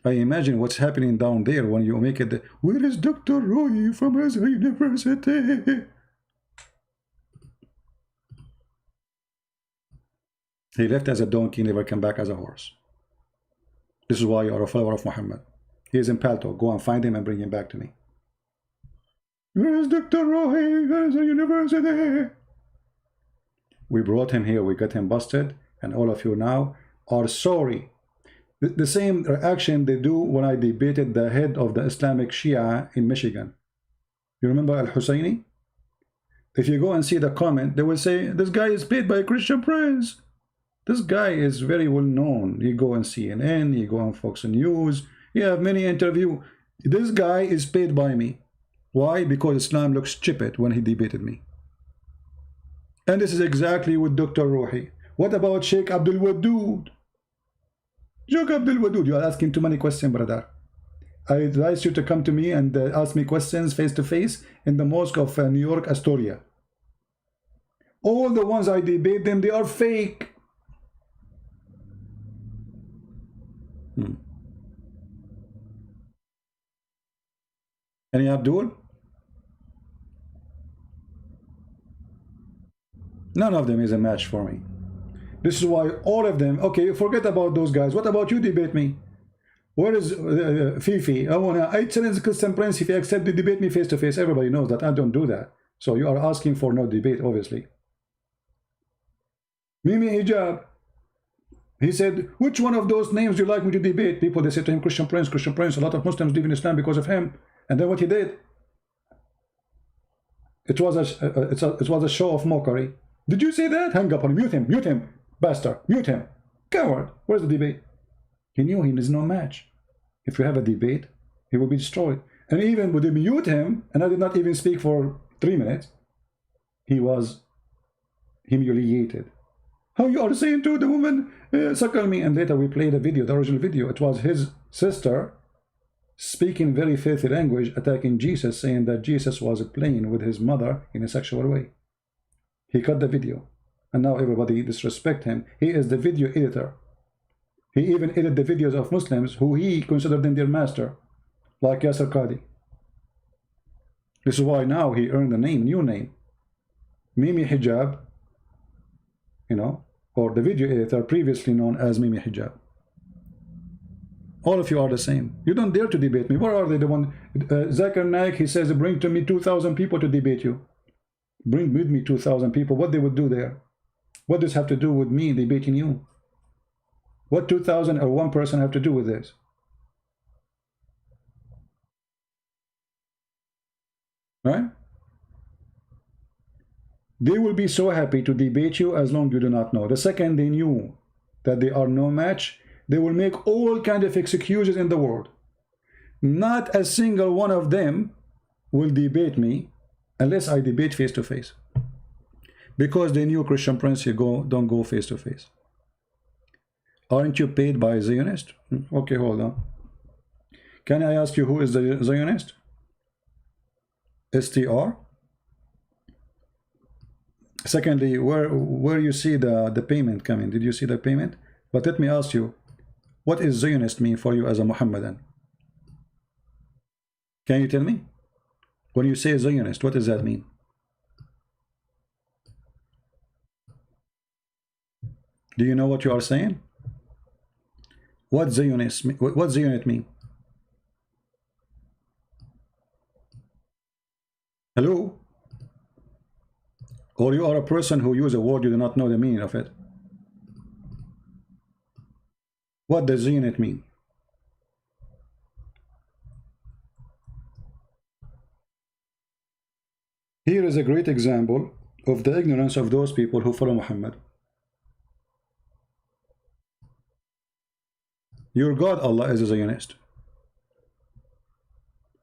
I imagine what's happening down there when you make it. Where is Dr. Rohi from Azhar University? He left as a donkey, never came back as a horse. This is why you are a follower of Muhammad. He is in Palto. Go and find him and bring him back to me. Where is Dr. Rohi? Where is the university? We brought him here. We got him busted. And all of you now are sorry. The same reaction they do when I debated the head of the Islamic Shia in Michigan. You remember Al-Husseini? If you go and see the comment, they will say, this guy is paid by a Christian prince. This guy is very well known. You go on CNN, you go on Fox News, you have many interviews. This guy is paid by me. Why? Because Islam looks stupid when he debated me. And this is exactly with Dr. Rohi. What about Sheikh Abdul Wadud? Sheikh Abdul Wadud, you are asking too many questions, brother. I advise you to come to me and ask me questions face to face in the mosque of New York, Astoria. All the ones I debate them, they are fake. Any Abdul? None of them is a match for me. This is why all of them, okay, forget about those guys. What about you debate me? Where is Fifi? I want to challenge Christian Prince if you accept to debate me face to face. Everybody knows that I don't do that. So you are asking for no debate, obviously. Mimi Hijab. He said, which one of those names do you like me to debate? People, they said to him, Christian Prince, Christian Prince. A lot of Muslims live in Islam because of him. And then what he did? It was a show of mockery. Did you say that? Hang up on him, mute him, bastard, mute him. Coward, where's the debate? He knew he is no match. If you have a debate, he will be destroyed. And even when they mute him, and I did not even speak for 3 minutes, he was humiliated. How you are saying to the woman, suckle me? And later we played a video, the original video. It was his sister speaking very filthy language, attacking Jesus, saying that Jesus was playing with his mother in a sexual way. He cut the video, and now everybody disrespect him. He is the video editor. He even edited the videos of Muslims who he considered them their master, like Yasser Qadi. This is why now he earned a name, new name, Mimi Hijab, you know, or the video editor previously known as Mimi Hijab. All of you are the same. You don't dare to debate me. Where are they? The one, Zakir Naik, he says, bring to me 2,000 people to debate you. Bring with me 2,000 people. What they would do there? What does have to do with me debating you? What 2,000 or one person have to do with this? right? They will be so happy to debate you as long as you do not know. The second they knew that they are no match, they will make all kinds of excuses in the world. Not a single one of them will debate me unless I debate face to face. Because they knew Christian Prince, don't go face to face. Aren't you paid by a Zionist? Okay, hold on. Can I ask you who is the Zionist? STR? Secondly, where you see the payment coming? Did you see the payment? But let me ask you, what is Zionist mean for you as a Mohammedan? Can you tell me? When you say Zionist, what does that mean? Do you know what you are saying? What Zionist mean? Hello? Or you are a person who use a word you do not know the meaning of it. What does Zionist mean? Here is a great example of the ignorance of those people who follow Muhammad. Your God Allah is a Zionist.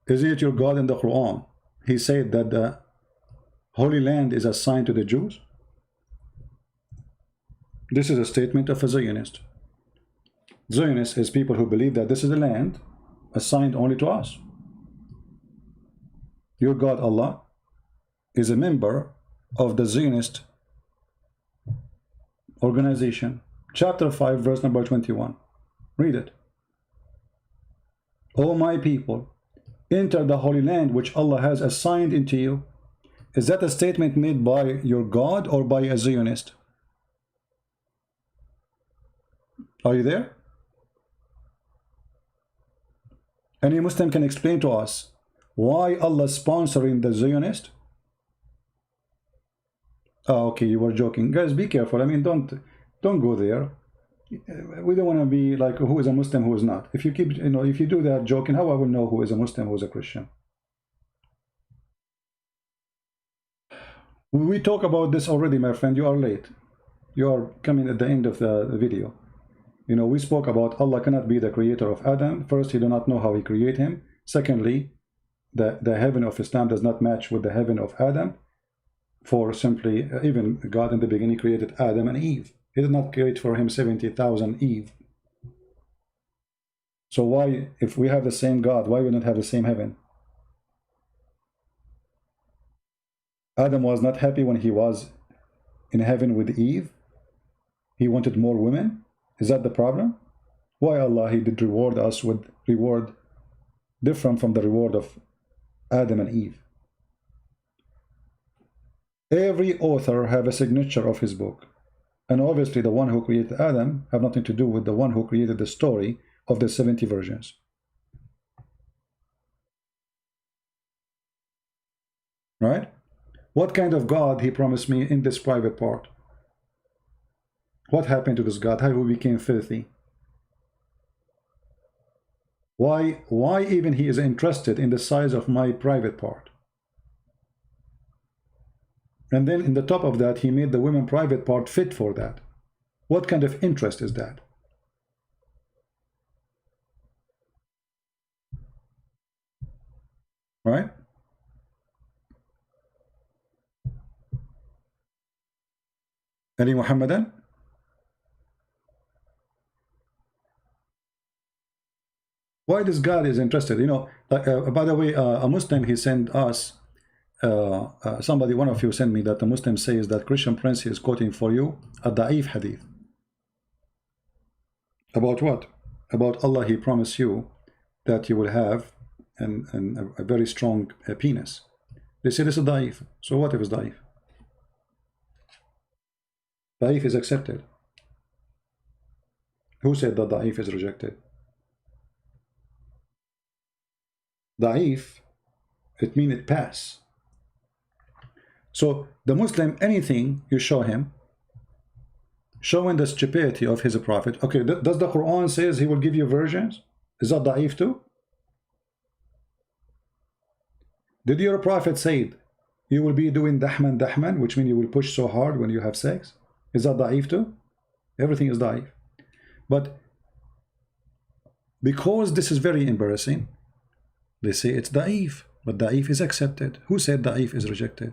Isn't it your God in the Quran? He said that the Holy Land is assigned to the Jews. This is a statement of a Zionist. Zionist is people who believe that this is a land assigned only to us. Your God Allah is a member of the Zionist organization. Chapter 5, verse number 21. Read it. O my people, enter the Holy Land which Allah has assigned into you. Is that a statement made by your God or by a Zionist? Are you there? Any Muslim can explain to us why Allah is sponsoring the Zionist? Oh, okay, you were joking. Guys, be careful. I mean, don't go there. We don't want to be like who is a Muslim, who is not. If you keep, if you do that joking, how I will know who is a Muslim, who is a Christian? We talk about this already, my friend. You are late. You are coming at the end of the video. We spoke about Allah cannot be the creator of Adam. First, he do not know how he created him. Secondly, the heaven of Islam does not match with the heaven of Adam. For simply, even God in the beginning created Adam and Eve. He did not create for him 70,000 Eve. So why, if we have the same God, why we don't have the same heaven? Adam was not happy when he was in heaven with Eve. He wanted more women. Is that the problem? Why Allah, he did reward us with reward different from the reward of Adam and Eve? Every author have a signature of his book. And obviously the one who created Adam have nothing to do with the one who created the story of the 70 virgins. Right? What kind of God he promised me in this private part? What happened to this God? How he became filthy? Why even he is interested in the size of my private part? And then in the top of that, he made the women private part fit for that. What kind of interest is that? Right? Any Muhammadan? Why this God is interested? By the way, a Muslim, he sent us, somebody, one of you sent me that the Muslim says that Christian Prince is quoting for you a da'if hadith. About what? About Allah, he promised you that you will have a very strong penis. They say this is da'if. So what if it's da'if? Da'if is accepted. Who said that da'if is rejected? Da'if, it means it pass. So the Muslim, anything you show him, showing the stupidity of his prophet. Okay, does the Quran says he will give you virgins? Is that da'if too? Did your prophet say you will be doing dahman dahman, which means you will push so hard when you have sex? Is that da'if too? Everything is da'if. But because this is very embarrassing, they say it's da'if, but da'if is accepted. Who said da'if is rejected?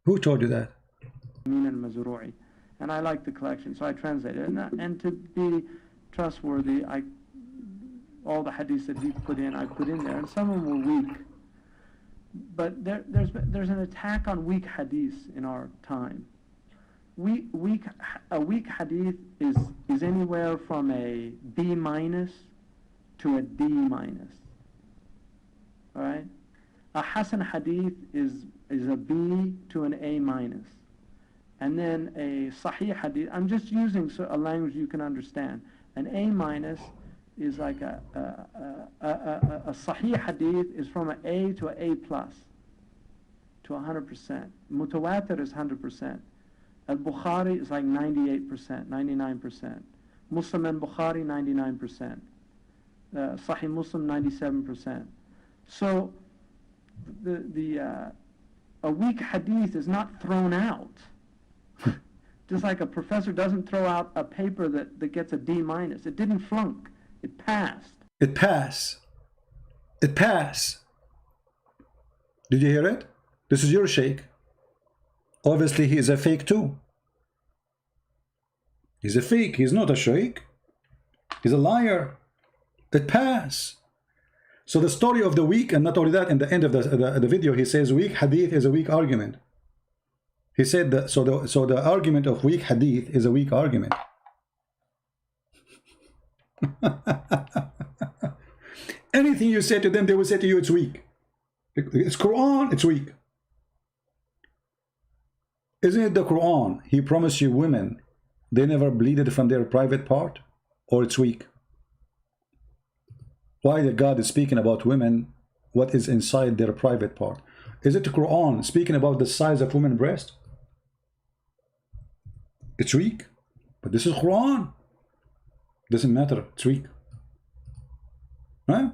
Who told you that? And I like the collection, so I translated it. And to be trustworthy, all the hadiths that he put in, I put in there, and some of them were weak. But there's an attack on weak hadiths in our time. A weak hadith is anywhere from a B minus to a D minus. All right, a Hasan hadith is a B to an A minus, and then a Sahih hadith. I'm just using a language you can understand. An A minus is like a Sahih hadith is from an A to an A plus to 100%. Mutawatir is 100%. Al-Bukhari is like 98%, 99%. Muslim and Bukhari 99%. Sahih Muslim 97%. So a weak hadith is not thrown out. Just like a professor doesn't throw out a paper that gets a D minus. It didn't flunk. It passed. It passed. It passed. Did you hear it? This is your sheikh. Obviously, he is a fake too. He's a fake. He's not a sheikh. He's a liar. It passed. So the story of the weak, and not only that, in the end of the video, he says weak hadith is a weak argument. He said that. So the argument of weak hadith is a weak argument. Anything you say to them, they will say to you it's weak. It's Quran, it's weak. Isn't it the Quran? He promised you women, they never bleeded from their private part, or it's weak. Why the God is speaking about women, what is inside their private part? Is it the Quran speaking about the size of women's breast? It's weak. But this is Quran. Doesn't matter, it's weak. Huh?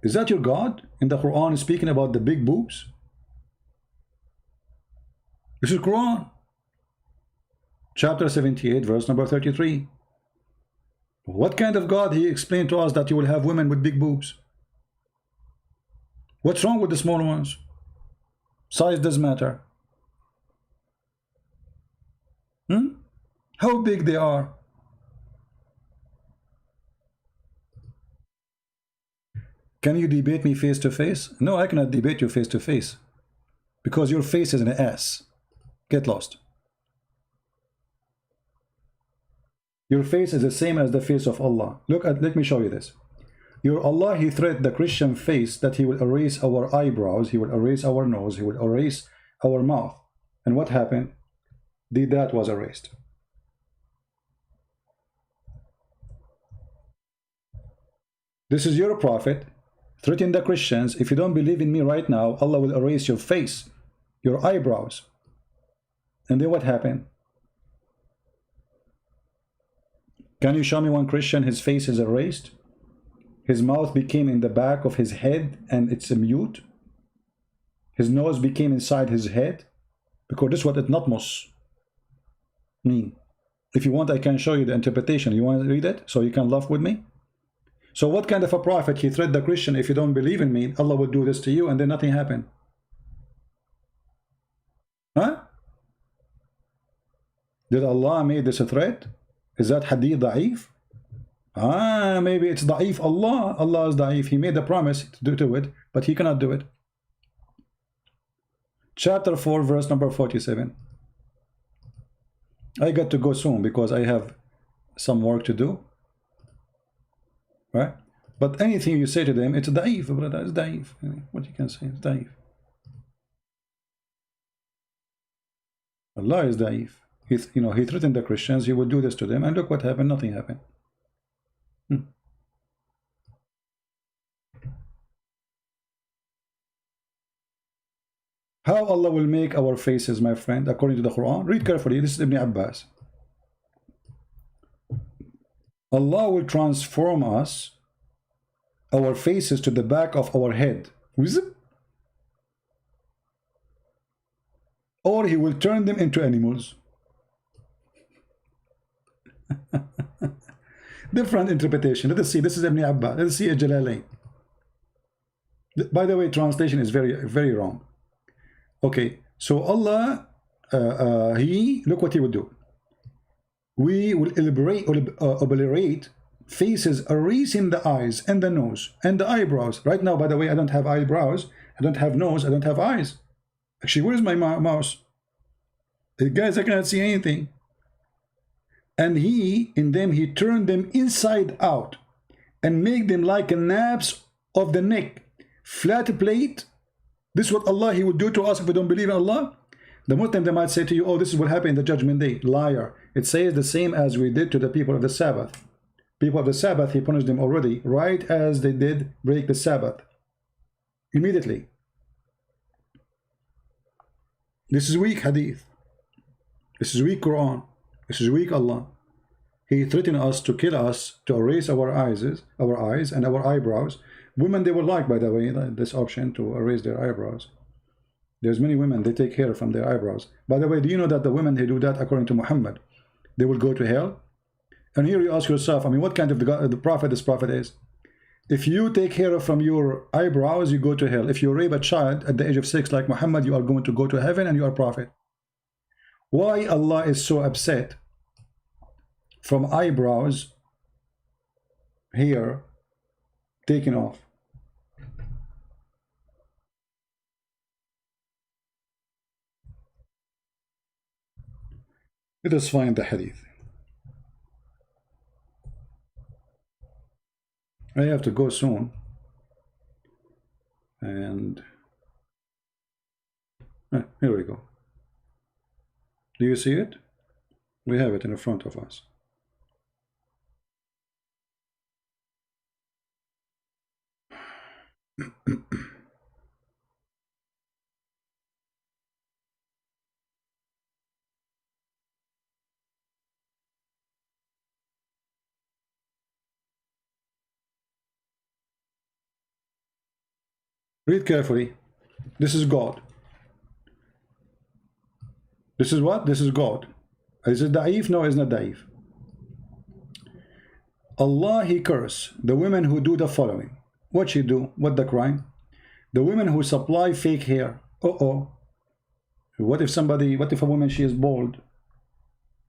Is that your God in the Quran speaking about the big boobs? This is Quran. Chapter 78, verse number 33. What kind of God he explained to us that you will have women with big boobs? What's wrong with the small ones? Size doesn't matter. How big they are. Can you debate me face to face? No, I cannot debate you face to face. Because your face is an ass. Get lost. Your face is the same as the face of Allah. Let me show you this. Your Allah, he threatened the Christian face that he will erase our eyebrows, he will erase our nose, he will erase our mouth. And what happened? That was erased. This is your prophet threatening the Christians. If you don't believe in me right now, Allah will erase your face, your eyebrows. And then what happened? Can you show me one Christian, his face is erased? His mouth became in the back of his head and it's a mute. His nose became inside his head. Because this is what etnotmos mean. If you want, I can show you the interpretation. You want to read it so you can laugh with me? So what kind of a prophet he threatened the Christian, if you don't believe in me, Allah will do this to you, and then nothing happened? Huh? Did Allah make this a threat? Is that hadith da'if? Maybe it's da'if. Allah is da'if. He made the promise to do it, but he cannot do it. Chapter 4, verse number 47. I got to go soon because I have some work to do. Right? But anything you say to them, it's da'if, brother. It's da'if. What you can say, it's da'if. Allah is da'if. He threatened the Christians, he would do this to them, and look what happened, nothing happened. How Allah will make our faces, my friend, according to the Quran? Read carefully. This is Ibn Abbas. Allah will transform us, our faces, to the back of our head, Wizip. Or he will turn them into animals. Different interpretation. Let us see. This is Ibn Abbas. Let us see a Jalalain. By the way, translation is very wrong. Okay, so Allah, look what he would do. We will obliterate faces, erasing the eyes and the nose and the eyebrows. Right now, by the way, I don't have eyebrows, I don't have nose, I don't have eyes. Actually, where's my mouse? Guys, I cannot see anything. And in them, he turned them inside out and make them like a naps of the neck, flat plate. This is what Allah, he would do to us if we don't believe in Allah. The Muslim, they might say to you, oh, this is what happened in the judgment day. Liar. It says the same as we did to the people of the Sabbath. People of the Sabbath, he punished them already, right as they did break the Sabbath. Immediately. This is weak hadith. This is weak Quran. This is weak Allah. He threatened us to kill us, to erase our eyes and our eyebrows. Women, they would like, by the way, this option to erase their eyebrows. There's many women, they take hair from their eyebrows. By the way, do you know that the women who do that, according to Muhammad, they will go to hell? And here you ask yourself, I mean, what kind of the prophet this prophet is? If you take hair from your eyebrows, you go to hell. If you rape a child at the age of 6 like Muhammad, you are going to go to heaven and you are prophet. Why Allah is so upset from eyebrows, hair taken off? Let us find the hadith. I have to go soon. And here we go. Do you see it? We have it in front of us. Read carefully. This is God. This is what? This is God. Is it da'if? No, it's not da'if. Allah, he curse the women who do the following. What she do? What the crime? The women who supply fake hair. What if a woman, she is bald?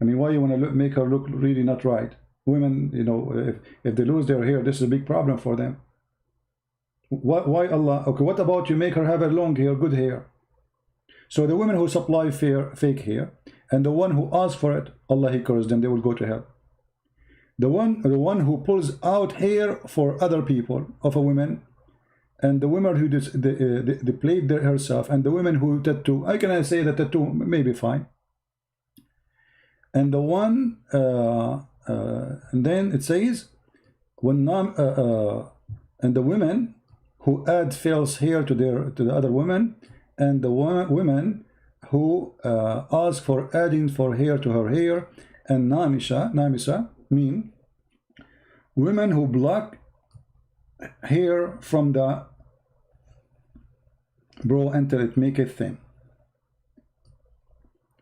I mean, why you want to make her look really not right? Women, you know, if they lose their hair, this is a big problem for them. Why Allah? Okay, what about you make her have a long hair, good hair? So the women who supply fake hair, and the one who asks for it, Allah, he curses them, they will go to hell. The one who pulls out hair for other people of a woman, and the women who deplete herself, and the women who tattoo. I can say that tattoo may be fine. And the one, and then it says, and the women who add false hair to the other women, and the women who ask for adding for hair to her hair, and namisa mean women who block hair from the brow until it make it thin.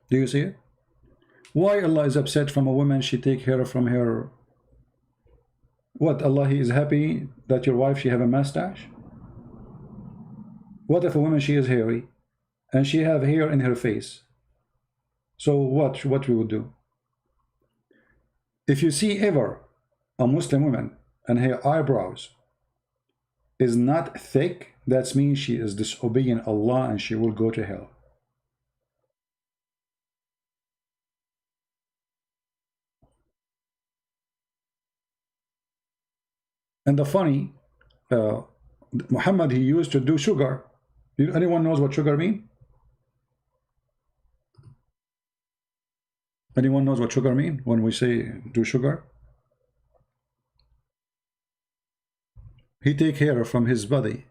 Do you see it? Why Allah is upset from a woman? She take hair from her. What, Allah, he is happy that your wife, she have a mustache? What if a woman, she is hairy and she have hair in her face? So what we would do? If you see ever a Muslim woman and her eyebrows is not thick, that means she is disobeying Allah and she will go to hell. And the funny, Muhammad, he used to do sugar. Anyone knows what sugar mean? Anyone knows what sugar mean when we say do sugar? He take hair from his body.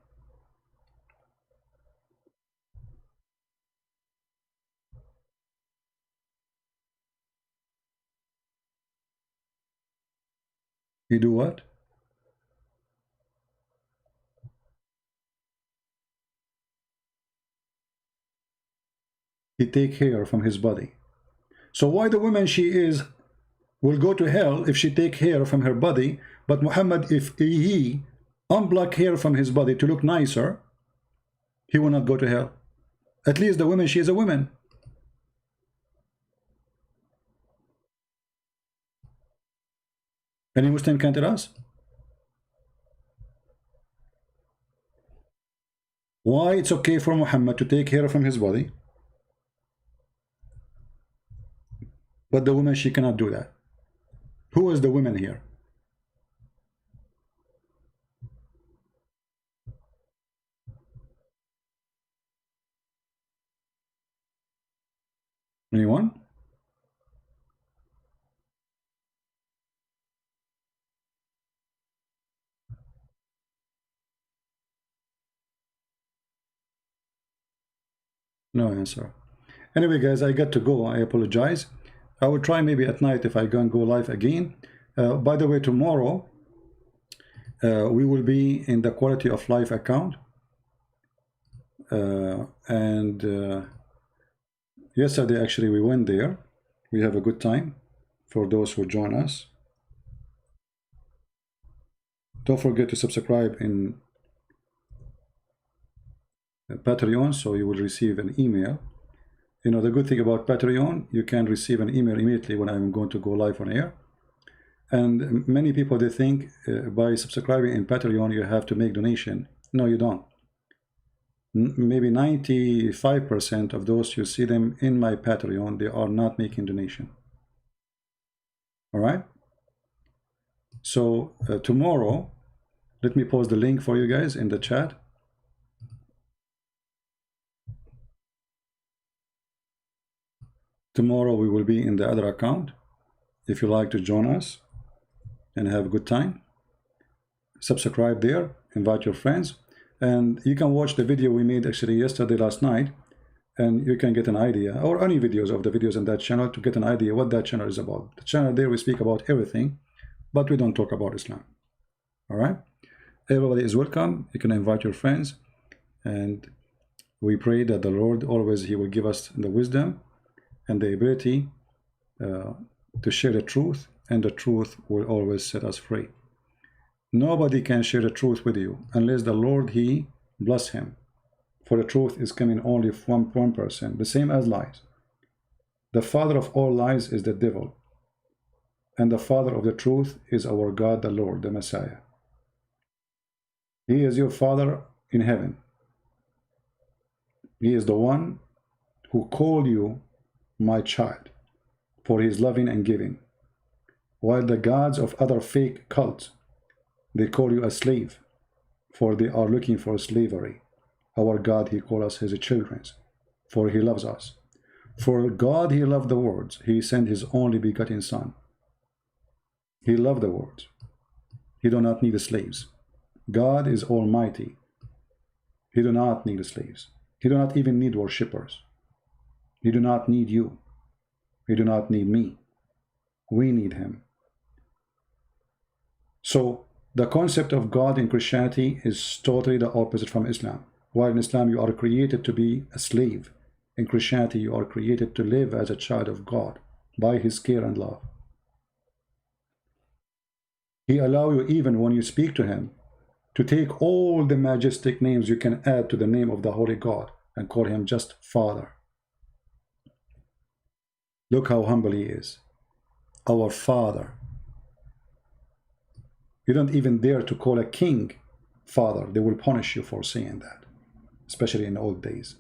He do what? he take hair from his body. So why the woman she is will go to hell if she take hair from her body, but Muhammad, if he unblock hair from his body to look nicer, he will not go to hell. At least the woman, she is a woman. Any Muslim can tell us why it's okay for Muhammad to take hair from his body, but the woman, she cannot do that. Who is the woman here? Anyone? No answer. Anyway, guys, I got to go. I apologize. I will try maybe at night if I can go live again. By the way, tomorrow we will be in the quality of life account. Yesterday, actually, we went there. We have a good time for those who join us. Don't forget to subscribe in Patreon, so you will receive an email. You know, the good thing about Patreon, you can receive an email immediately when I'm going to go live on air. And many people, they think by subscribing in Patreon, you have to make donation. No, you don't. Maybe 95% of those you see them in my Patreon, they are not making donation. All right. So tomorrow, let me post the link for you guys in the chat. Tomorrow we will be in the other account. If you like to join us and have a good time, subscribe there, invite your friends, and you can watch the video we made actually yesterday, last night, and you can get an idea, or any videos of the videos in that channel, to get an idea what that channel is about. The channel there, we speak about everything, but we don't talk about Islam. All right? Everybody is welcome. You can invite your friends, and we pray that the Lord always, he will give us the wisdom and the ability to share the truth, and the truth will always set us free. Nobody can share the truth with you unless the Lord, he bless him. For the truth is coming only from one person, the same as lies. The father of all lies is the devil, and the father of the truth is our God, the Lord, the Messiah. He is your father in heaven. He is the one who called you my child, for his loving and giving, while the gods of other fake cults, they call you a slave, for they are looking for slavery. Our God, he calls us his children, for he loves us. For God, he loved the world. He sent his only begotten son. He loved the world. He do not need slaves. God is almighty. He do not need slaves. He do not even need worshippers. He do not need you. He do not need me. We need him. So the concept of God in Christianity is totally the opposite from Islam. While in Islam you are created to be a slave, in Christianity you are created to live as a child of God by his care and love. He allows you, even when you speak to him, to take all the majestic names you can add to the name of the Holy God and call him just Father. Look how humble he is. Our Father. You don't even dare to call a king Father. They will punish you for saying that, especially in old days.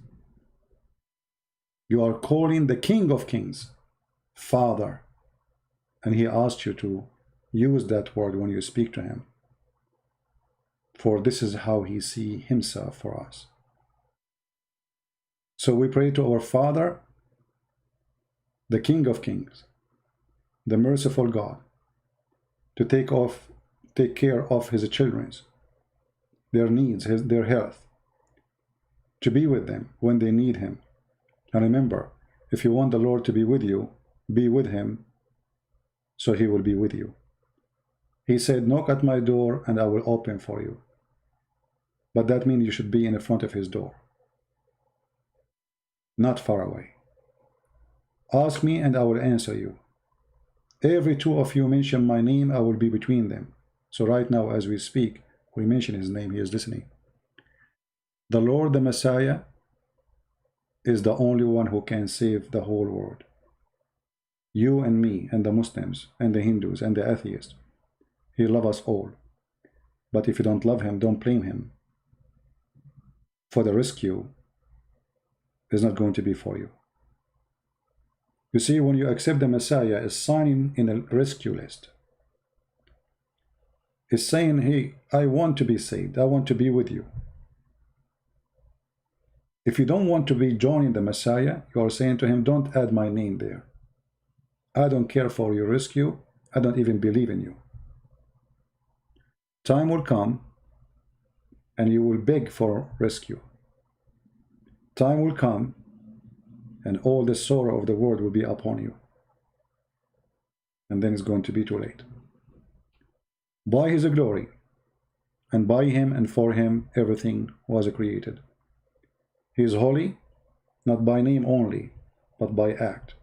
You are calling the King of Kings Father, and he asked you to use that word when you speak to him, for this is how he sees himself for us. So we pray to our Father, the King of Kings, the merciful God, to take care of his children, their needs, their health, to be with them when they need him. And remember, if you want the Lord to be with you, be with him, so he will be with you. He said, knock at my door and I will open for you. But that means you should be in front of his door, not far away. Ask me and I will answer you. Every two of you mention my name, I will be between them. So right now, as we speak, we mention his name, he is listening. The Lord, the Messiah, is the only one who can save the whole world. You and me and the Muslims and the Hindus and the atheists, he loves us all. But if you don't love him, don't blame him. For the rescue is not going to be for you. You see, when you accept the Messiah, is signing in a rescue list. It's saying, hey, I want to be saved. I want to be with you. If you don't want to be joining the Messiah, you are saying to him, don't add my name there. I don't care for your rescue. I don't even believe in you. Time will come and you will beg for rescue. Time will come and all the sorrow of the world will be upon you. And then it's going to be too late. By his glory, and by him and for him, everything was created. He is holy, not by name only, but by act.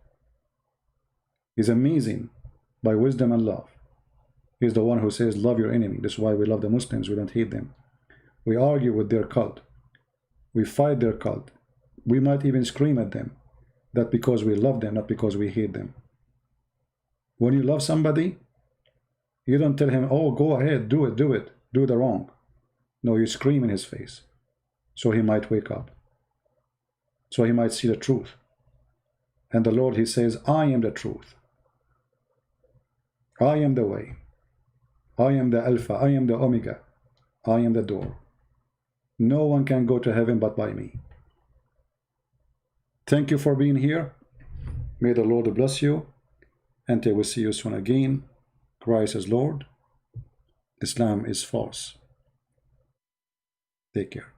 He's amazing by wisdom and love. He's the one who says, love your enemy. That's why we love the Muslims. We don't hate them. We argue with their cult. We fight their cult. We might even scream at them. That because we love them, not because we hate them. When you love somebody, you don't tell him, oh, go ahead, do it, do the wrong. No, you scream in his face. So he might wake up. So he might see the truth. And the Lord, he says, I am the truth. I am the way. I am the Alpha. I am the Omega. I am the door. No one can go to heaven but by me. Thank you for being here. May the Lord bless you. Until we see you soon again. Christ is Lord. Islam is false. Take care.